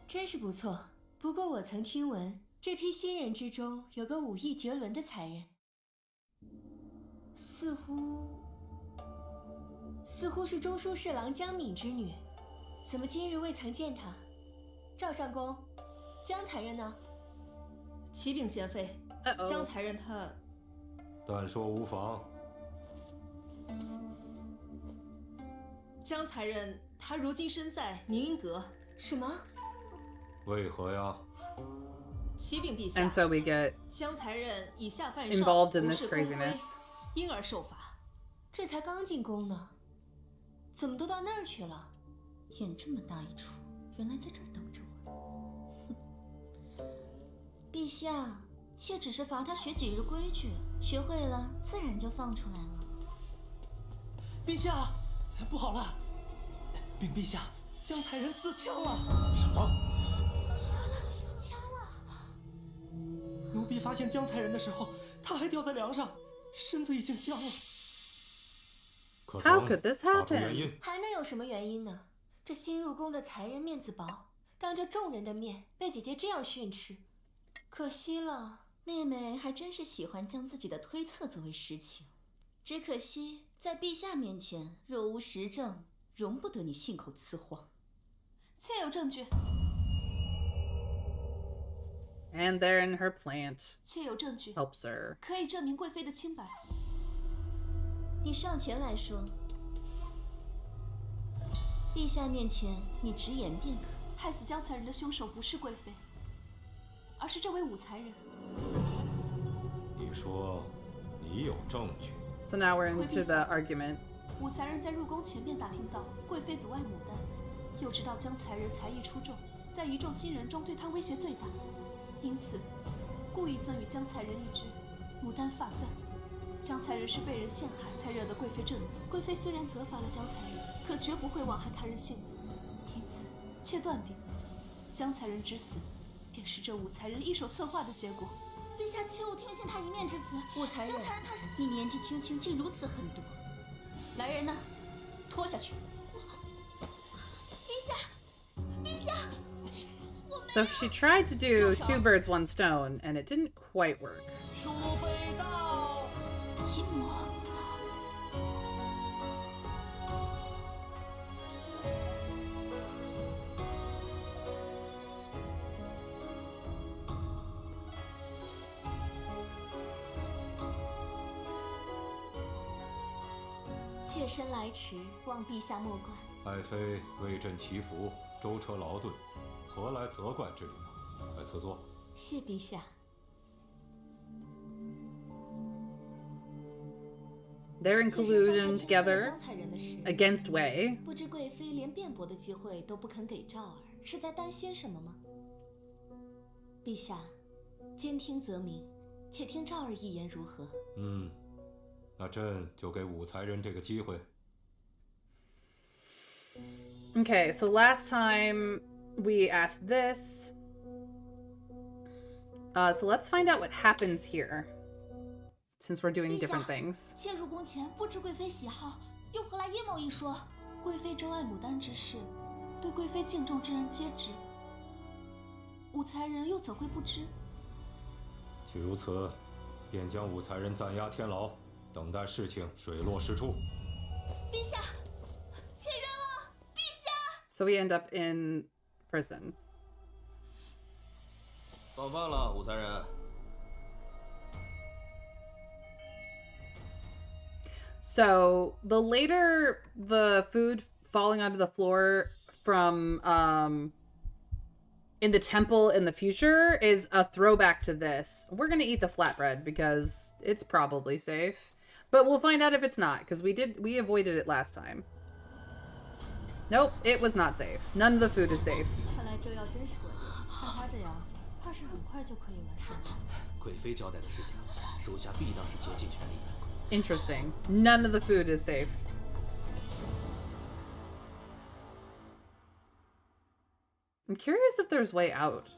真是不错，不过我曾听闻，这批新人之中有个武艺绝伦的才人，似乎是中书侍郎江敏之女，怎么今日未曾见她？赵上公，江才人呢？启禀贤妃，江才人他……但说无妨。江才人他如今身在宁阴阁。什么？ 为何呀？启禀陛下。 And so we get 江才人以下犯上， involved in this craziness. 因而受罚。这才刚进宫呢，怎么都到那儿去了？演这么大一出，原来在这儿等着我。陛下，妾只是罚他学几日规矩，学会了自然就放出来了。陛下，不好了！禀陛下，江才人自枪了！什么？ 奴婢发现江才人的时候，他还吊在梁上，身子已经僵了。How could this happen? 还能有什么原因呢？这新入宫的才人面子薄，当着众人的面被姐姐这样训斥，可惜了。妹妹还真是喜欢将自己的推测作为实情，只可惜在陛下面前若无实证，容不得你信口雌黄。妾有证据。 And they're in her plant. 妾有证据 Helps her. 可以证明贵妃的清白。你上前来说，陛下面前你直言便可。害死江才人的凶手不是贵妃，而是这位武才人。你说你有证据？ So now we're into the argument. 武才人在入宫前便打听到贵妃独爱牡丹，又知道江才人才艺出众，在一众新人中对他威胁最大。 因此，故意赠予江才人一支牡丹发簪。江才人是被人陷害，才惹得贵妃震怒。贵妃虽然责罚了江才人，可绝不会枉害他人性命。因此，妾断定，江才人之死，便是这武才人一手策划的结果。陛下，切勿听信他一面之词。武才人，他是你年纪轻轻竟如此狠毒，来人呐，拖下去！陛下，陛下。 So she tried to do 2 birds, 1 stone, and it didn't quite work. 淑妃到！阴谋。妾身来迟，望陛下莫怪。爱妃为朕祈福，舟车劳顿。 何来责怪之理啊？快赐座。谢陛下。They're in collusion together 江才人的事 against Wei. 不知贵妃连辩驳的机会都不肯给赵儿，是在担心什么吗？陛下，兼听则明，且听赵儿一言如何？那朕就给武才人这个机会。Okay, so last time we asked this. So let's find out what happens here. Since we're doing different things. 妾入宫前不知贵妃喜好，又何来阴谋一说？贵妃钟爱牡丹之事，对贵妃敬重之人皆知。武才人又怎会不知？既如此，便将武才人暂押天牢，等待事情水落石出。陛下，妾冤枉！陛下。So we end up in prison. 放饭了，武才人。So the later the food falling onto the floor from in the temple in the future is a throwback to this. We're gonna eat the flatbread because it's probably safe, but we'll find out if it's not because we avoided it last time. Nope, it was not safe. None of the food is safe. 看来这药真是过硬，看他这样子，怕是很快就可以完事了。贵妃交代的事情，属下必当是竭尽全力的。 Interesting. None of the food is safe. I'm curious if there's way out.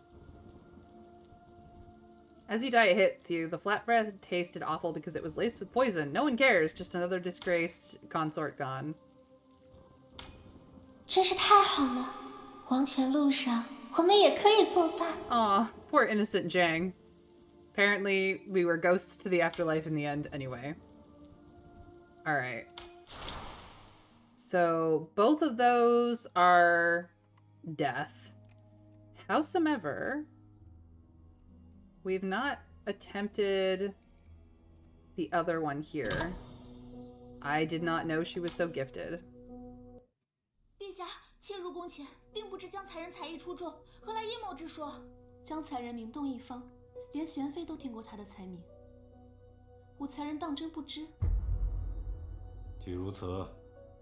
As you die, it hits you. The flatbread tasted awful because it was laced with poison. No one cares. Just another disgraced consort gone. 真是太好了，黄泉路上我们也可以作伴。 Aw, poor innocent Jang. Apparently, we were ghosts to the afterlife in the end anyway. Alright. So, both of those are death. Howsomever, we've not attempted the other one here. I did not know she was so gifted. 陛下，妾入宫前并不知江才人才艺出众，何来阴谋之说？江才人名动一方，连贤妃都听过他的才名。武才人当真不知？ 既如此，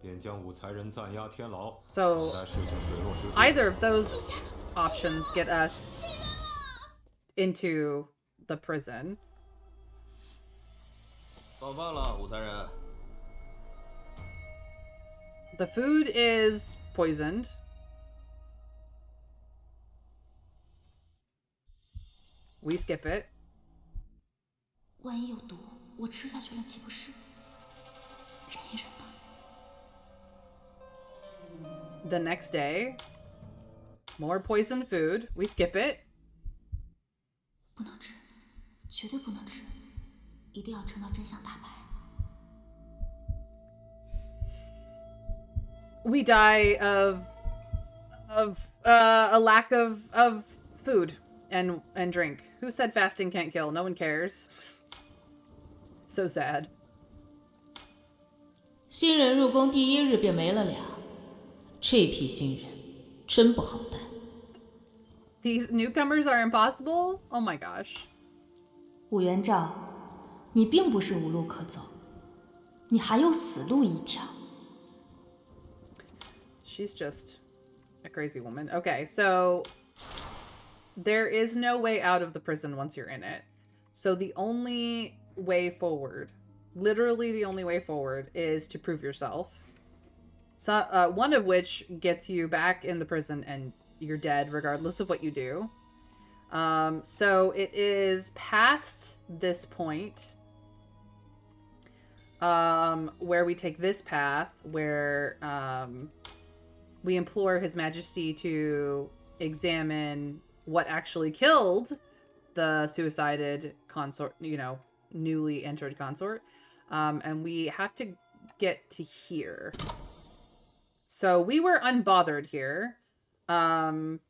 便将武才人暂押天牢， So 等待事情水落石出。 either of those options get us into the prison. 放饭了，武才人。 The food is poisoned. We skip it. 万一有毒，我吃下去了岂不是？忍一忍吧。 The next day, more poisoned food. We skip it. 不能吃，绝对不能吃，一定要撑到真相大白。 We die of a lack of food and drink. Who said fasting can't kill? No one cares. It's so sad. 新人入宫第一日便没了俩，这批新人真不好带。 These newcomers are impossible? Oh my gosh. 武元璋，你并不是无路可走，你还有死路一条。 She's just a crazy woman. Okay, so there is no way out of the prison once you're in it. So the only way forward, literally the only way forward, is to prove yourself. So, one of which gets you back in the prison and you're dead regardless of what you do. So it is past this point where we take this path where we implore His Majesty to examine what actually killed the suicided consort, newly entered consort. And we have to get to here. So we were unbothered here. I'm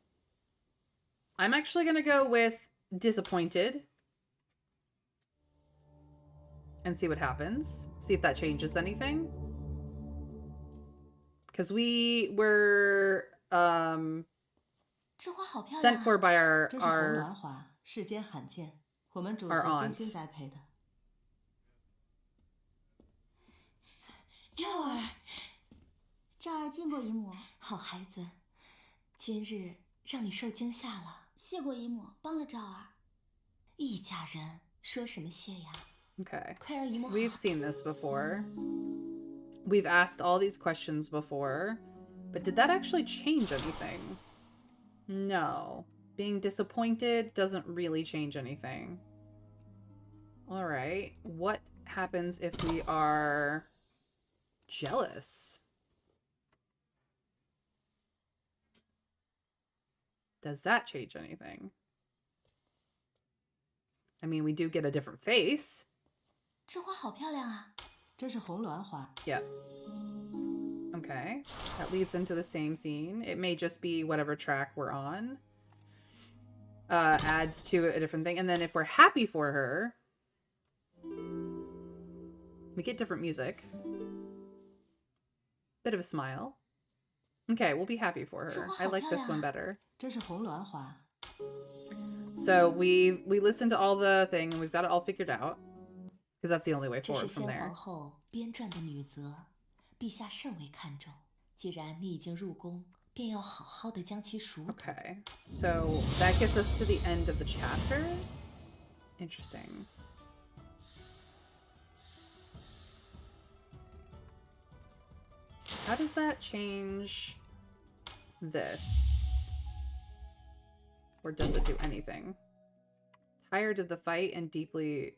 actually going to go with disappointed and see what happens. See if that changes anything. Because we were sent for by our 这是红鸾花，世间罕见，我们主子精心栽培的。赵儿，赵儿见过姨母。好孩子，今日让你受惊吓了。谢过姨母，帮了赵儿。一家人说什么谢呀？ Okay. 快让姨母好。 We've seen this before. We've asked all these questions before. But did that actually change anything? No. Being disappointed doesn't really change anything. Alright. What happens if we are jealous? Does that change anything? I mean, we do get a different face. 这花好漂亮啊！这是红鸾花。 Yep. Okay. That leads into the same scene. It may just be whatever track we're on. Adds to a different thing. And then if we're happy for her, we get different music. Bit of a smile. Okay, we'll be happy for her. I like this one better. 这是红鸾花。 So we listened to all the thing and we've got it all figured out. Because that's the only way 这 forward 是 from 先 there. 皇后编撰的女则，陛下甚为看重。既然你已经入宫，便要好好的将其熟读。 Okay, so that gets us to the end of the chapter. Interesting. How does that change this? Or does it do anything? Tired of the fight and deeply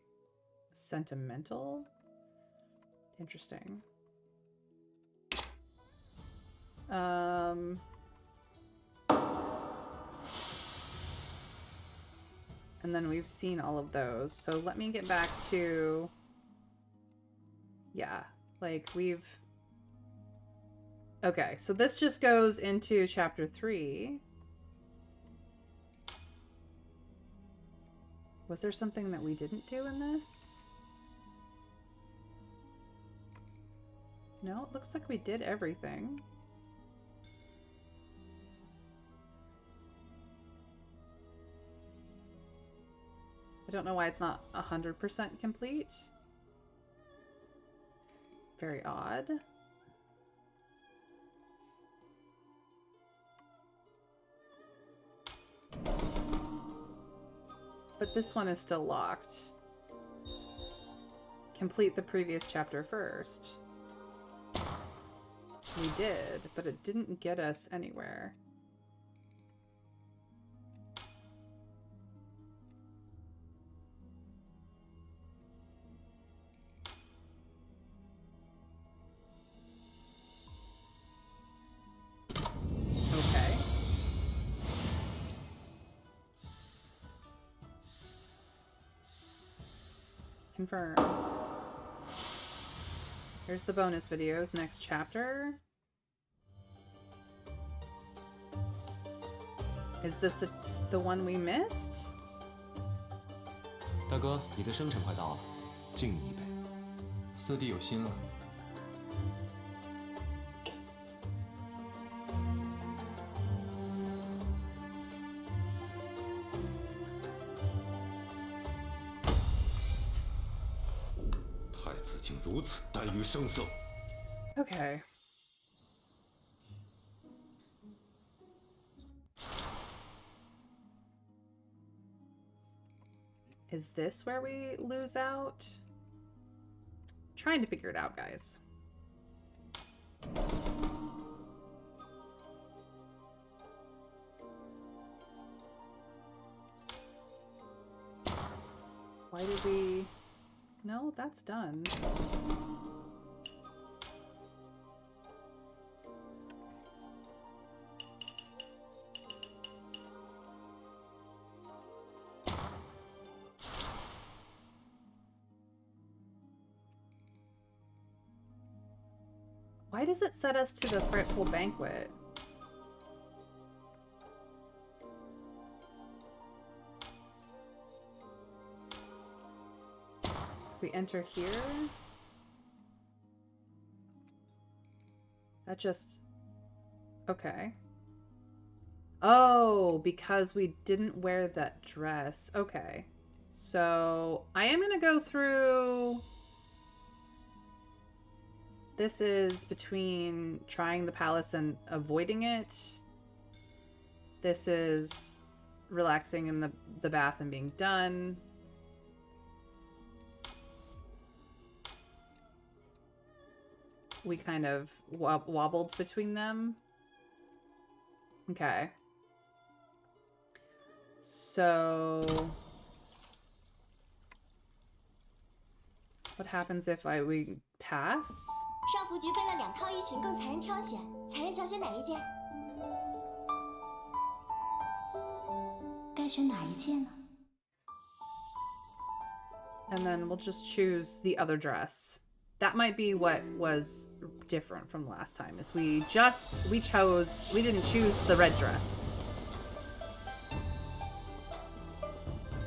sentimental? Interesting. And then we've seen all of those. So let me get back to... Yeah, like we've... Okay, so this just goes into chapter 3. Was there something that we didn't do in this? No, it looks like we did everything. I don't know why it's not 100% complete. Very odd. But this one is still locked. Complete the previous chapter first. We did, but it didn't get us anywhere. Okay. Confirm. Here's the bonus videos, next chapter. Is this the one we missed? 大哥，你的生辰快到了，敬你一杯。四弟有心了。太子竟如此耽于声色。 Okay. Is this where we lose out? Trying to figure it out, guys. Why did we... No, that's done. Why does it set us to the fretful banquet? We enter here. That just... Okay. Oh, because we didn't wear that dress. Okay. So, I am going to go through this is between trying the palace and avoiding it. This is relaxing in the bath and being done. We kind of wobbled between them. Okay. So what happens if we pass? 上服局备了2套衣裙供才人挑选，才人想选哪一件？该选哪一件呢？ And then we'll just choose the other dress. That might be what was different from last time, is we didn't choose the red dress.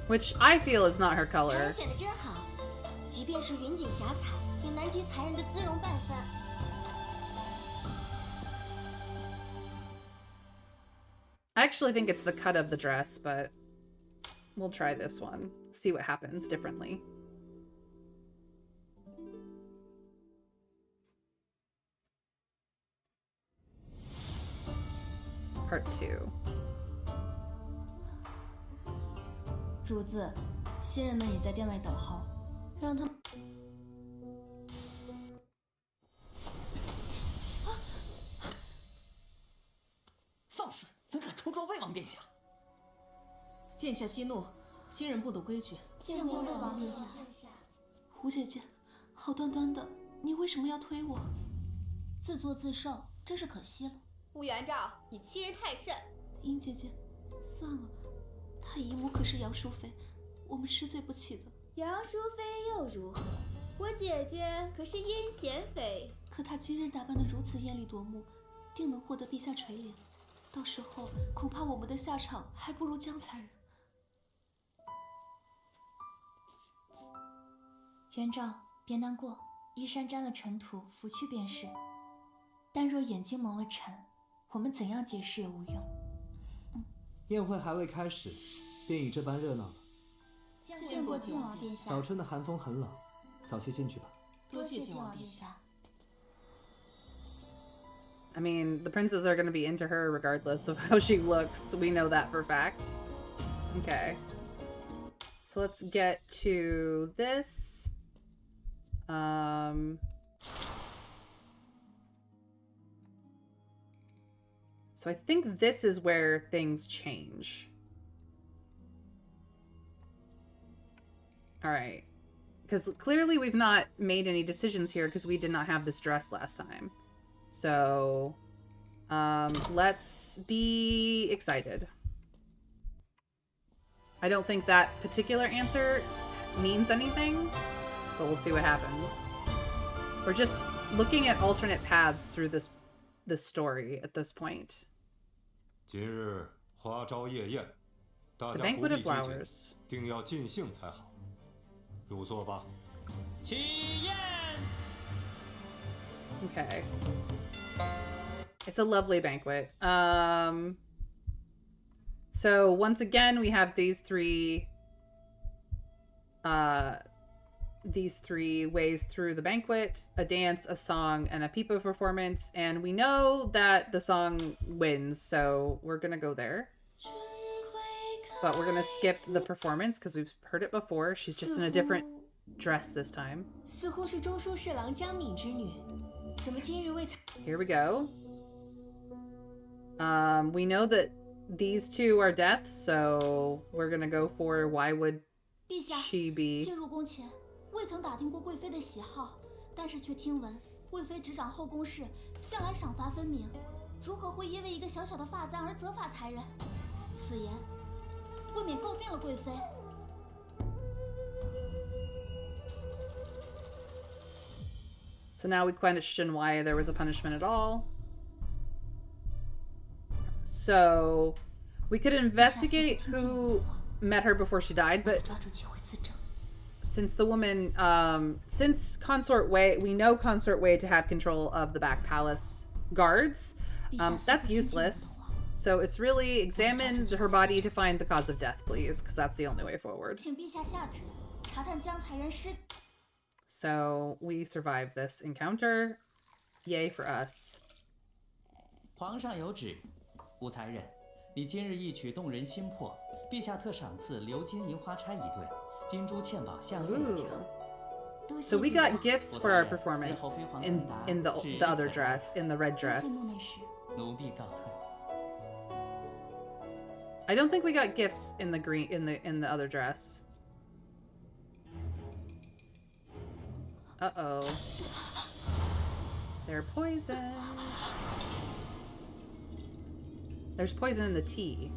Which I feel is not her 才 color. 人选的真好，即便是云锦霞彩，也难及才人的姿容半分。 I actually think it's the cut of the dress, but we'll try this one. See what happens differently. Part 2. 主子，新人们也在殿外等候，让他们。放肆！怎敢冲撞魏王殿下？殿下息怒，新人不懂规矩。见过魏王殿下。胡姐姐，好端端的，你为什么要推我？自作自受，真是可惜了。乌元照，你欺人太甚。殷姐姐，算了，她姨母可是杨淑妃，我们是罪不起的。杨淑妃又如何？我姐姐可是阴贤妃。可她今日打扮得如此艳丽夺目，定能获得陛下垂怜。到时候恐怕我们的下场还不如江才人。元照，别难过，衣衫沾了尘土，拂去便是。但若眼睛蒙了尘，我们怎样解释也无用。宴会还未开始，便已这般热闹了。见过靖王殿下。早春的寒风很冷，早些进去吧。多谢靖王殿下。 I mean, the princes are going to be into her regardless of how she looks. We know that for a fact. Okay. So let's get to this. So I think this is where things change. All right. Because clearly we've not made any decisions here because we did not have this dress last time. So, let's be excited. I don't think that particular answer means anything, but we'll see what happens. We're just looking at alternate paths through this story at this point. 今日花朝夜宴，大 The 家 banquet 不必 of 拘谨， flowers. 定要尽兴才好。入座吧。起宴。 Okay. It's a lovely banquet. So once again, we have these three ways through the banquet: a dance, a song, and a pipa performance. And we know that the song wins, so we're gonna go there. But we're gonna skip the performance because we've heard it before. She's just in a different dress this time. 似乎是中书侍郎江敏之女，怎么今日未曾？ Here we go. We know that these two are deaths, so we're gonna go for why would 陛下 she be? 进入宫前，未曾打听过贵妃的喜好，但是却听闻贵妃执掌后宫事，向来赏罚分明，如何会因为一个小小的发簪而责罚才人？此言未免诟病了贵妃。 So now we question why there was a punishment at all. So we could investigate who met her before she died, but since the woman, since Consort Wei, we know Consort Wei to have control of the back palace guards. That's useless. So it's really examine her body to find the cause of death, please, because that's the only way forward. 请陛下下旨，查探江才人尸。 So we survived this encounter. Yay for us. 皇上有旨，吴才人，你今日一曲动人心魄，陛下特赏赐鎏金银花钗一对，金珠嵌宝项链一条。 So we got gifts for our performance in the other dress, in the red dress. I don't think we got gifts in the green in the other dress. Uh-oh. They're poisoned. There's poison in the tea.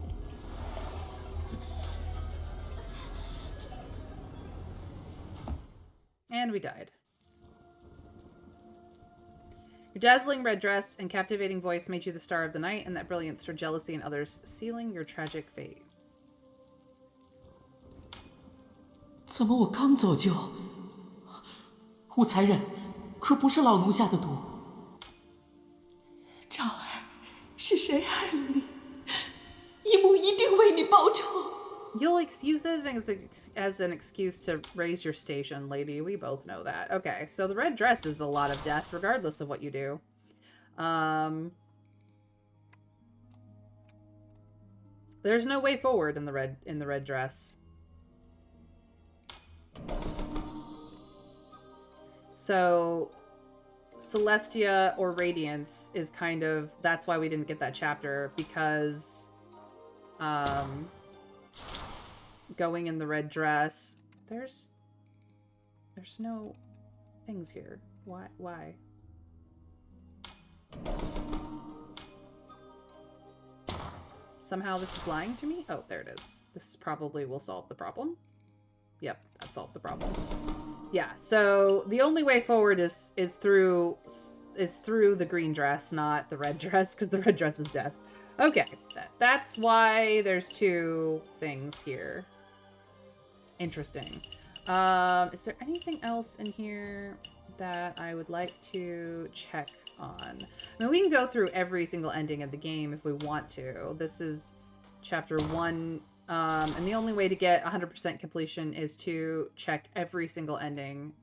And we died. Your dazzling red dress and captivating voice made you the star of the night, and that brilliance stirred jealousy in others, sealing your tragic fate. 怎么我刚走就……吴才人，可不是老奴下的毒。昭儿，是谁害了你？姨母一定为你报仇。 You'll use it as an excuse to raise your station, lady. We both know that. Okay, so the red dress is a lot of death, regardless of what you do. There's no way forward in the red dress. So Celestia or Radiance is kind of, that's why we didn't get that chapter, because going in the red dress, there's no things here. Why? Somehow this is lying to me? Oh, there it is. This probably will solve the problem. Yep, that solved the problem. Yeah, so the only way forward is through the green dress, not the red dress, because the red dress is death. Okay, that's why there's two things here. Interesting. Is there anything else in here that I would like to check on? I mean, we can go through every single ending of the game if we want to. This is chapter 1. And the only way to get 100% completion is to check every single ending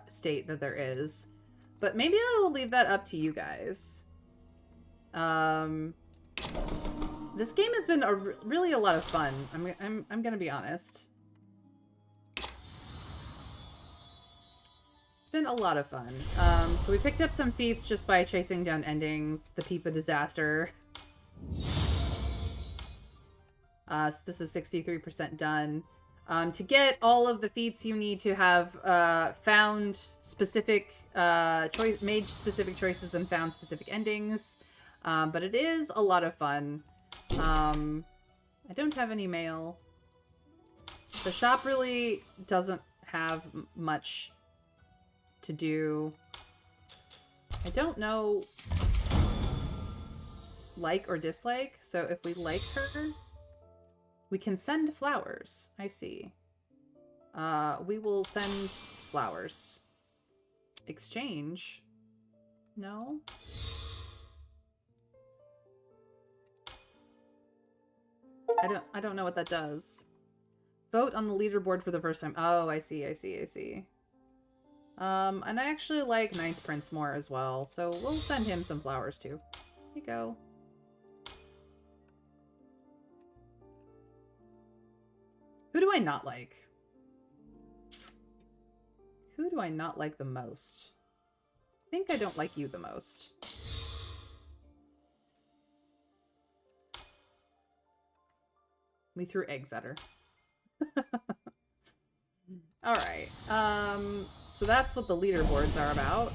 state that there is. But maybe I will leave that up to you guys. This game has been really a lot of fun. I'm gonna be honest. It's been a lot of fun. So we picked up some feats just by chasing down endings. The Peepa disaster. So this is 63% done. To get all of the feats, you need to have found specific made specific choices and found specific endings. But it is a lot of fun. I don't have any mail. The shop really doesn't have much to do. I don't know like or dislike. So if we like her, we can send flowers. I see. We will send flowers. Exchange? No? I don't know what that does. Vote on the leaderboard for the first time. Oh, I see. And I actually like Ninth Prince more as well, so we'll send him some flowers too. Here you go. Who do I not like? Who do I not like the most? I think I don't like you the most. We threw eggs at her. Alright, so that's what the leaderboards are about.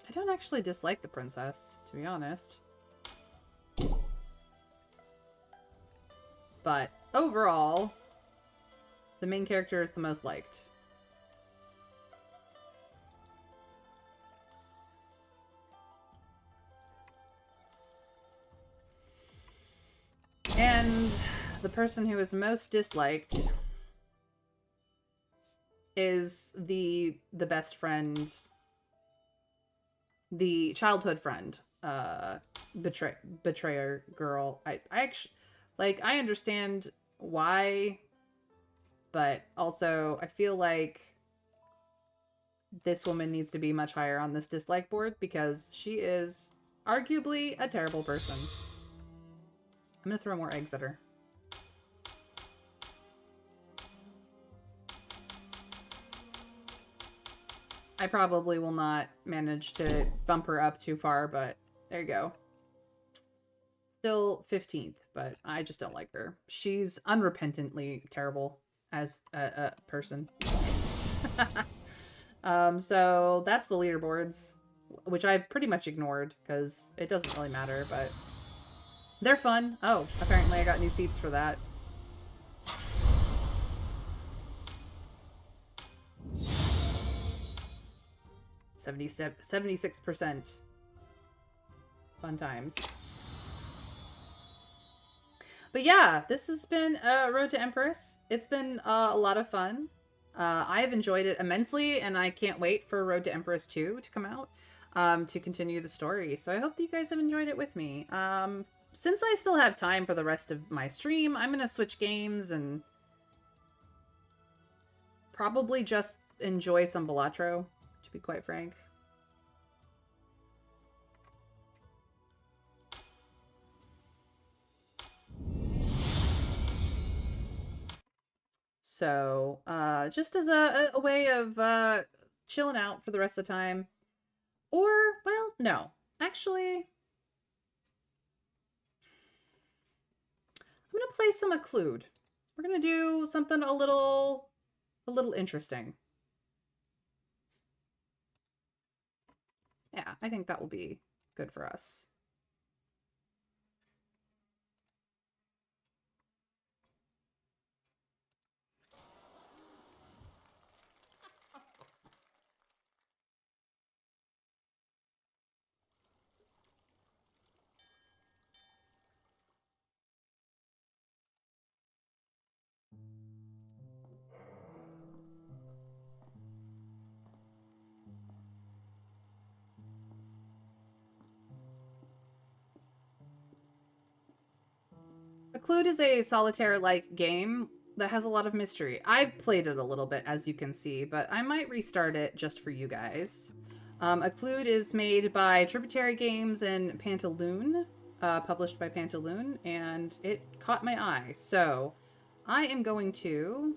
I don't actually dislike the princess, to be honest. But overall, the main character is the most liked. And the person who is most disliked is the best friend, the childhood friend, betrayer girl. I actually, like, I understand why but also I feel like this woman needs to be much higher on this dislike board because she is arguably a terrible person. I'm gonna throw more eggs at her. I probably will not manage to bump her up too far, but there you go. Still 15th, but I just don't like her. She's unrepentantly terrible as a person. So that's the leaderboards, which I've pretty much ignored because it doesn't really matter, but they're fun. Oh, apparently I got new feats for that. $76. Fun times. But yeah, this has been Road to Empress. It's been a lot of fun. I've enjoyed it immensely, and I can't wait for Road to Empress 2 to come out to continue the story. So I hope that you guys have enjoyed it with me. Since I still have time for the rest of my stream, I'm going to switch games and probably just enjoy some Balatro, to be quite frank. So, just as a way of chilling out for the rest of the time. Or, well, no. Actually, I'm going to play some Occlude. We're going to do something a little interesting. Yeah, I think that will be good for us. Occlude is a solitaire-like game that has a lot of mystery. I've played it a little bit, as you can see, but I might restart it just for you guys. Occlude is made by Tributary Games and Pantaloon, published by Pantaloon, and it caught my eye. So I am going to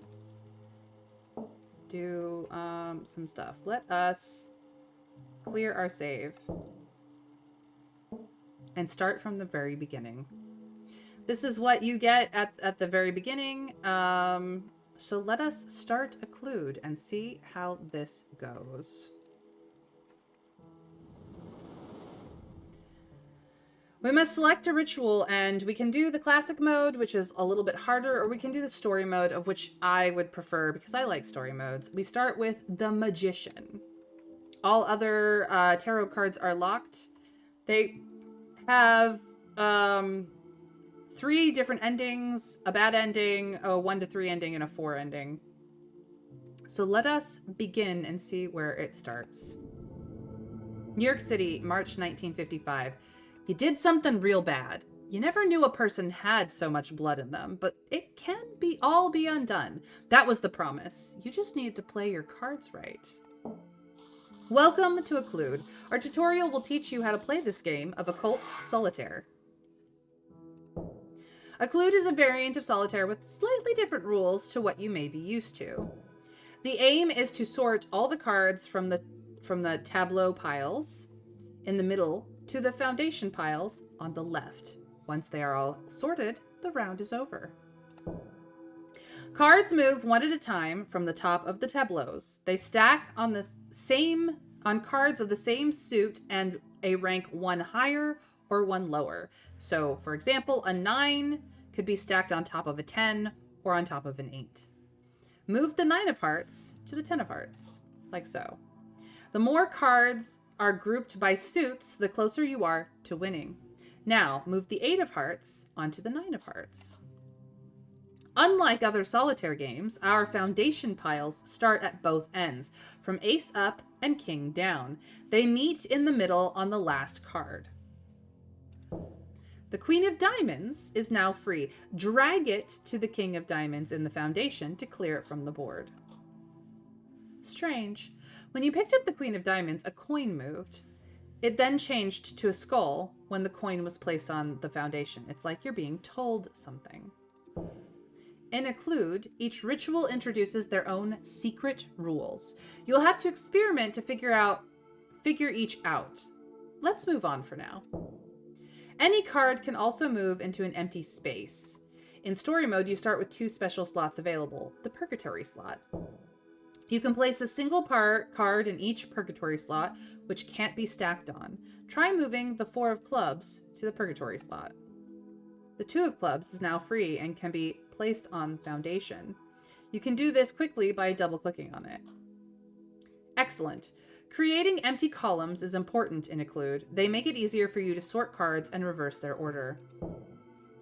do some stuff. Let us clear our save and start from the very beginning. This is what you get at the very beginning. So let us start Occlude and see how this goes. We must select a ritual, and we can do the classic mode, which is a little bit harder, or we can do the story mode, of which I would prefer because I like story modes. We start with the Magician. All other tarot cards are locked. They have 3 different endings, a bad ending, a 1 to 3 ending, and a 4 ending. So let us begin and see where it starts. New York City, March 1955. You did something real bad. You never knew a person had so much blood in them, but it can all be undone. That was the promise. You just needed to play your cards right. Welcome to Occlude. Our tutorial will teach you how to play this game of occult solitaire. Occlude is a variant of solitaire with slightly different rules to what you may be used to. The aim is to sort all the cards from the tableau piles in the middle to the foundation piles on the left. Once they are all sorted, the round is over. Cards move one at a time from the top of the tableaus. They stack on cards of the same suit and a rank 1 higher or 1 lower. So, for example, a 9 could be stacked on top of a 10 or on top of an 8. Move the 9 of hearts to the 10 of hearts, like so. The more cards are grouped by suits, the closer you are to winning. Now, move the 8 of hearts onto the 9 of hearts. Unlike other solitaire games, our foundation piles start at both ends, from ace up and king down. They meet in the middle on the last card. The Queen of Diamonds is now free. Drag it to the King of Diamonds in the foundation to clear it from the board. Strange. When you picked up the Queen of Diamonds, a coin moved. It then changed to a skull when the coin was placed on the foundation. It's like you're being told something. In Occlude, each ritual introduces their own secret rules. You'll have to experiment to figure each out. Let's move on for now. Any card can also move into an empty space. In story mode, you start with 2 special slots available. The Purgatory slot. You can place a single card in each Purgatory slot, which can't be stacked on. Try moving the 4 of Clubs to the Purgatory slot. The 2 of Clubs is now free and can be placed on Foundation. You can do this quickly by double-clicking on it. Excellent. Creating empty columns is important in Occlude. They make it easier for you to sort cards and reverse their order.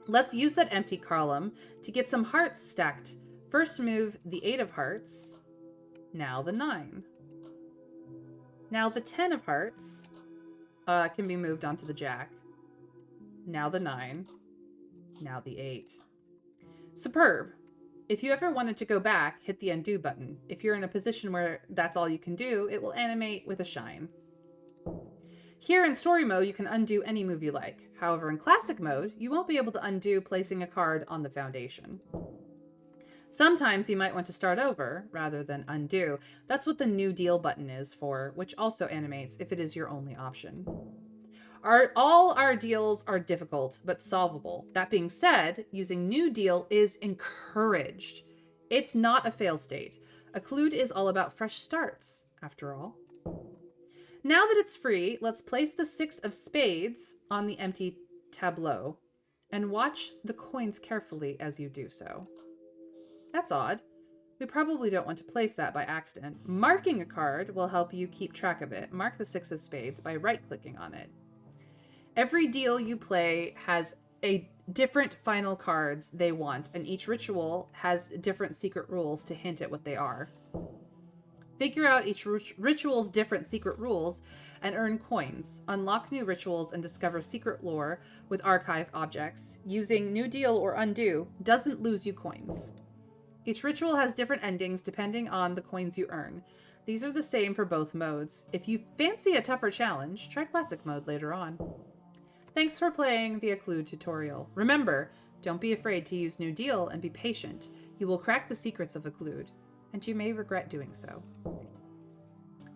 Let's use that empty column to get some hearts stacked. First move the 8 of Hearts. Now the 9. Now the 10 of Hearts can be moved onto the Jack. Now the 9. Now the 8. Superb. If you ever wanted to go back, hit the undo button. If you're in a position where that's all you can do, it will animate with a shine. Here in story mode, you can undo any move you like. However, in classic mode, you won't be able to undo placing a card on the foundation. Sometimes you might want to start over rather than undo. That's what the New Deal button is for, which also animates if it is your only option. All our deals are difficult, but solvable. That being said, using New Deal is encouraged. It's not a fail state. Occlude is all about fresh starts, after all. Now that it's free, let's place the 6 of Spades on the empty tableau and watch the coins carefully as you do so. That's odd. We probably don't want to place that by accident. Marking a card will help you keep track of it. Mark the 6 of Spades by right-clicking on it. Every deal you play has a different final cards they want, and each ritual has different secret rules to hint at what they are. Figure out each ritual's different secret rules and earn coins. Unlock new rituals and discover secret lore with archive objects. Using New Deal or Undo doesn't lose you coins. Each ritual has different endings depending on the coins you earn. These are the same for both modes. If you fancy a tougher challenge, try Classic mode later on. Thanks for playing the Occlude tutorial. Remember, don't be afraid to use New Deal and be patient. You will crack the secrets of Occlude, and you may regret doing so.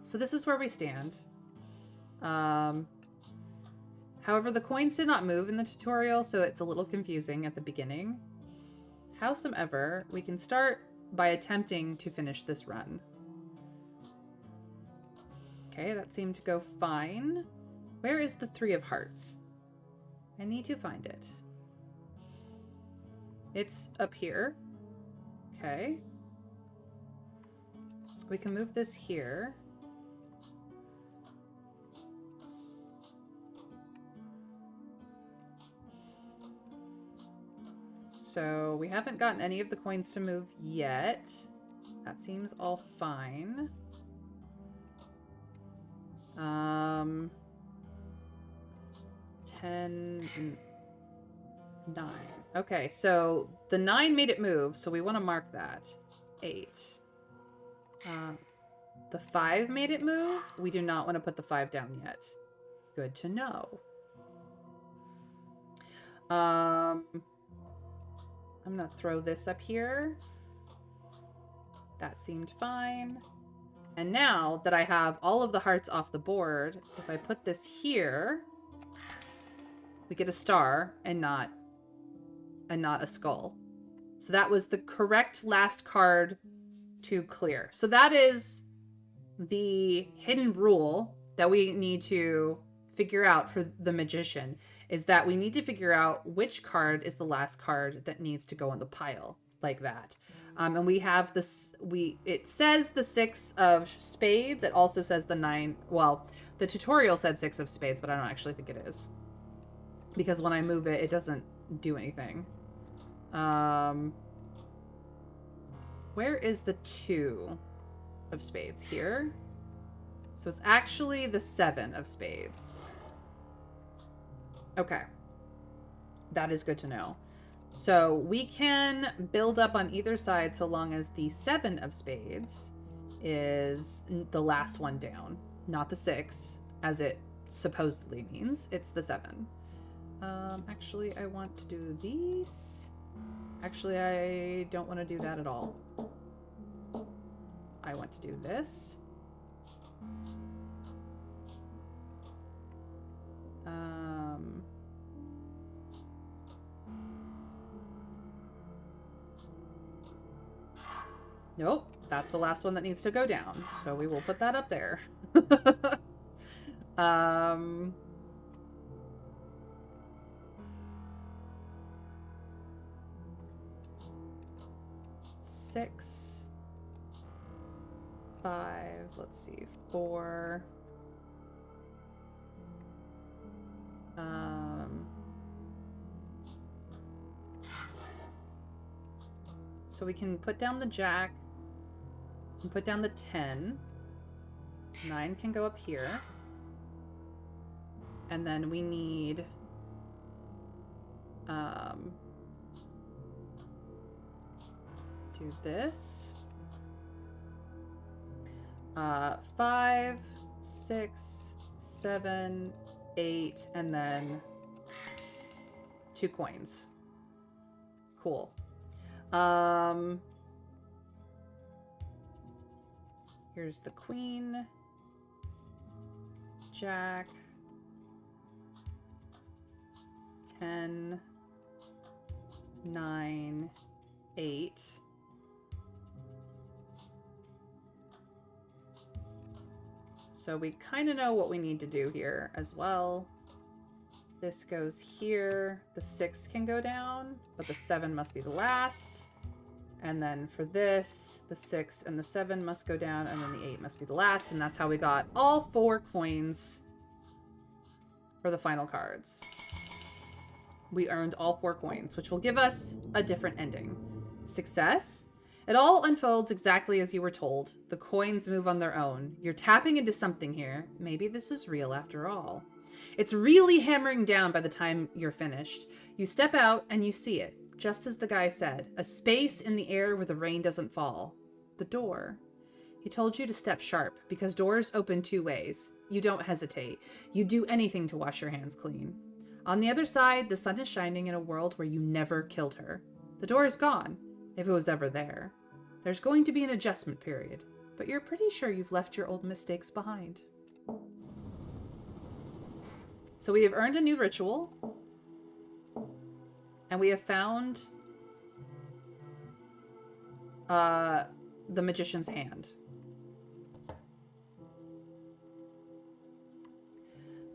So this is where we stand. However, the coins did not move in the tutorial, so it's a little confusing at the beginning. Howsoever, we can start by attempting to finish this run. Okay, that seemed to go fine. Where is the 3 of Hearts? I need to find it. It's up here. Okay. So we can move this here. So we haven't gotten any of the coins to move yet. That seems all fine. 10, 9. Okay, so the 9 made it move, so we want to mark that. 8. The 5 made it move. We do not want to put the 5 down yet. Good to know. I'm gonna throw this up here. That seemed fine. And now that I have all of the hearts off the board, if I put this here, we get a star and not a skull. So that was the correct last card to clear. So that is the hidden rule that we need to figure out for the magician, is that we need to figure out which card is the last card that needs to go in the pile, like that. And we have this, it says the 6 of Spades. It also says the 9. Well, the tutorial said 6 of Spades, but I don't actually think it is. Because when I move it, it doesn't do anything. Where is the 2 of Spades? Here. So it's actually the 7 of Spades. Okay. That is good to know. So we can build up on either side so long as the 7 of spades is the last one down, not the 6, as it supposedly means. It's the 7. Actually, I want to do these. Actually, I don't want to do that at all. I want to do this. Nope, that's the last one that needs to go down, so we will put that up there. 6, 5, let's see, 4. So we can put down the jack and put down the 10. 9 can go up here. And then we need do this. 5, 6, 7, 8, and then 2 coins. Cool. Here's the queen, jack, 10, 9, 8. So we kind of know what we need to do here as well. This goes here. The 6 can go down, but the 7 must be the last. And then for this, the 6 and the 7 must go down, and then the 8 must be the last. And that's how we got all 4 coins for the final cards. We earned all 4 coins, which will give us a different ending. Success. It all unfolds exactly as you were told. The coins move on their own. You're tapping into something here. Maybe this is real after all. It's really hammering down by the time you're finished. You step out and you see it, just as the guy said. A space in the air where the rain doesn't fall. The door. He told you to step sharp, because doors open 2 ways. You don't hesitate. You do anything to wash your hands clean. On the other side, the sun is shining in a world where you never killed her. The door is gone, if it was ever there. There's going to be an adjustment period, but you're pretty sure you've left your old mistakes behind. So we have earned a new ritual, and we have found the magician's hand.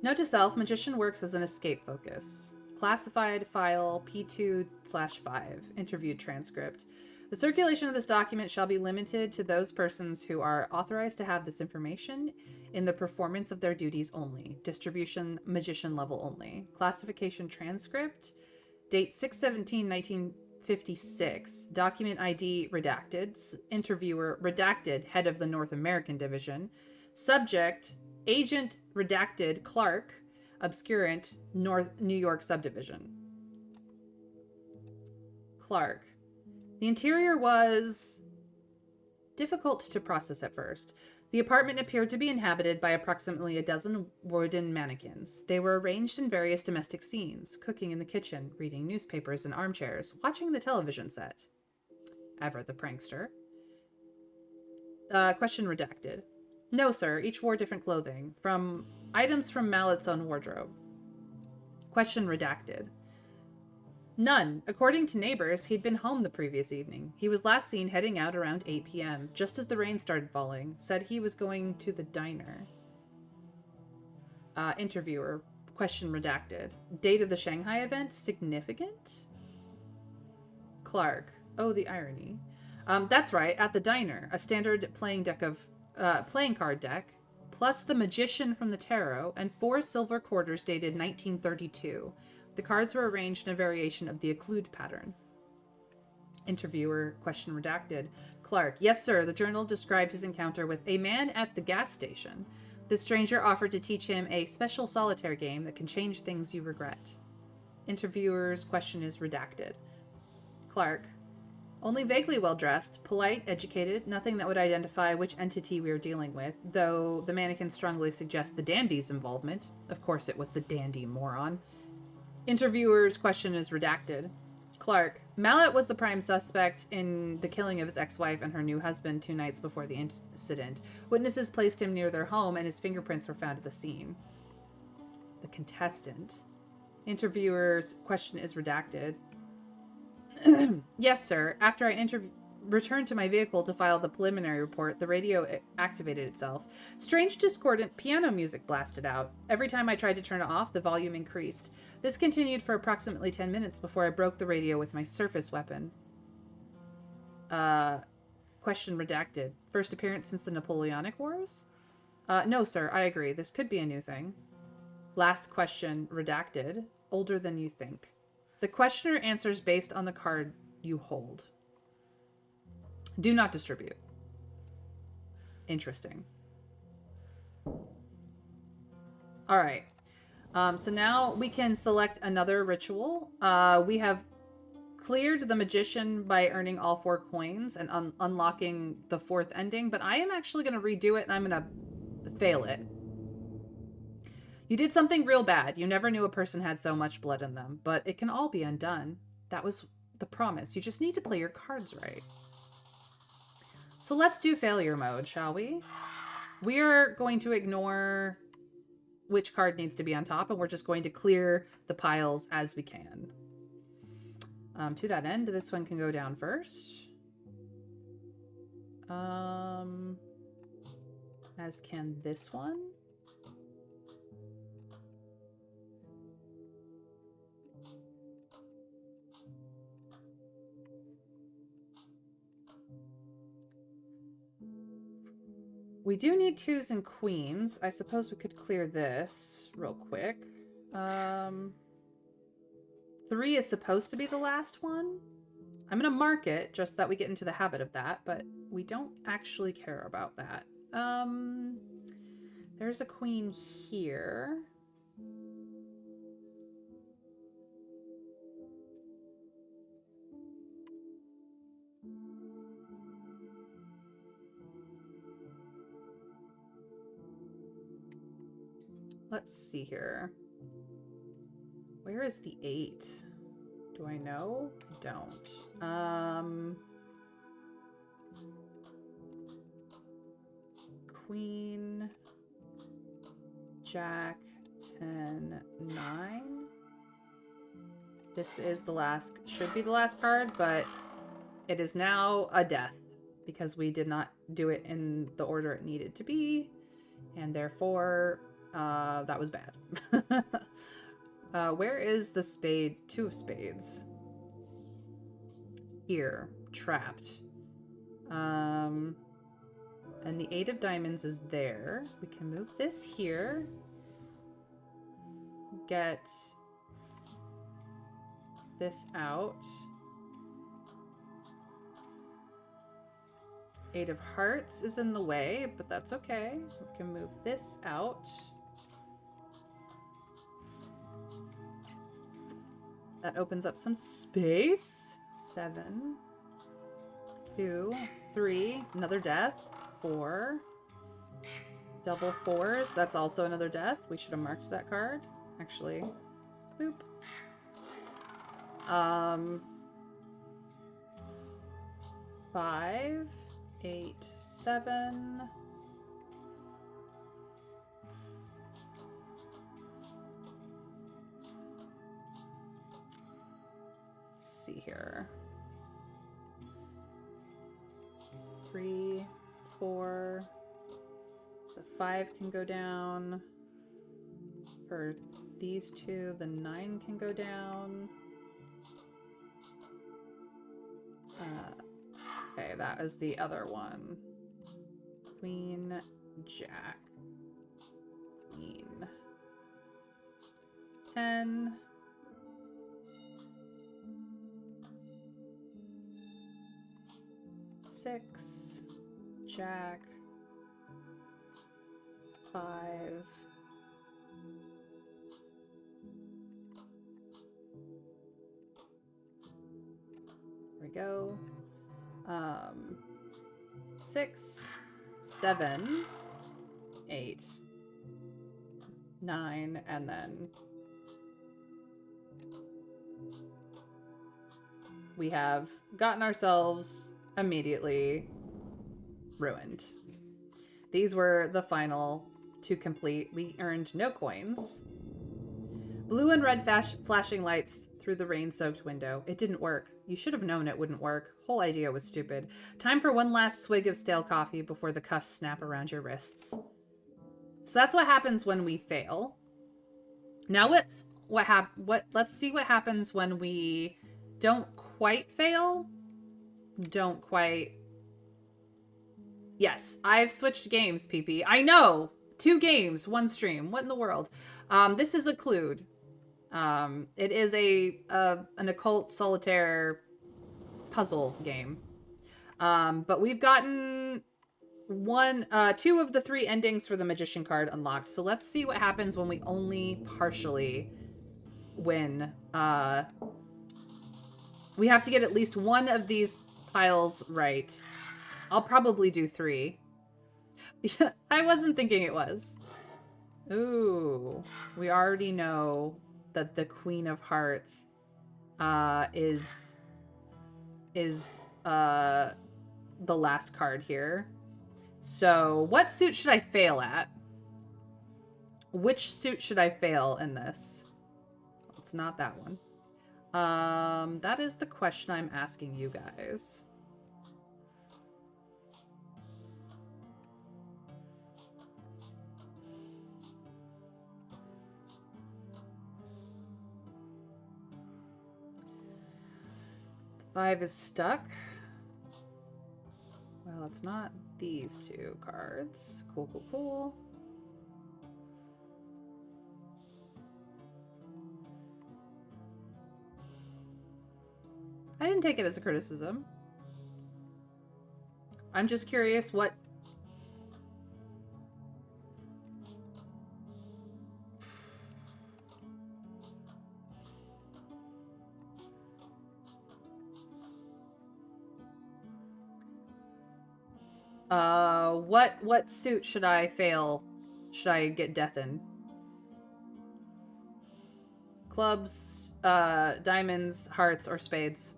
Note to self, magician works as an escape focus. Classified file P2/5, interviewed transcript. The circulation of this document shall be limited to those persons who are authorized to have this information in the performance of their duties only. Distribution, magician level only. Classification transcript, date 6/17/1956. Document ID redacted. Interviewer redacted, head of the North American division. Subject, agent redacted, Clark, obscurant, New York subdivision. Clark. The interior was difficult to process at first. The apartment appeared to be inhabited by approximately a dozen wooden mannequins. They were arranged in various domestic scenes, cooking in the kitchen, reading newspapers in armchairs, watching the television set. Ever the prankster. Question redacted. No, sir. Each wore different clothing. From items from Mallet's own wardrobe. Question redacted. None. According to neighbors, he'd been home the previous evening. He was last seen heading out around 8 p.m., just as the rain started falling. Said he was going to the diner. Interviewer. Question redacted. Date of the Shanghai event? Significant? Clark. Oh, the irony. That's right. At the diner. A standard playing card deck, plus the magician from the tarot, and 4 silver quarters dated 1932. The cards were arranged in a variation of the Occlude pattern. Interviewer. Question redacted. Clark. Yes, sir. The journal described his encounter with a man at the gas station. The stranger offered to teach him a special solitaire game that can change things you regret. Interviewer's question is redacted. Clark. Only vaguely well-dressed, polite, educated, nothing that would identify which entity we are dealing with, though the mannequin strongly suggests the dandy's involvement. Of course it was the dandy, moron. Interviewer's question is redacted. Clark. Mallet was the prime suspect in the killing of his ex-wife and her new husband 2 nights before the incident. Witnesses placed him near their home and his fingerprints were found at the scene. The contestant. Interviewer's question is redacted. Yes, sir. After I returned to my vehicle to file the preliminary report, the radio activated itself. Strange, discordant piano music blasted out. Every time I tried to turn it off, the volume increased. This continued for approximately 10 minutes before I broke the radio with my surface weapon. Question redacted. First appearance since the Napoleonic Wars? No, sir. I agree. This could be a new thing. Last question redacted. Older than you think. The questioner answers based on the card you hold. Do not distribute. Interesting. All right. So now we can select another ritual. We have cleared the magician by earning all 4 coins and unlocking the 4th ending, but I am actually going to redo it and I'm going to fail it. You did something real bad. You never knew a person had so much blood in them, but it can all be undone. That was the promise. You just need to play your cards right. So let's do failure mode, shall we? We are going to ignore which card needs to be on top, and we're just going to clear the piles as we can. To that end, this one can go down first. As can this one. We do need 2s and queens. I suppose we could clear this real quick. 3 is supposed to be the last one. I'm going to mark it just so that we get into the habit of that, but we don't actually care about that. There's a queen here. Let's see here. Where is the 8? Do I know? I don't. Queen, Jack, 10, 9. This is the last, should be the last card, but it is now a death because we did not do it in the order it needed to be, and therefore that was bad. Where is the spade? 2 of spades. Here, trapped. And the 8 of diamonds is there. We can move this here. Get this out. 8 of hearts is in the way, but that's okay. We can move this out. That opens up some space. 7, 2, 3, another death. 4, double 4s. That's also another death. We should have marked that card. Actually, boop. 5, 8, 7. Let's see here. 3, 4. The 5 can go down. For these 2, the 9 can go down. Okay, that is the other one. Queen, Jack. Queen. 10. Six, Jack, 5, go. 6, 7, 8, 9, and then we have gotten ourselves immediately ruined. These were the final to complete. We earned no coins. Blue and red flashing lights through the rain-soaked window. It didn't work. You should have known it wouldn't work. Whole idea was stupid. Time for one last swig of stale coffee before the cuffs snap around your wrists. So that's what happens when we fail. Now let's see what happens when we don't quite fail. Don't quite. Yes, I've switched games, PP. I know! 2 games, 1 stream. What in the world? This is Occlude. It is an occult solitaire puzzle game. But we've gotten 2 of the 3 endings for the magician card unlocked. So let's see what happens when we only partially win. We have to get at least 1 of these piles right. I'll probably do 3. I wasn't thinking it was. Ooh, we already know that the Queen of Hearts is the last card here. So what suit should I fail at? Which suit should I fail in this? It's not that one. That is the question I'm asking you guys. The 5 is stuck. Well, it's not these 2 cards. Cool, cool, cool. I didn't take it as a criticism. I'm just curious what... what suit should I fail? Should I get death in? Clubs, diamonds, hearts, or spades?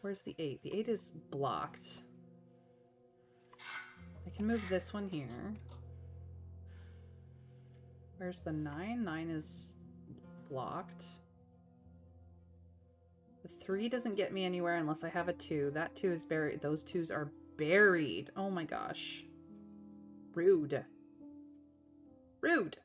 Where's the 8? The 8 is blocked. I can move this one here. Where's the 9? 9 is blocked. The 3 doesn't get me anywhere unless I have a 2. That 2 is buried. Those 2s are buried. Oh my gosh. Rude. Rude.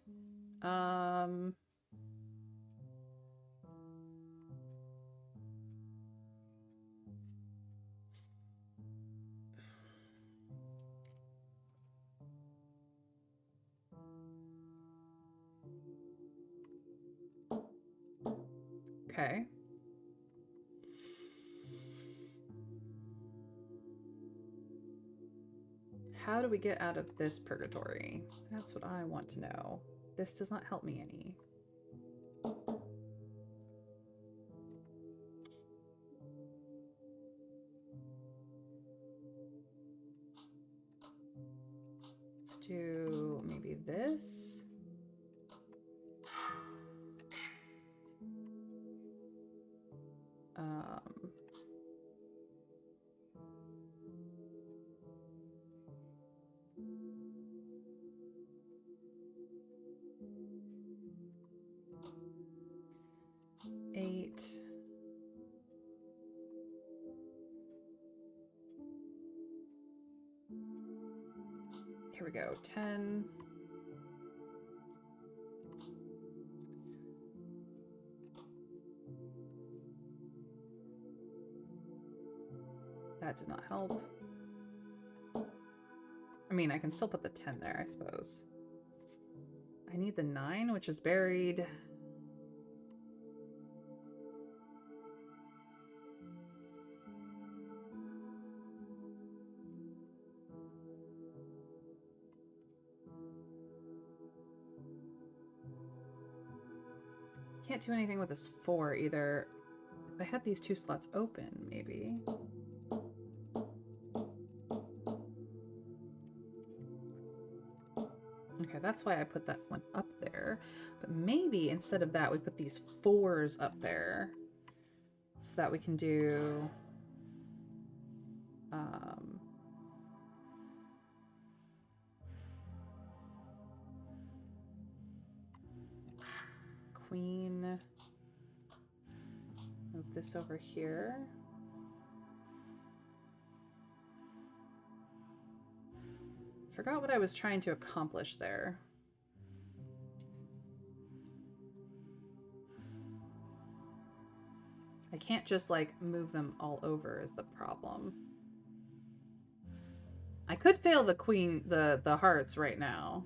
Okay. How do we get out of this purgatory? That's what I want to know. This does not help me any. Let's do maybe this. Eight. Here we go. 10. That did not help. I mean, I can still put the 10 there, I suppose. I need the 9, which is buried. can't do anything with this 4 either. If I had these 2 slots open, maybe. Okay, that's why I put that one up there. But maybe instead of that, we put these 4s up there. So that we can do... Queen. Move this over here. Forgot what I was trying to accomplish there. I can't just like move them all over is the problem. I could fail the queen, the hearts right now,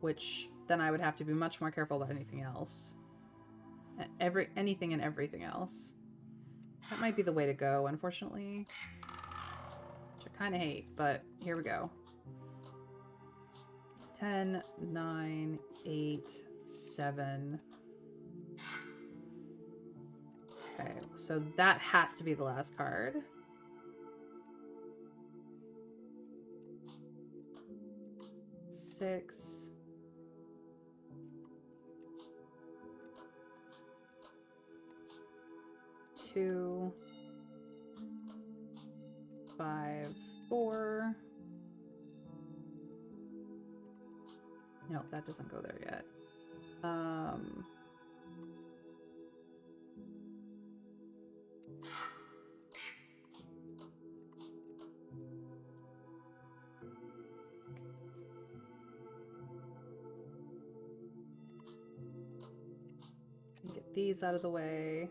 which then I would have to be much more careful about anything else. Anything and everything else. That might be the way to go, unfortunately. Which I kind of hate, but here we go. 10, 9, 8, 7. Okay, so that has to be the last card. Six. 2. 5, 4. Nope, that doesn't go there yet. Get these out of the way.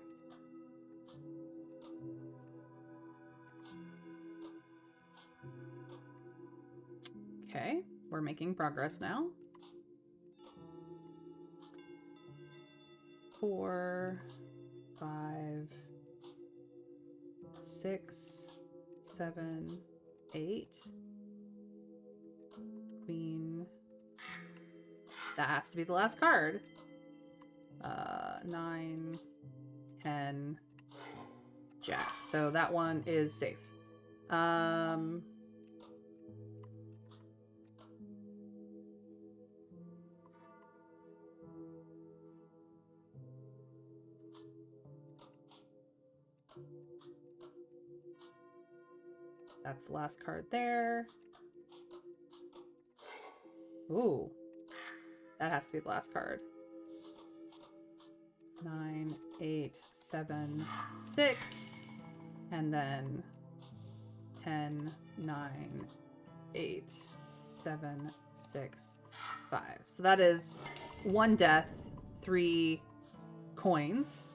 Okay, we're making progress now. 4, 5, 6, 7, 8. Queen. That has to be the last card. 9, 10, Jack. So that one is safe. That's the last card there. Ooh. That has to be the last card. 9, 8, 7, 6. And then 10, 9, 8, 7, 6, 5. So that is 1 death, 3 coins.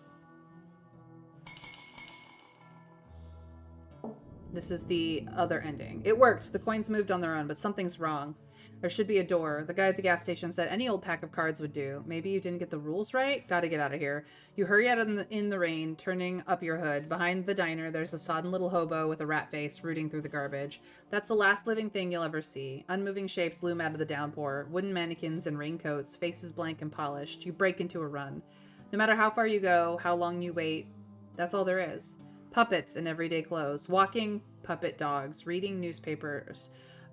This is the other ending. It works. The coins moved on their own, but something's wrong. There should be a door. The guy at the gas station said any old pack of cards would do. Maybe you didn't get the rules right? Gotta get out of here. You hurry out in the rain, turning up your hood. Behind the diner, there's a sodden little hobo with a rat face rooting through the garbage. That's the last living thing you'll ever see. Unmoving shapes loom out of the downpour. Wooden mannequins in raincoats, faces blank and polished. You break into a run. No matter how far you go, how long you wait, that's all there is. Puppets in everyday clothes. Walking puppet dogs. Reading newspapers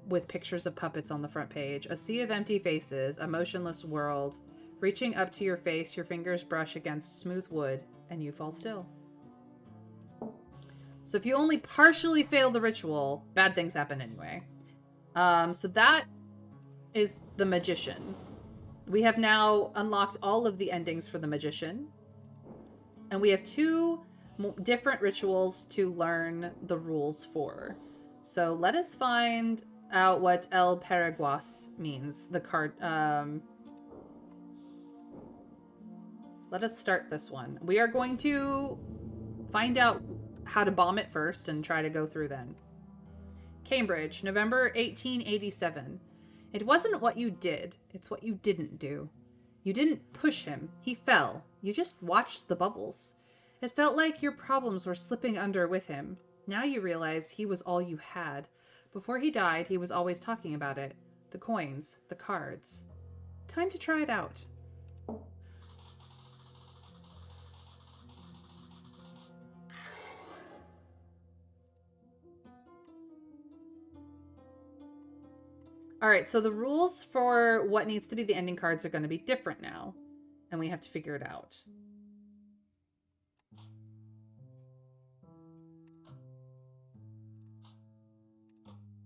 with pictures of puppets on the front page. A sea of empty faces. A motionless world. Reaching up to your face, your fingers brush against smooth wood, and you fall still. So if you only partially fail the ritual, bad things happen anyway. So that is the Magician. We have now unlocked all of the endings for the Magician. And we have 2 different rituals to learn the rules for. So let us find out what El Paraguas means. The card. Let us start this one. We are going to find out how to bomb it first and try to go through then. Cambridge, November 1887. It wasn't what you did, it's what you didn't do. You didn't push him. He fell. You just watched the bubbles. It felt like your problems were slipping under with him. Now you realize he was all you had. Before he died, he was always talking about it. The coins, the cards. Time to try it out. All right, so the rules for what needs to be the ending cards are going to be different now, and we have to figure it out.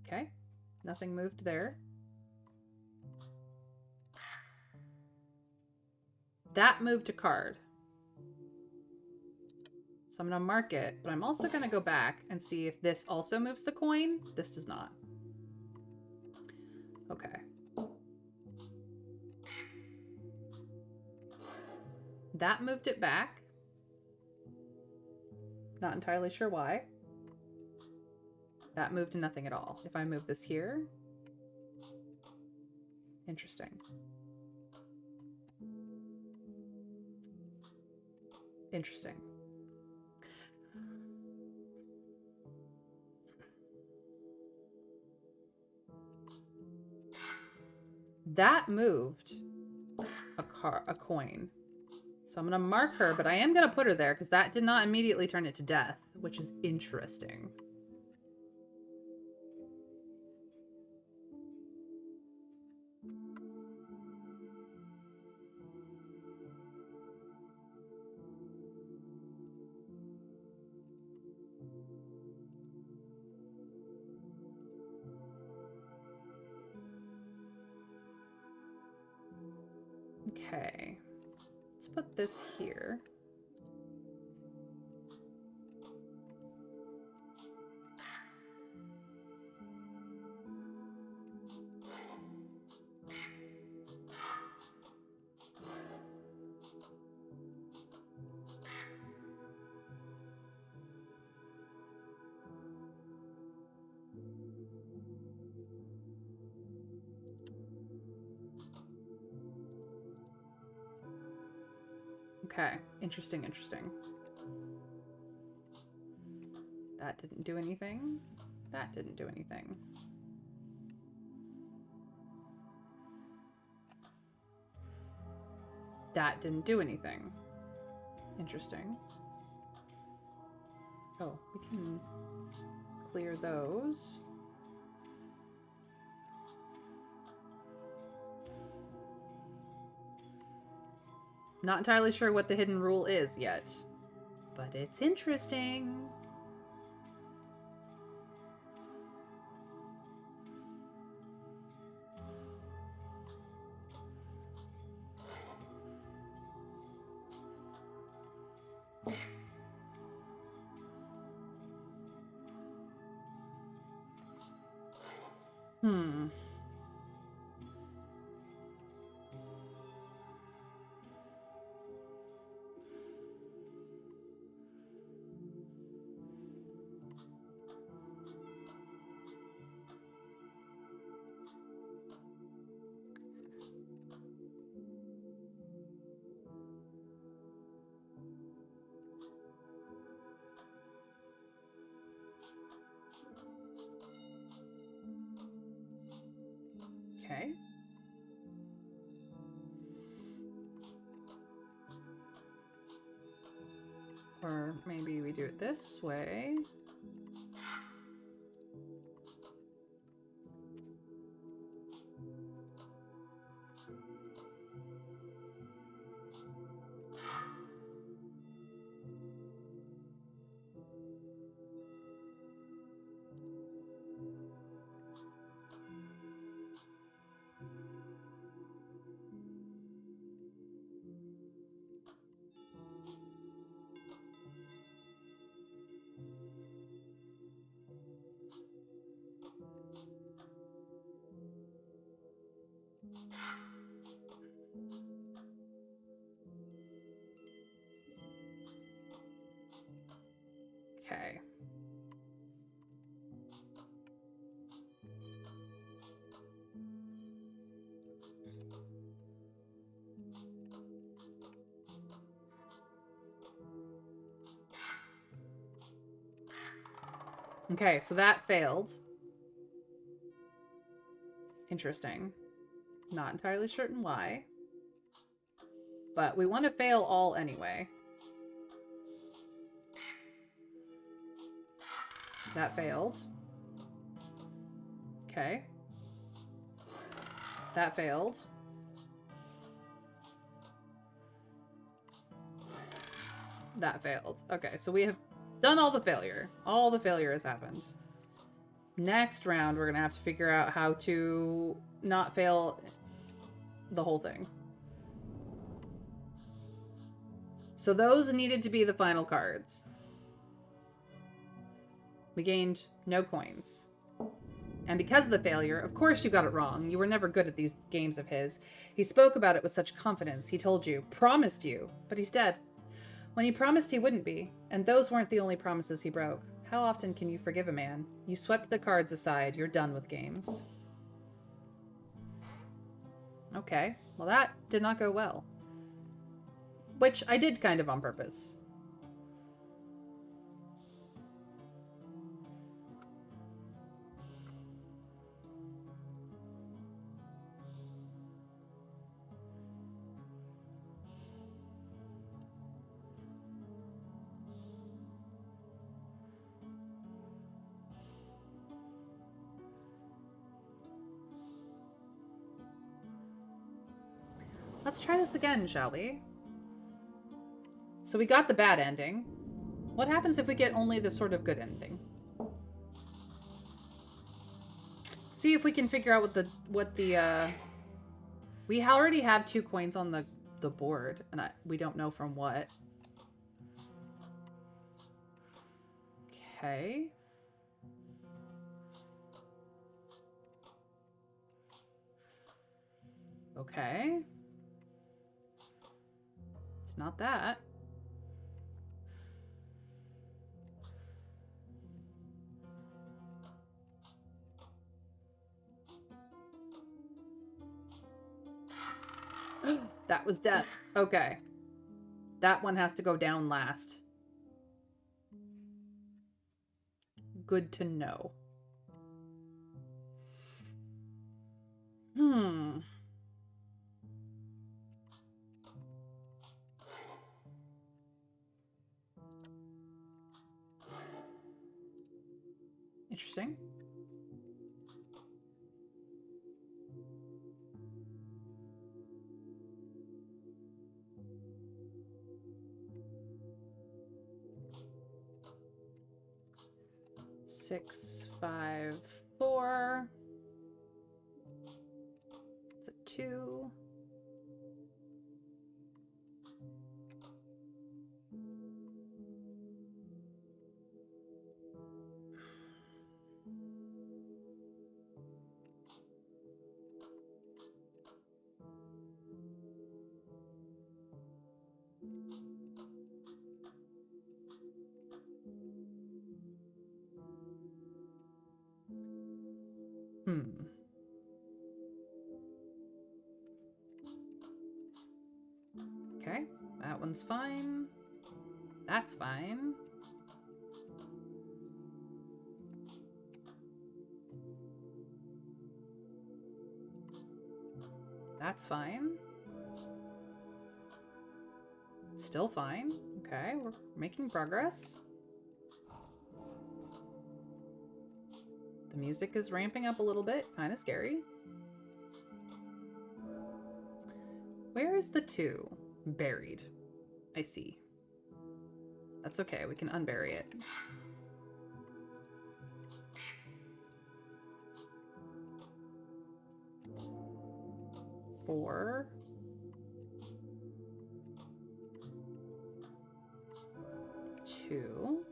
Okay, nothing moved there. That moved a card. So I'm going to mark it, but I'm also going to go back and see if this also moves the coin. This does not. Okay. That moved it back. Not entirely sure why. That moved to nothing at all. If I move this here. Interesting. Interesting. That moved a coin. So I'm going to mark her, but I am going to put her there because that did not immediately turn it to death, which is interesting. Okay. Let's put this here. Okay, interesting, interesting. That didn't do anything. That didn't do anything. That didn't do anything. Interesting. Oh, we can clear those. Not entirely sure what the hidden rule is yet, but it's interesting. Hmm. Okay. Or maybe we do it this way. Okay. Okay, so that failed. Interesting. Not entirely certain why. But we want to fail all anyway. That failed. Okay. That failed. That failed. Okay, so we have done all the failure. All the failure has happened. Next round, we're gonna have to figure out how to not fail the whole thing. So those needed to be the final cards. We gained no coins. And because of the failure, of course you got it wrong. You were never good at these games of his. He spoke about it with such confidence. He told you, promised you, but he's dead. When he promised he wouldn't be, and those weren't the only promises he broke. How often can you forgive a man? You swept the cards aside. You're done with games. Okay, well that did not go well. Which I did kind of on purpose. Let's try this again, shall we? So we got the bad ending. What happens if we get only the sort of good ending? See if we can figure out what the we already have 2 coins on the board, and we don't know from what. Okay. Okay. It's not that. That was death. Okay. That one has to go down last. Good to know. Interesting. Six, 5, 4. It's a 2. Okay, that one's fine. That's fine. That's fine. Still fine. Okay, we're making progress. The music is ramping up a little bit. Kind of scary. Where is the 2? Buried. I see. That's okay. We can unbury it. Four. 2.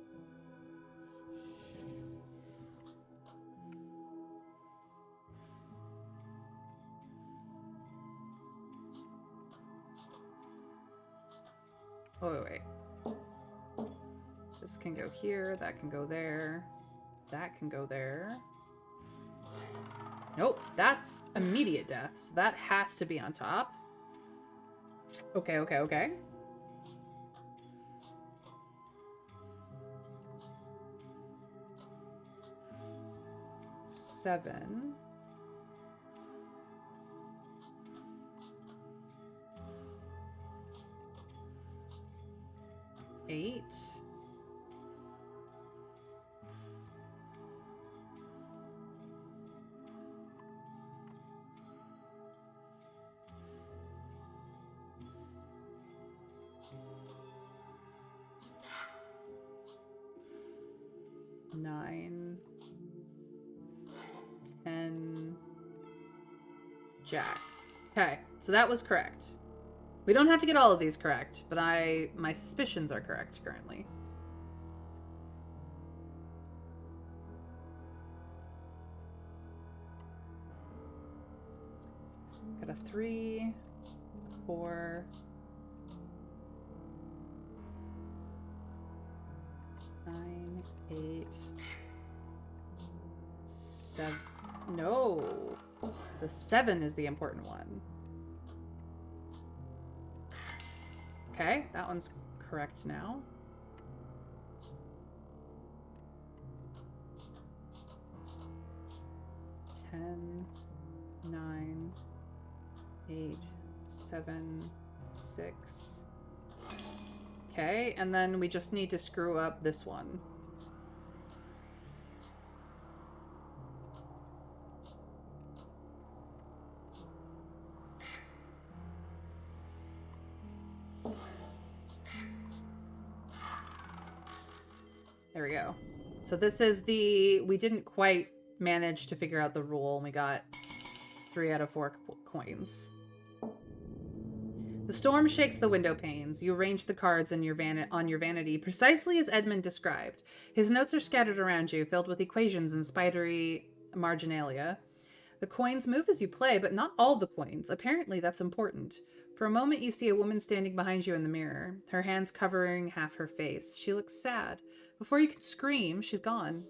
Oh, wait. This can go here, that can go there, that can go there. Nope, that's immediate death, so that has to be on top. Okay, okay, okay. Seven. 8. 9, 10, Jack. Okay, so that was correct. We don't have to get all of these correct, but my suspicions are correct currently. Got a 3, 4, 9, 8, 7. No, the 7 is the important one. Okay, that one's correct now. Ten, 9, 8, 7, 6. Okay, and then we just need to screw up this one. There we go. So this is we didn't quite manage to figure out the rule, and we got 3 out of 4 coins. The storm shakes the window panes. You arrange the cards on your vanity precisely as Edmund described. His notes are scattered around you, filled with equations and spidery marginalia. The coins move as you play, but not all the coins. Apparently, that's important. For a moment, you see a woman standing behind you in the mirror, her hands covering half her face. She looks sad. Before you can scream, she's gone.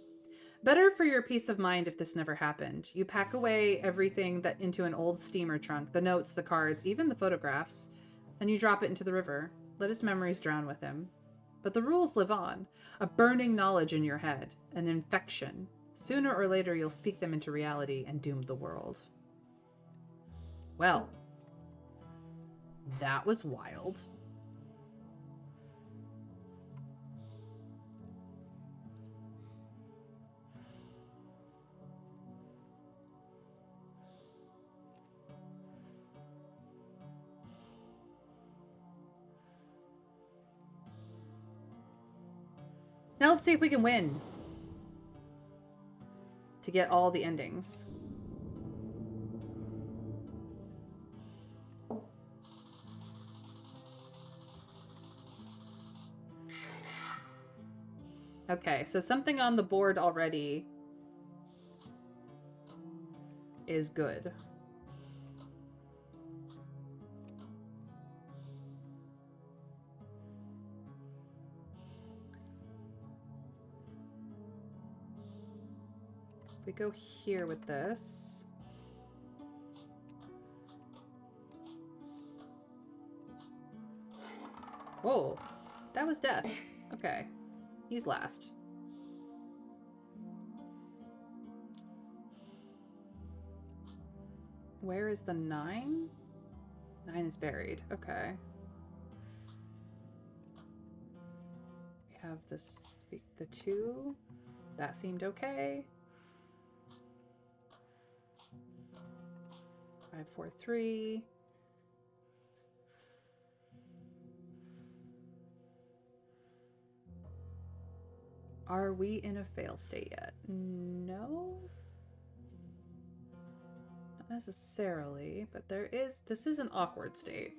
Better for your peace of mind if this never happened. You pack away everything into an old steamer trunk, the notes, the cards, even the photographs. Then you drop it into the river. Let his memories drown with him. But the rules live on. A burning knowledge in your head. An infection. Sooner or later, you'll speak them into reality and doom the world. Well, that was wild. Now let's see if we can win to get all the endings. Okay, so something on the board already is good. If we go here with this. Whoa, that was death. Okay, he's last. Where is the 9? 9 is buried. Okay. We have this, the 2. That seemed okay. 5, 4, 3. Are we in a fail state yet? No. Not necessarily, but this is an awkward state.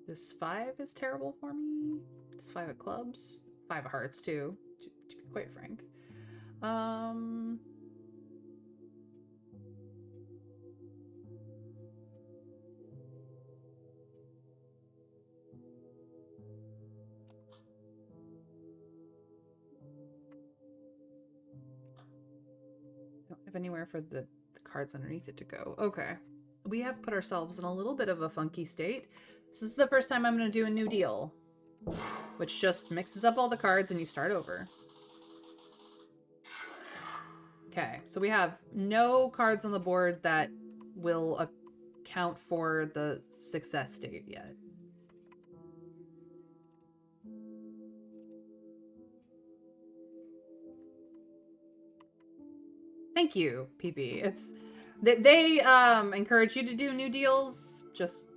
This 5 is terrible for me. This 5 of clubs. 5 of hearts, too, to be quite frank. Don't have anywhere for the cards underneath it to go. Okay. We have put ourselves in a little bit of a funky state. This is the first time I'm going to do a new deal, which just mixes up all the cards and you start over. Okay, so we have no cards on the board that will count for the success state yet. Thank you, PP. It's they encourage you to do new deals just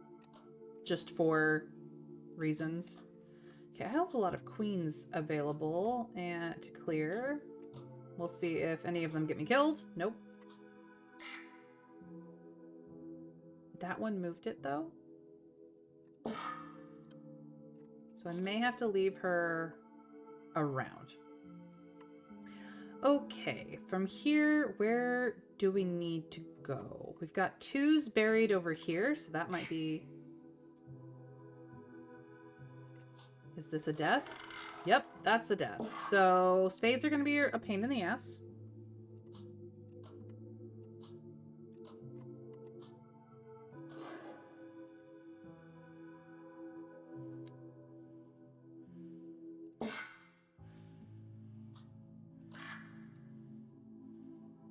for reasons. Okay, I have a lot of queens available and to clear. We'll see if any of them get me killed. Nope. That one moved it though. So I may have to leave her around. Okay, from here, where do we need to go? We've got 2s buried over here, so that might be... Is this a death? Yep, that's a death. So spades are going to be a pain in the ass.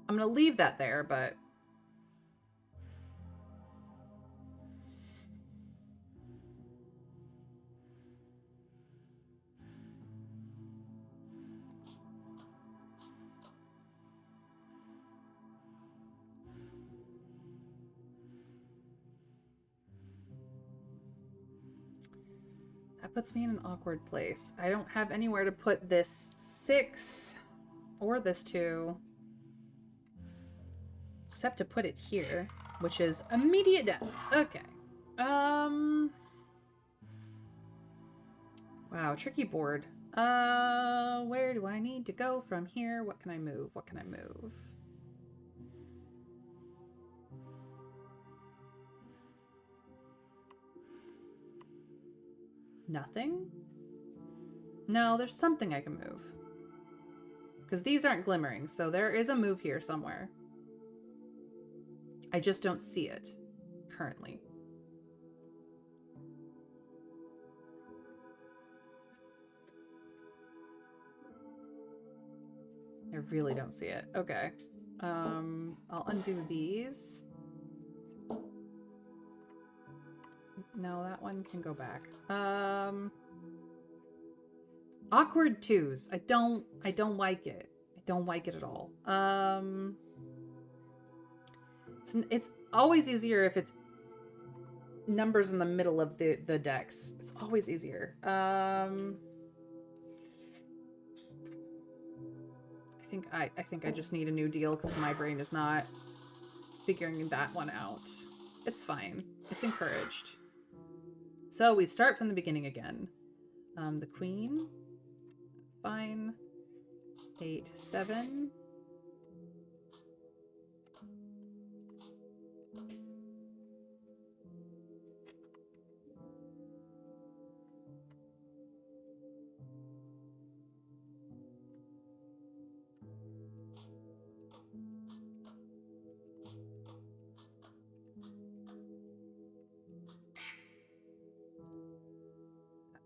I'm going to leave that there, but... That puts me in an awkward place. I don't have anywhere to put this 6 or this 2. Except to put it here, which is immediate death. Okay. Wow, tricky board. Where do I need to go from here? What can I move? What can I move? Nothing? No, there's something I can move. Because these aren't glimmering, so there is a move here somewhere. I just don't see it currently. I really don't see it. Okay. I'll undo these. No, that one can go back. Awkward 2s. I don't like it. I don't like it at all. It's always easier if it's numbers in the middle of the decks. It's always easier. I think I just need a new deal because my brain is not figuring that one out. It's fine. It's encouraged. So we start from the beginning again. The queen. That's fine. 8, 7.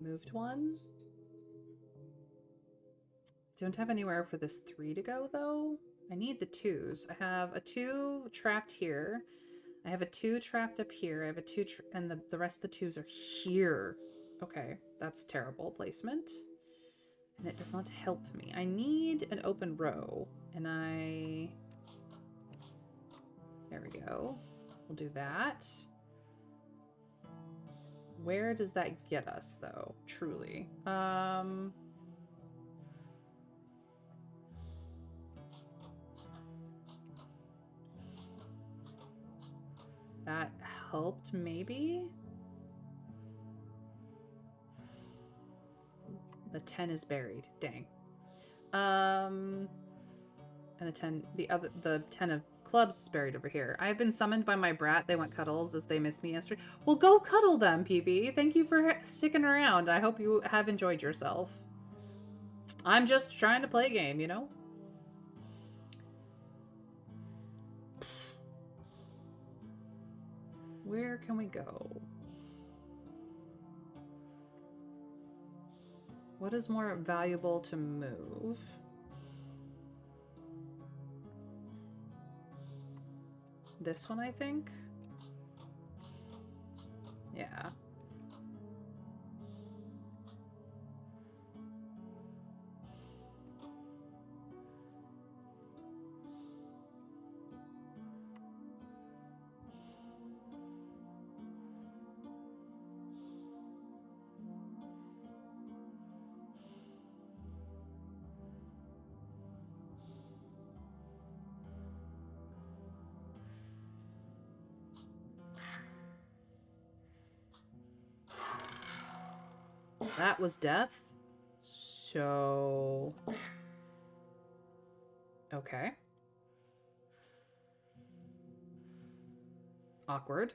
Moved one. Don't have anywhere for this 3 to go though. I need the 2s. I have a 2 trapped here. I have a 2 trapped up here. I have a 2 and the rest of the 2s are here. Okay, that's terrible placement. And it does not help me. I need an open row. And there we go. We'll do that. Where does that get us, though? Truly. That helped, maybe? The 10 is buried. Dang. And the 10 of clubs is buried over here. I've been summoned by my brat. They want cuddles as they missed me yesterday. Well, go cuddle them, PB. Thank you for sticking around. I hope you have enjoyed yourself. I'm just trying to play a game, you know? Where can we go? What is more valuable to move? This one, I think. Yeah. That was death. So... Okay. Awkward.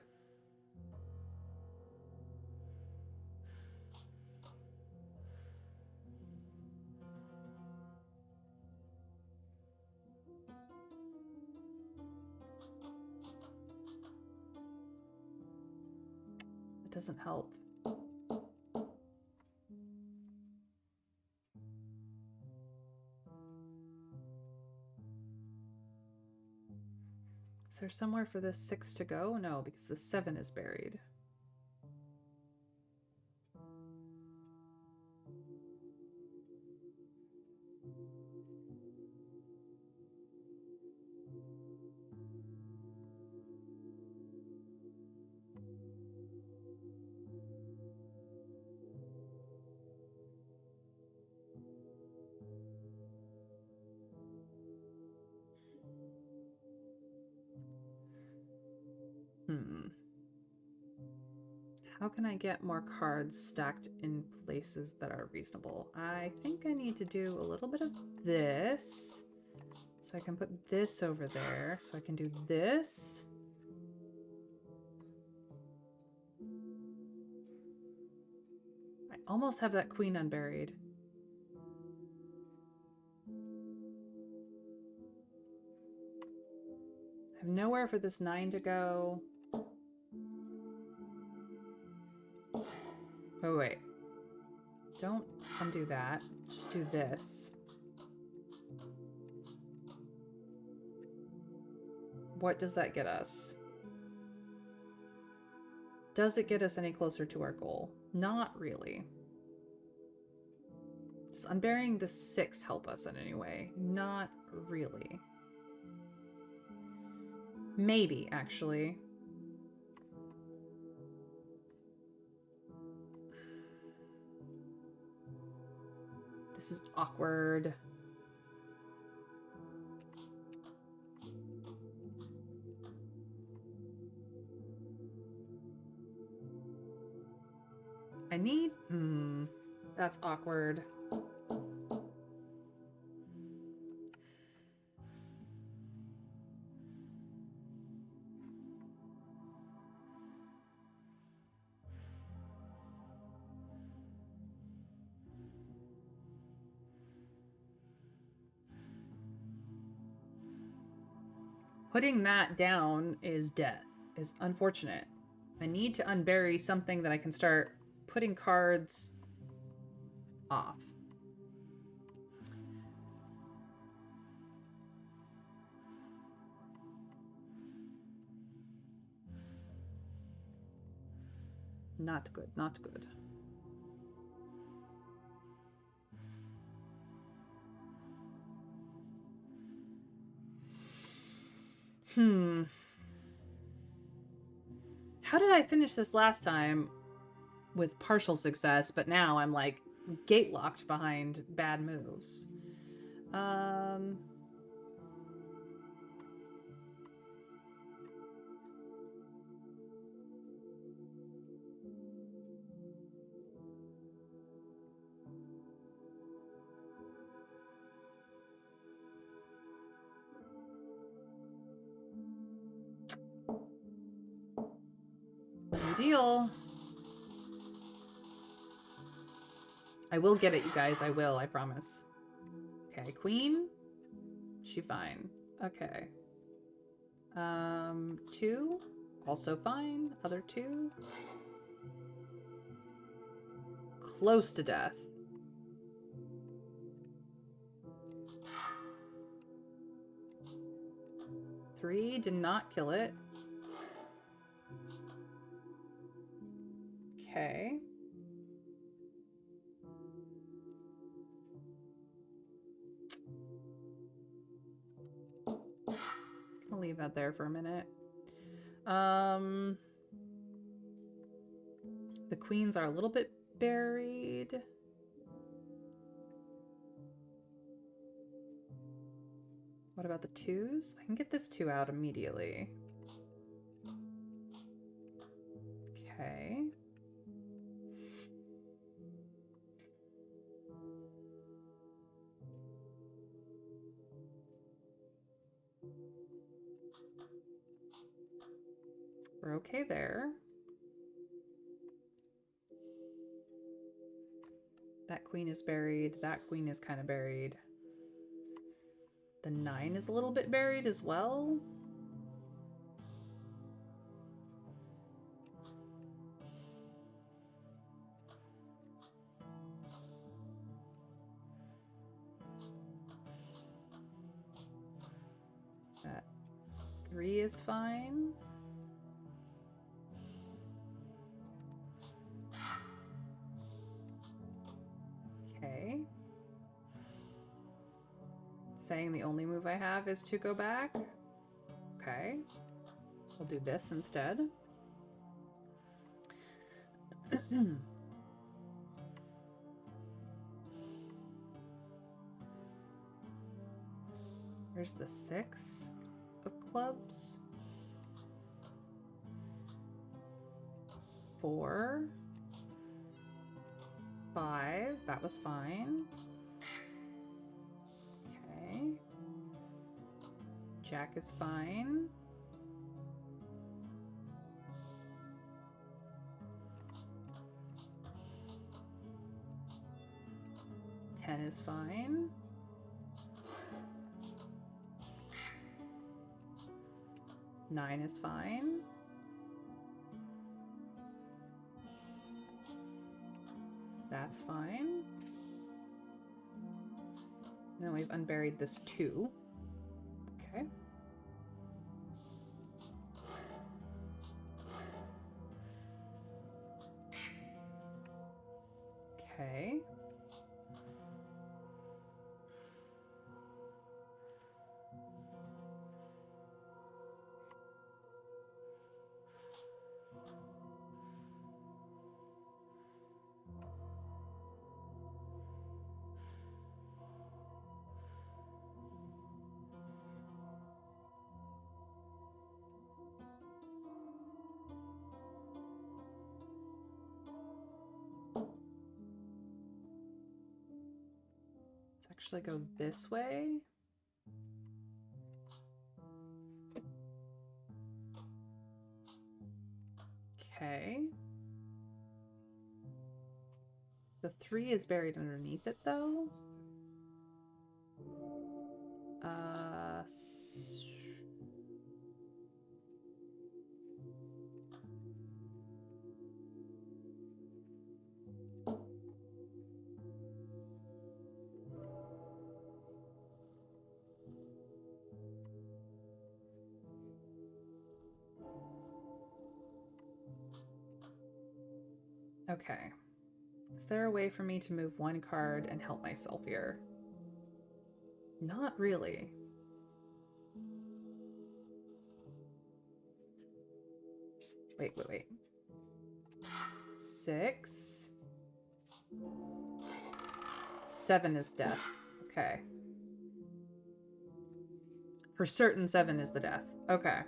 It doesn't help. Is there somewhere for this 6 to go? No, because the 7 is buried. How can I get more cards stacked in places that are reasonable? I think I need to do a little bit of this. So I can put this over there. So I can do this. I almost have that queen unburied. I have nowhere for this 9 to go. Oh, wait. Don't undo that. Just do this. What does that get us? Does it get us any closer to our goal? Not really. Does unburying the 6 help us in any way? Not really. Maybe, actually. This is awkward. I need... that's awkward. Putting that down is dead. Is unfortunate. I need to unbury something that I can start putting cards off. Not good, not good. How did I finish this last time with partial success, but now I'm like gate locked behind bad moves? No deal. I will get it, you guys. I will, I promise. Okay, queen. She fine. Okay. 2. Also fine. Other 2. Close to death. 3 did not kill it. Okay. I'll leave that there for a minute. The queens are a little bit buried. What about the twos? I can get this two out immediately. Okay. We're okay there. That queen is buried. That queen is kind of buried. The 9 is a little bit buried as well. That 3 is fine. Okay. Saying the only move I have is to go back. Okay. We'll do this instead. Here's the 6 of clubs. 4. 5. That was fine. Okay. Jack is fine. Ten is fine. Nine is fine. That's fine. And then we've unburied this 2. Okay. Okay. Let's actually go this way. Okay. The 3 is buried underneath it, though. Okay. Is there a way for me to move one card and help myself here? Not really. Wait. 6. 7 is death. Okay. For certain, 7 is the death. Okay.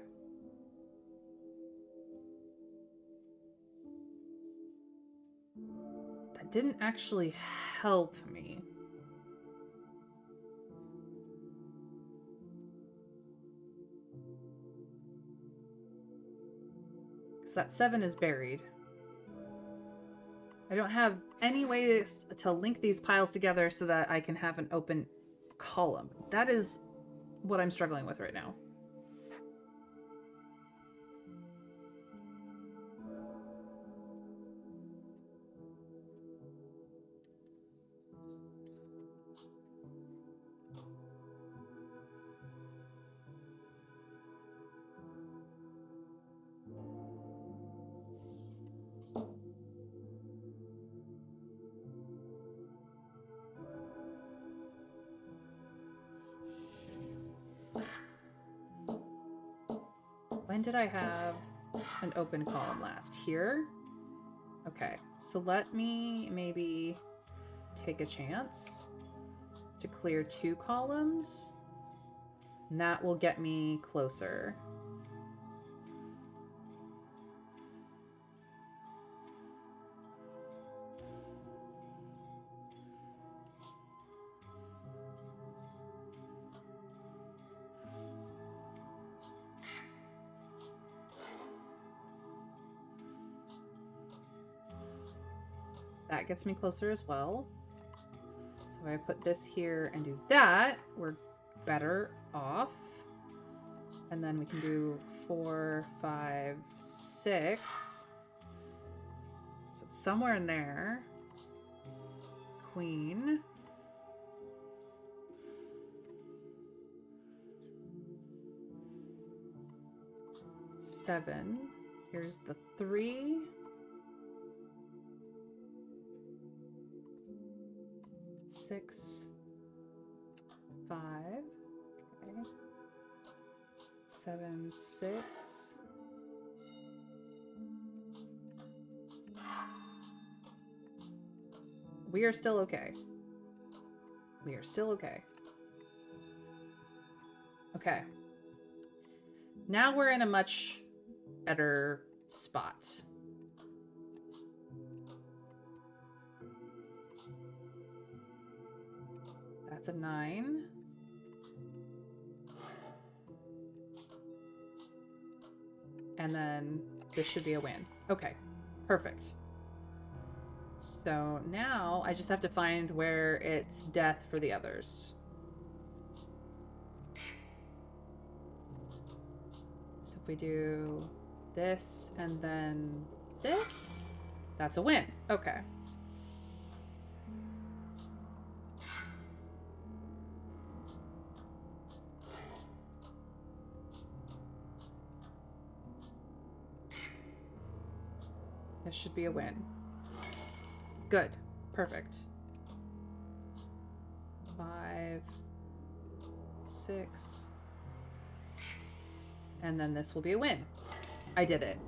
That didn't actually help me. Because that 7 is buried. I don't have any way to link these piles together so that I can have an open column. That is what I'm struggling with right now. When did I have an open column last? Here? Okay, so let me maybe take a chance to clear 2 columns. And that will get me closer. That gets me closer as well. So if I put this here and do that, we're better off. And then we can do 4, 5, 6. So somewhere in there. Queen. Seven. Here's the 3. 6, 5, okay, 7, 6, we are still okay. We are still okay. Okay. Now we're in a much better spot. That's a 9. And then this should be a win. Okay, perfect. So now I just have to find where it's death for the others. So if we do this and then this, that's a win. Okay. This should be a win. Good. Perfect. 5, 6. And then this will be a win. I did it.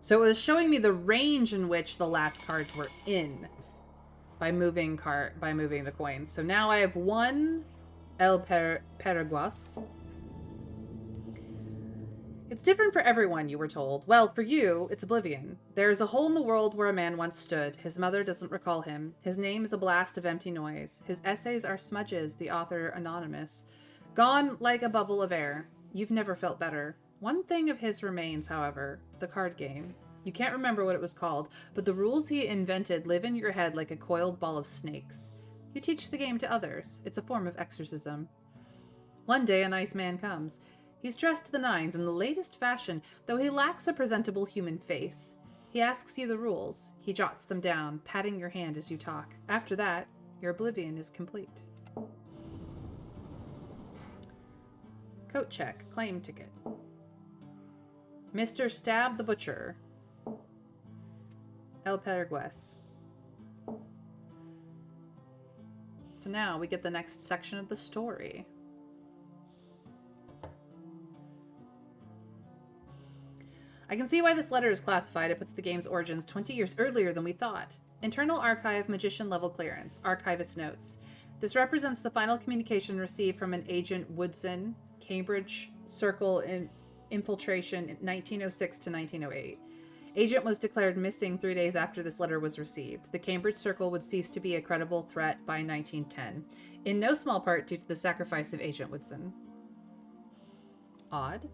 So it was showing me the range in which the last cards were in by moving the coins. So now I have 1 El Paraguas. It's different for everyone, you were told. Well, for you, it's oblivion. There is a hole in the world where a man once stood. His mother doesn't recall him. His name is a blast of empty noise. His essays are smudges, the author anonymous. Gone like a bubble of air. You've never felt better. One thing of his remains, however, the card game. You can't remember what it was called, but the rules he invented live in your head like a coiled ball of snakes. You teach the game to others. It's a form of exorcism. One day a nice man comes. He's dressed to the nines in the latest fashion, though he lacks a presentable human face. He asks you the rules. He jots them down, patting your hand as you talk. After that, your oblivion is complete. Coat check. Claim ticket. Mr. Stab the Butcher. El Paraguas. So now we get the next section of the story. I can see why this letter is classified. It puts the game's origins 20 years earlier than we thought. Internal archive, magician level clearance. Archivist notes. This represents the final communication received from an Agent Woodson, Cambridge Circle infiltration in 1906 to 1908. Agent was declared missing 3 days after this letter was received. The Cambridge Circle would cease to be a credible threat by 1910, in no small part due to the sacrifice of Agent Woodson. Odd.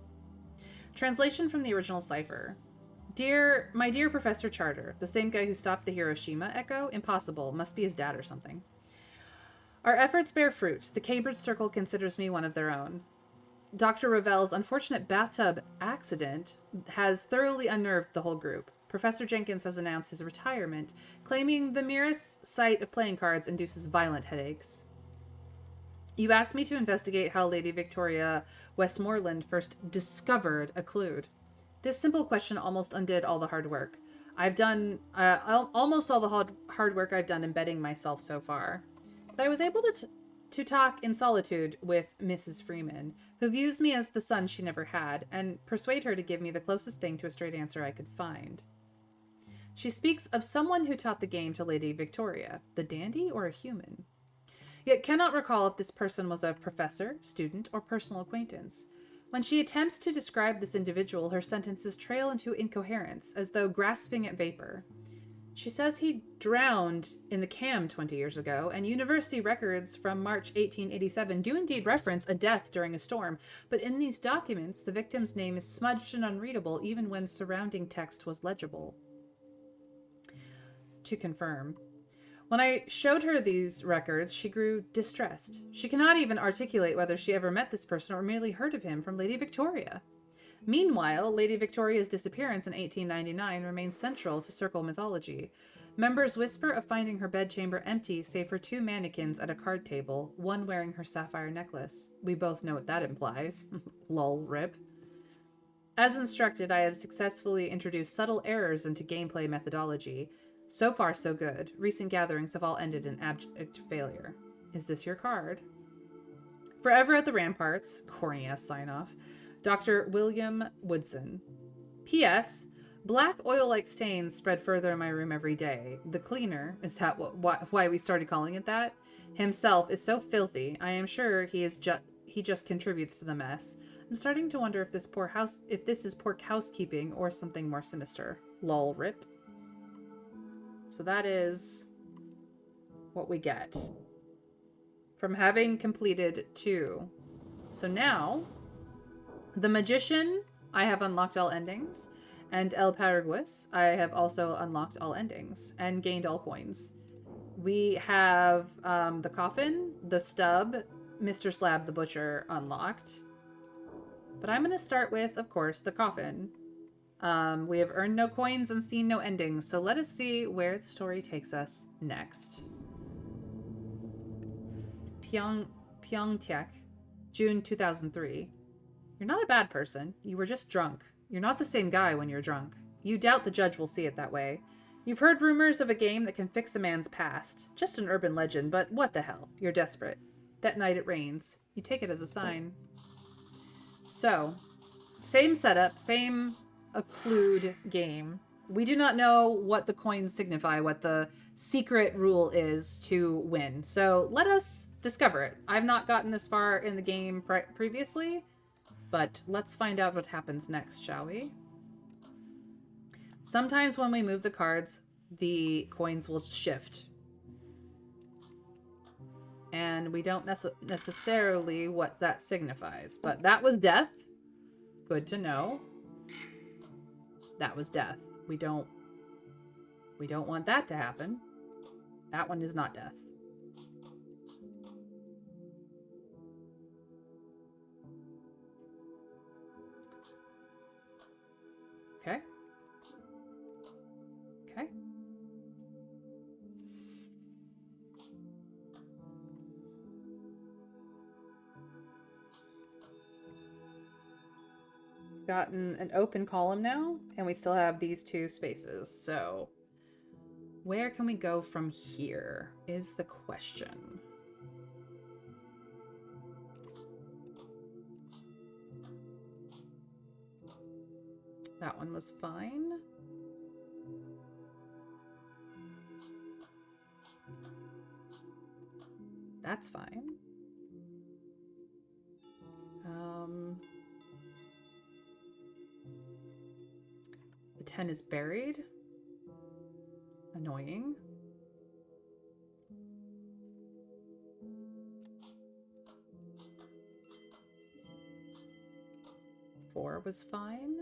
Translation from the original cipher. My dear Professor Charter, the same guy who stopped the Hiroshima echo? Impossible. Must be his dad or something. Our efforts bear fruit. The Cambridge Circle considers me one of their own. Dr. Ravel's unfortunate bathtub accident has thoroughly unnerved the whole group. Professor Jenkins has announced his retirement, claiming the merest sight of playing cards induces violent headaches. You asked me to investigate how Lady Victoria Westmoreland first discovered Occlude. This simple question almost undid all the hard work. I've done almost all the hard work I've done embedding myself so far. But I was able to talk in solitude with Mrs. Freeman, who views me as the son she never had, and persuade her to give me the closest thing to a straight answer I could find. She speaks of someone who taught the game to Lady Victoria, the dandy or a human, yet cannot recall if this person was a professor, student, or personal acquaintance. When she attempts to describe this individual, her sentences trail into incoherence, as though grasping at vapor. She says he drowned in the Cam 20 years ago, and university records from March 1887 do indeed reference a death during a storm, but in these documents, the victim's name is smudged and unreadable even when surrounding text was legible. To confirm, when I showed her these records, she grew distressed. She cannot even articulate whether she ever met this person or merely heard of him from Lady Victoria. Meanwhile, Lady Victoria's disappearance in 1899 remains central to Circle mythology. Members whisper of finding her bedchamber empty save for 2 mannequins at a card table, one wearing her sapphire necklace. We both know what that implies. Lol, rip. As instructed, I have successfully introduced subtle errors into gameplay methodology. So far, so good. Recent gatherings have all ended in abject failure. Is this your card? Forever at the Ramparts. Corny-ass sign-off. Dr. William Woodson. P.S. Black oil-like stains spread further in my room every day. The cleaner, is that why we started calling it that? Himself is so filthy. I am sure he just contributes to the mess. I'm starting to wonder if this is poor housekeeping or something more sinister. Lol, rip. So that is what we get from having completed 2. So now, the Magician, I have unlocked all endings, and El Paraguas, I have also unlocked all endings and gained all coins. We have the Coffin, the Stub, Mr. Slab the Butcher unlocked. But I'm going to start with, of course, the Coffin. We have earned no coins and seen no endings, so let us see where the story takes us next. Pyeongtaek, June 2003. You're not a bad person. You were just drunk. You're not the same guy when you're drunk. You doubt the judge will see it that way. You've heard rumors of a game that can fix a man's past. Just an urban legend, but what the hell? You're desperate. That night it rains. You take it as a sign. So, same setup, same Occlude game. We do not know what the coins signify, what the secret rule is to win. So let us discover it. I've not gotten this far in the game previously, but let's find out what happens next, shall we? Sometimes when we move the cards, the coins will shift. And we don't necessarily what that signifies. But that was death. Good to know. That was death. We don't want that to happen. That one is not death. Okay. Okay. Gotten an open column now, and we still have these 2 spaces. So where can we go from here is the question. That one was fine. That's fine. The 10 is buried. Annoying. Four was fine.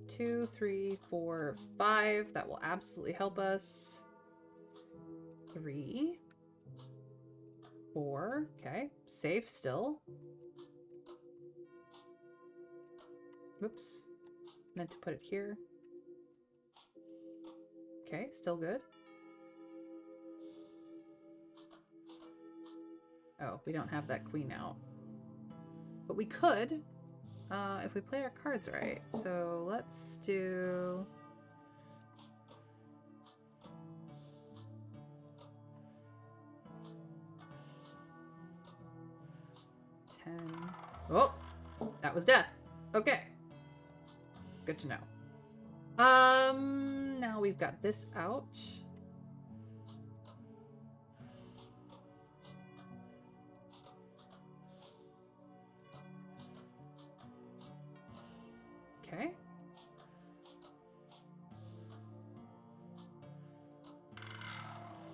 Two, 3, 4, 5. That will absolutely help us. 3, 4. Okay, safe still. Whoops. Meant to put it here. Okay, still good. Oh, we don't have that queen out. But we could, if we play our cards right. So let's do 10. Oh, that was death. Okay. Good to know. Now we've got this out. Okay.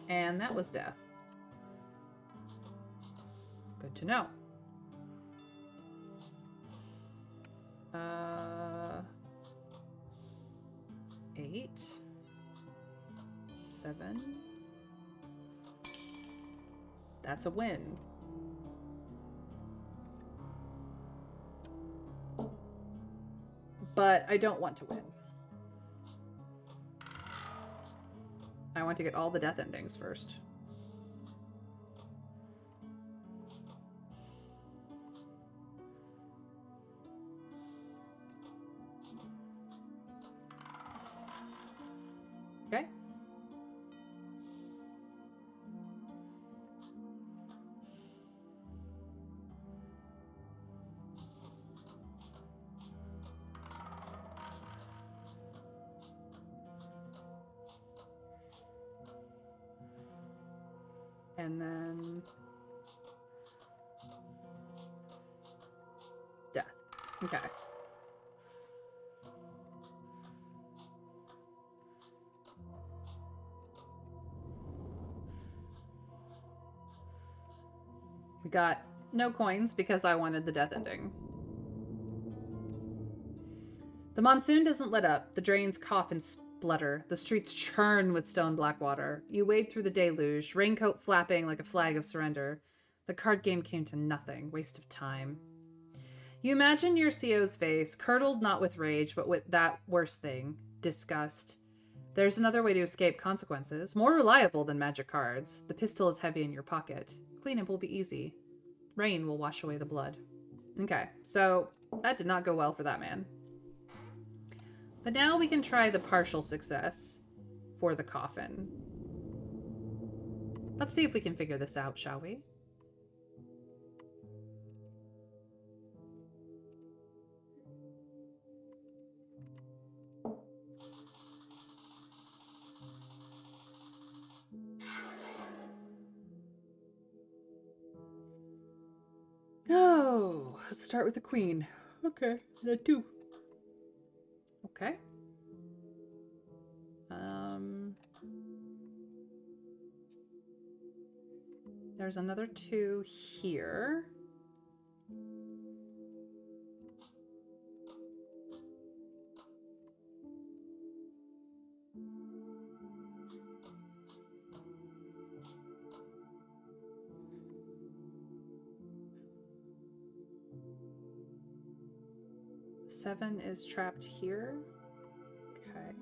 And that was death. Good to know. 8, 7. That's a win. But I don't want to win. I want to get all the death endings first. Okay. And then death. Okay. We got no coins because I wanted the death ending. The monsoon doesn't let up. The drains cough and splutter. The streets churn with stone black water. You wade through the deluge, raincoat flapping like a flag of surrender. The card game came to nothing. Waste of time. You imagine your CO's face, curdled not with rage, but with that worst thing, disgust. There's another way to escape consequences, more reliable than magic cards. The pistol is heavy in your pocket. Cleanup will be easy. Rain will wash away the blood. Okay, so that did not go well for that man. But now we can try the partial success for the coffin. Let's see if we can figure this out, shall we? Oh, let's start with the queen. Okay, and a 2. Okay. There's another 2 here. Seven is trapped here. Okay.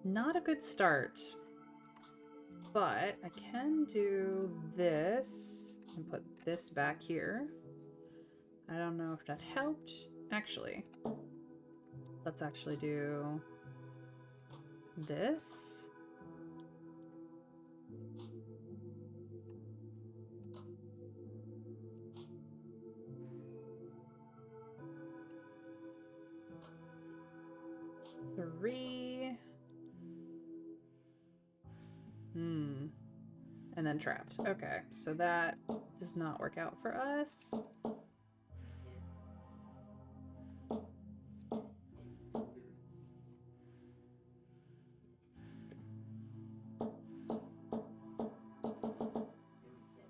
Not a good start. But I can do this and put this back here. I don't know if that helped. Actually, let's actually do this. Three. And then trapped. Okay, so that does not work out for us.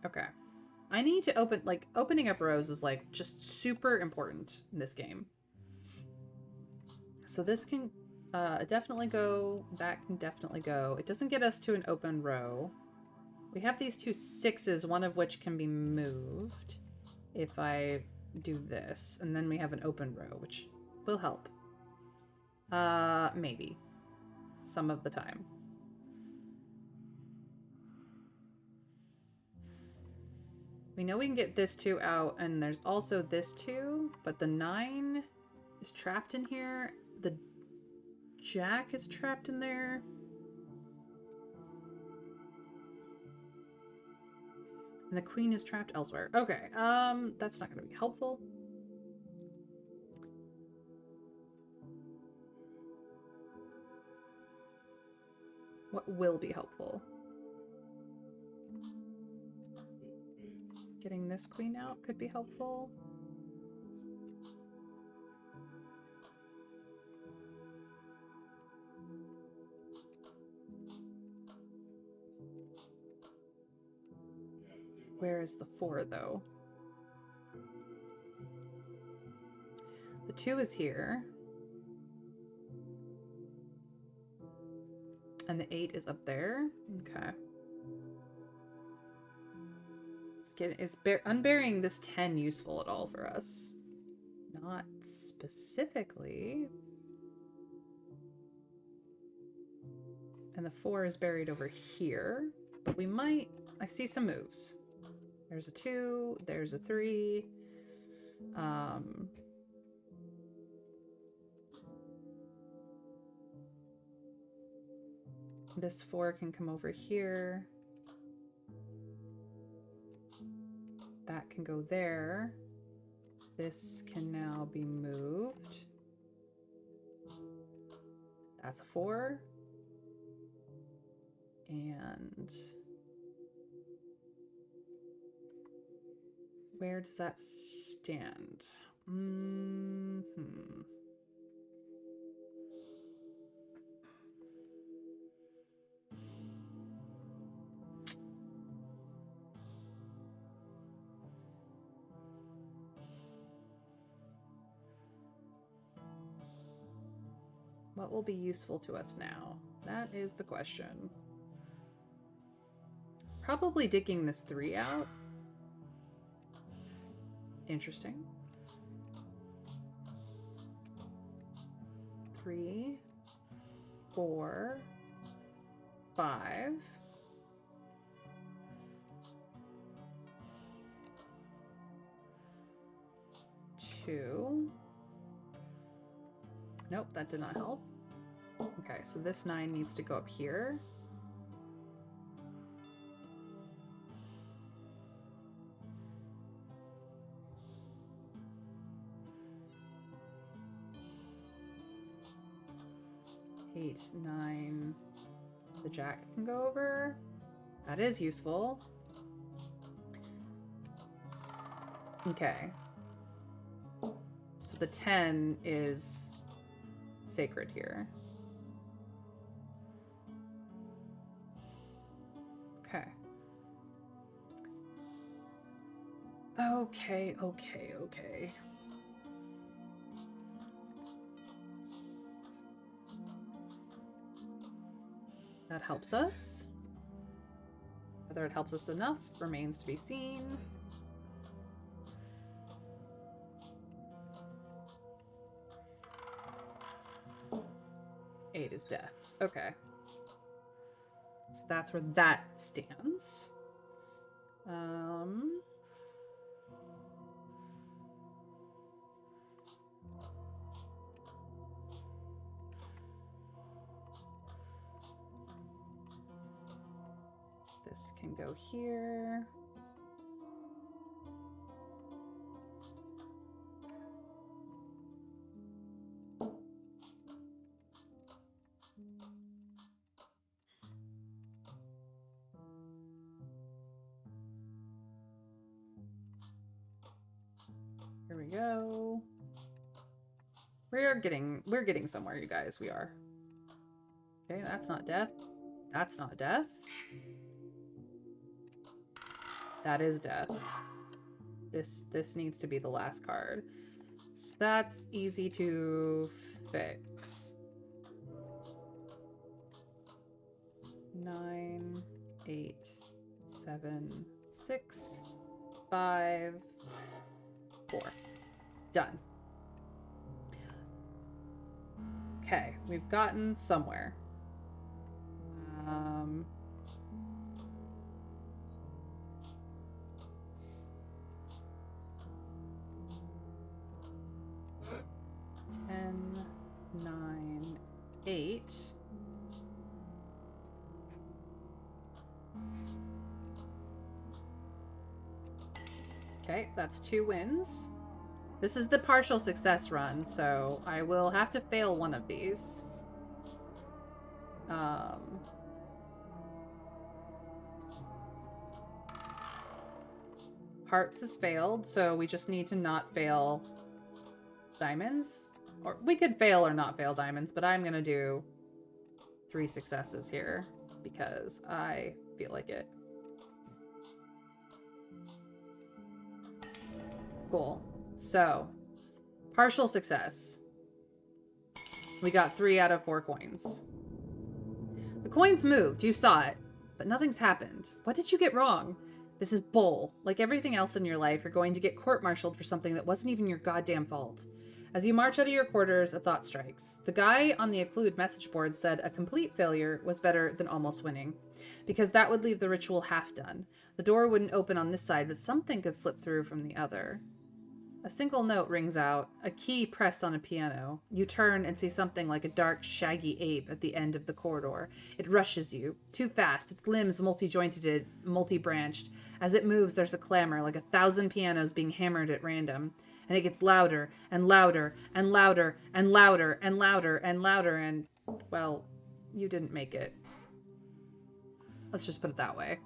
Okay. I need to open, like, opening up rows is, like, just super important in this game. So this can definitely go, that can definitely go. It doesn't get us to an open row. We have these 2 6s, one of which can be moved if I do this. And then we have an open row, which will help. Maybe. Some of the time. We know we can get this 2 out, and there's also this 2, but the 9 is trapped in here. The Jack is trapped in there. And the queen is trapped elsewhere. Okay, that's not gonna be helpful. What will be helpful? Getting this queen out could be helpful. Where is the 4, though? The 2 is here. And the 8 is up there. Okay. Is unburying this 10 useful at all for us? Not specifically. And the 4 is buried over here. But we might... I see some moves. There's a 2. There's a 3. This 4 can come over here. That can go there. This can now be moved. That's a 4. And where does that stand? What will be useful to us now? That is the question. Probably digging this 3 out. Interesting. 3, 4, 5. Two. Nope, that did not help. Okay, so this 9 needs to go up here. Eight, 9. The Jack can go over. That is useful. Okay. So the 10 is sacred here. Okay. Okay. That helps us. Whether it helps us enough remains to be seen. Eight is death. Okay. So that's where that stands. This can go here. Here we go. We're getting somewhere, you guys. We are. Okay, that's not death. That's not death. That is death. This needs to be the last card. So that's easy to fix. 9, 8, 7, 6, 5, 4. Done. Okay, we've gotten somewhere. 10, 9, 8. Okay, that's 2 wins. This is the partial success run, so I will have to fail one of these. Hearts has failed, so we just need to not fail diamonds. Or we could fail or not fail diamonds, but I'm gonna do 3 successes here because I feel like it. Cool. So, partial success. We got 3 out of 4 coins. The coins moved, you saw it, but nothing's happened. What did you get wrong? This is bull. Like everything else in your life, you're going to get court-martialed for something that wasn't even your goddamn fault. As you march out of your quarters, a thought strikes. The guy on the Occlude message board said a complete failure was better than almost winning, because that would leave the ritual half done. The door wouldn't open on this side, but something could slip through from the other. A single note rings out, a key pressed on a piano. You turn and see something like a dark, shaggy ape at the end of the corridor. It rushes you, too fast, its limbs multi-jointed, multi-branched. As it moves, there's a clamor, like 1,000 pianos being hammered at random. And it gets louder, and louder, and louder, and louder, and louder, and louder, and, well, you didn't make it. Let's just put it that way.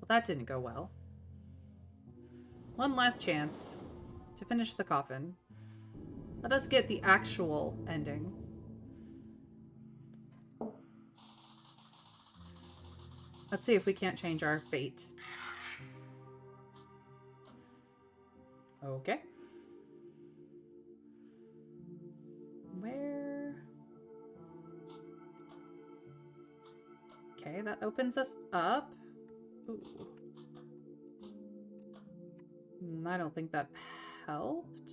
That didn't go well. One last chance to finish the coffin. Let us get the actual ending. Let's see if we can't change our fate. Okay. Where? Okay, that opens us up. Ooh. I don't think that helped,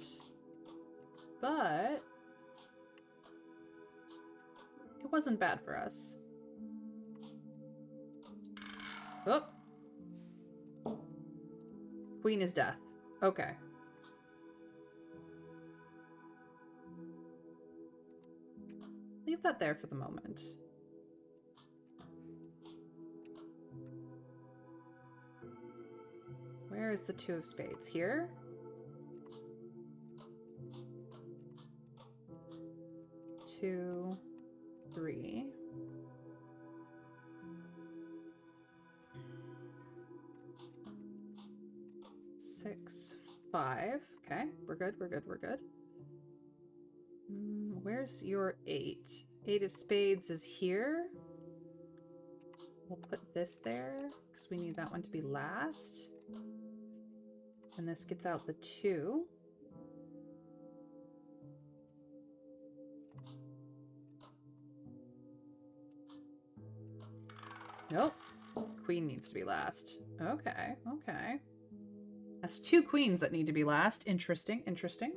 but it wasn't bad for us. Oh. Queen is death. Okay. Leave that there for the moment. Where is the 2 of spades? Here? Two, 3. Six, 5. Okay, we're good, we're good, we're good. Where's your 8? 8 of spades is here. We'll put this there because we need that one to be last. And this gets out the 2. Nope. Queen needs to be last. Okay, okay. That's 2 queens that need to be last. Interesting, interesting.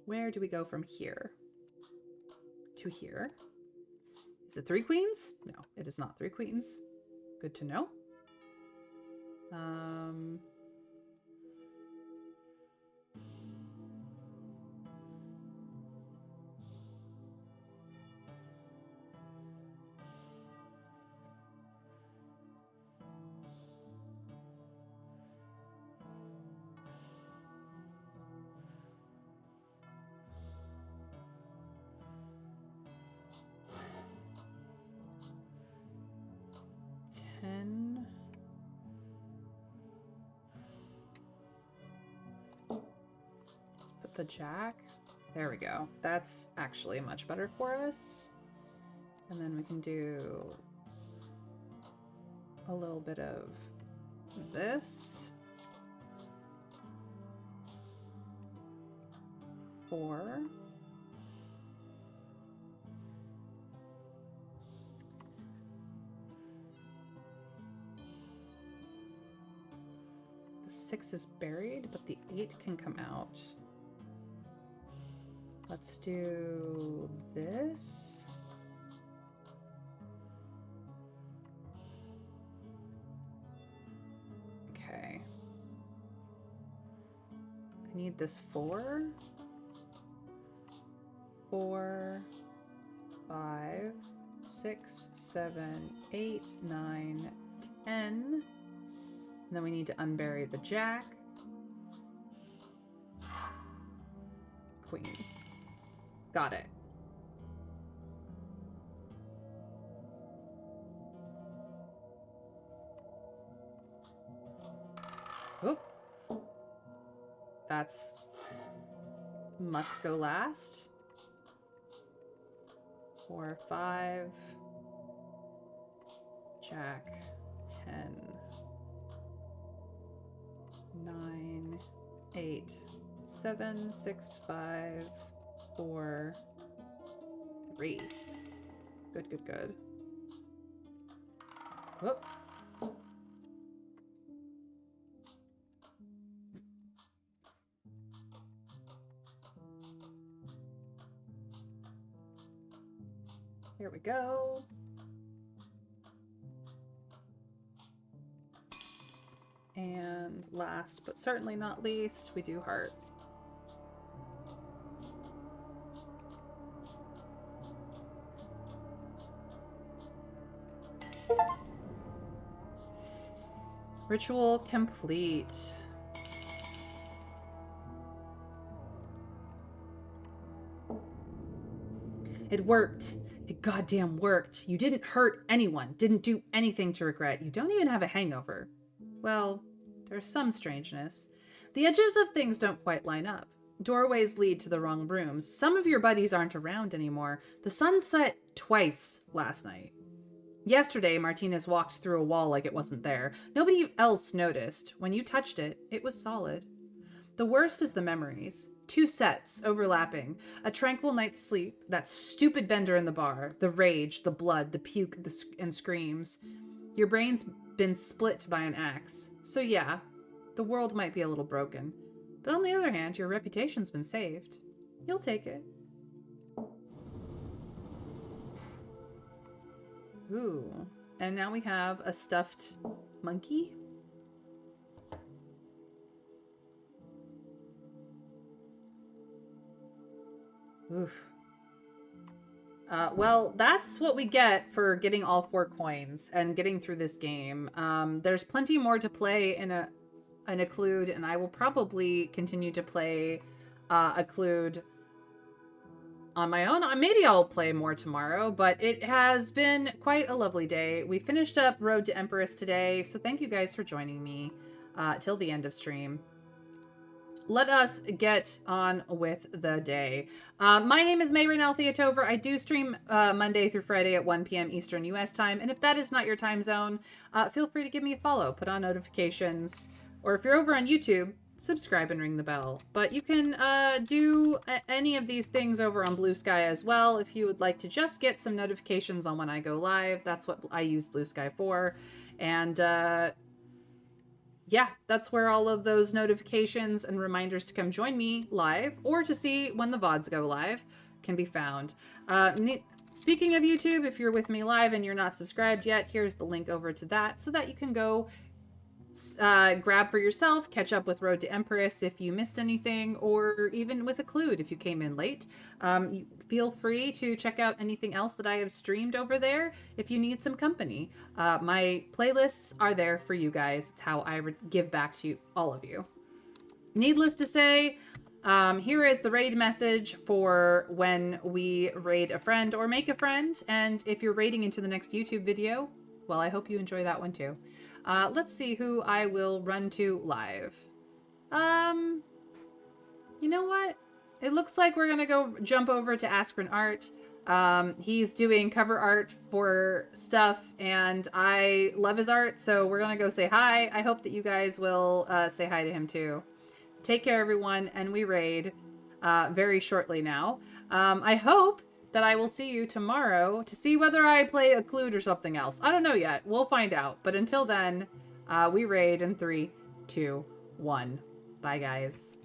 Where do we go from here? To here? Is it 3 queens? No, it is not 3 queens. Good to know. Let's put the jack. There we go. That's actually much better for us. And then we can do a little bit of this. 4. The 6 is buried, but the 8 can come out. Let's do this. I need this 4. 4, 5, 6, 7, 8, 9, 10. And then we need to unbury the jack. Queen. Got it. Oh. That's must go last. 4, 5. Jack. 10. 9, 8, 7, 6, 5, 4, 3. Good, good, good. Whoop. Here we go. And last but certainly not least, we do hearts. Ritual complete. It worked. It goddamn worked. You didn't hurt anyone, didn't do anything to regret. You don't even have a hangover. Well, there's some strangeness. The edges of things don't quite line up. Doorways lead to the wrong rooms. Some of your buddies aren't around anymore. The sun set twice last night. Yesterday, Martinez walked through a wall like it wasn't there. Nobody else noticed. When you touched it, it was solid. The worst is the memories. 2 sets, overlapping. A tranquil night's sleep, that stupid bender in the bar, the rage, the blood, the puke, and screams. Your brain's been split by an axe. So yeah, the world might be a little broken. But on the other hand, your reputation's been saved. You'll take it. Ooh. And now we have a stuffed monkey. Oof. Well, that's what we get for getting all 4 coins and getting through this game. There's plenty more to play in an Occlude, and I will probably continue to play Occlude on my own. Maybe I'll play more tomorrow, but it has been quite a lovely day. We finished up Road to Empress today, so thank you guys for joining me till the end of stream. Let us get on with the day. My name is Mayrin Altheatover. I do stream Monday through Friday at 1 p.m. Eastern U.S. time, and if that is not your time zone, feel free to give me a follow, put on notifications, or if you're over on YouTube, subscribe and ring the bell. But you can do any of these things over on Blue Sky as well if you would like to just get some notifications on when I go live. That's what I use Blue Sky for. And yeah, that's where all of those notifications and reminders to come join me live or to see when the VODs go live can be found. Speaking of YouTube, if you're with me live and you're not subscribed yet, here's the link over to that so that you can go grab for yourself, catch up with Road to Empress if you missed anything, or even with Occlude if you came in late. You feel free to check out anything else that I have streamed over there if you need some company. My playlists are there for you guys. It's how I give back to all of you. Needless to say, here is the raid message for when we raid a friend or make a friend. And if you're raiding into the next YouTube video, well, I hope you enjoy that one too. Let's see who I will run to live. You know what? It looks like we're gonna go jump over to Askren Art. He's doing cover art for stuff, and I love his art, so we're gonna go say hi. I hope that you guys will say hi to him too. Take care, everyone, and we raid very shortly now. I hope that I will see you tomorrow to see whether I play Occlude or something else. I don't know yet. We'll find out. But until then, we raid in 3, 2, 1. Bye, guys.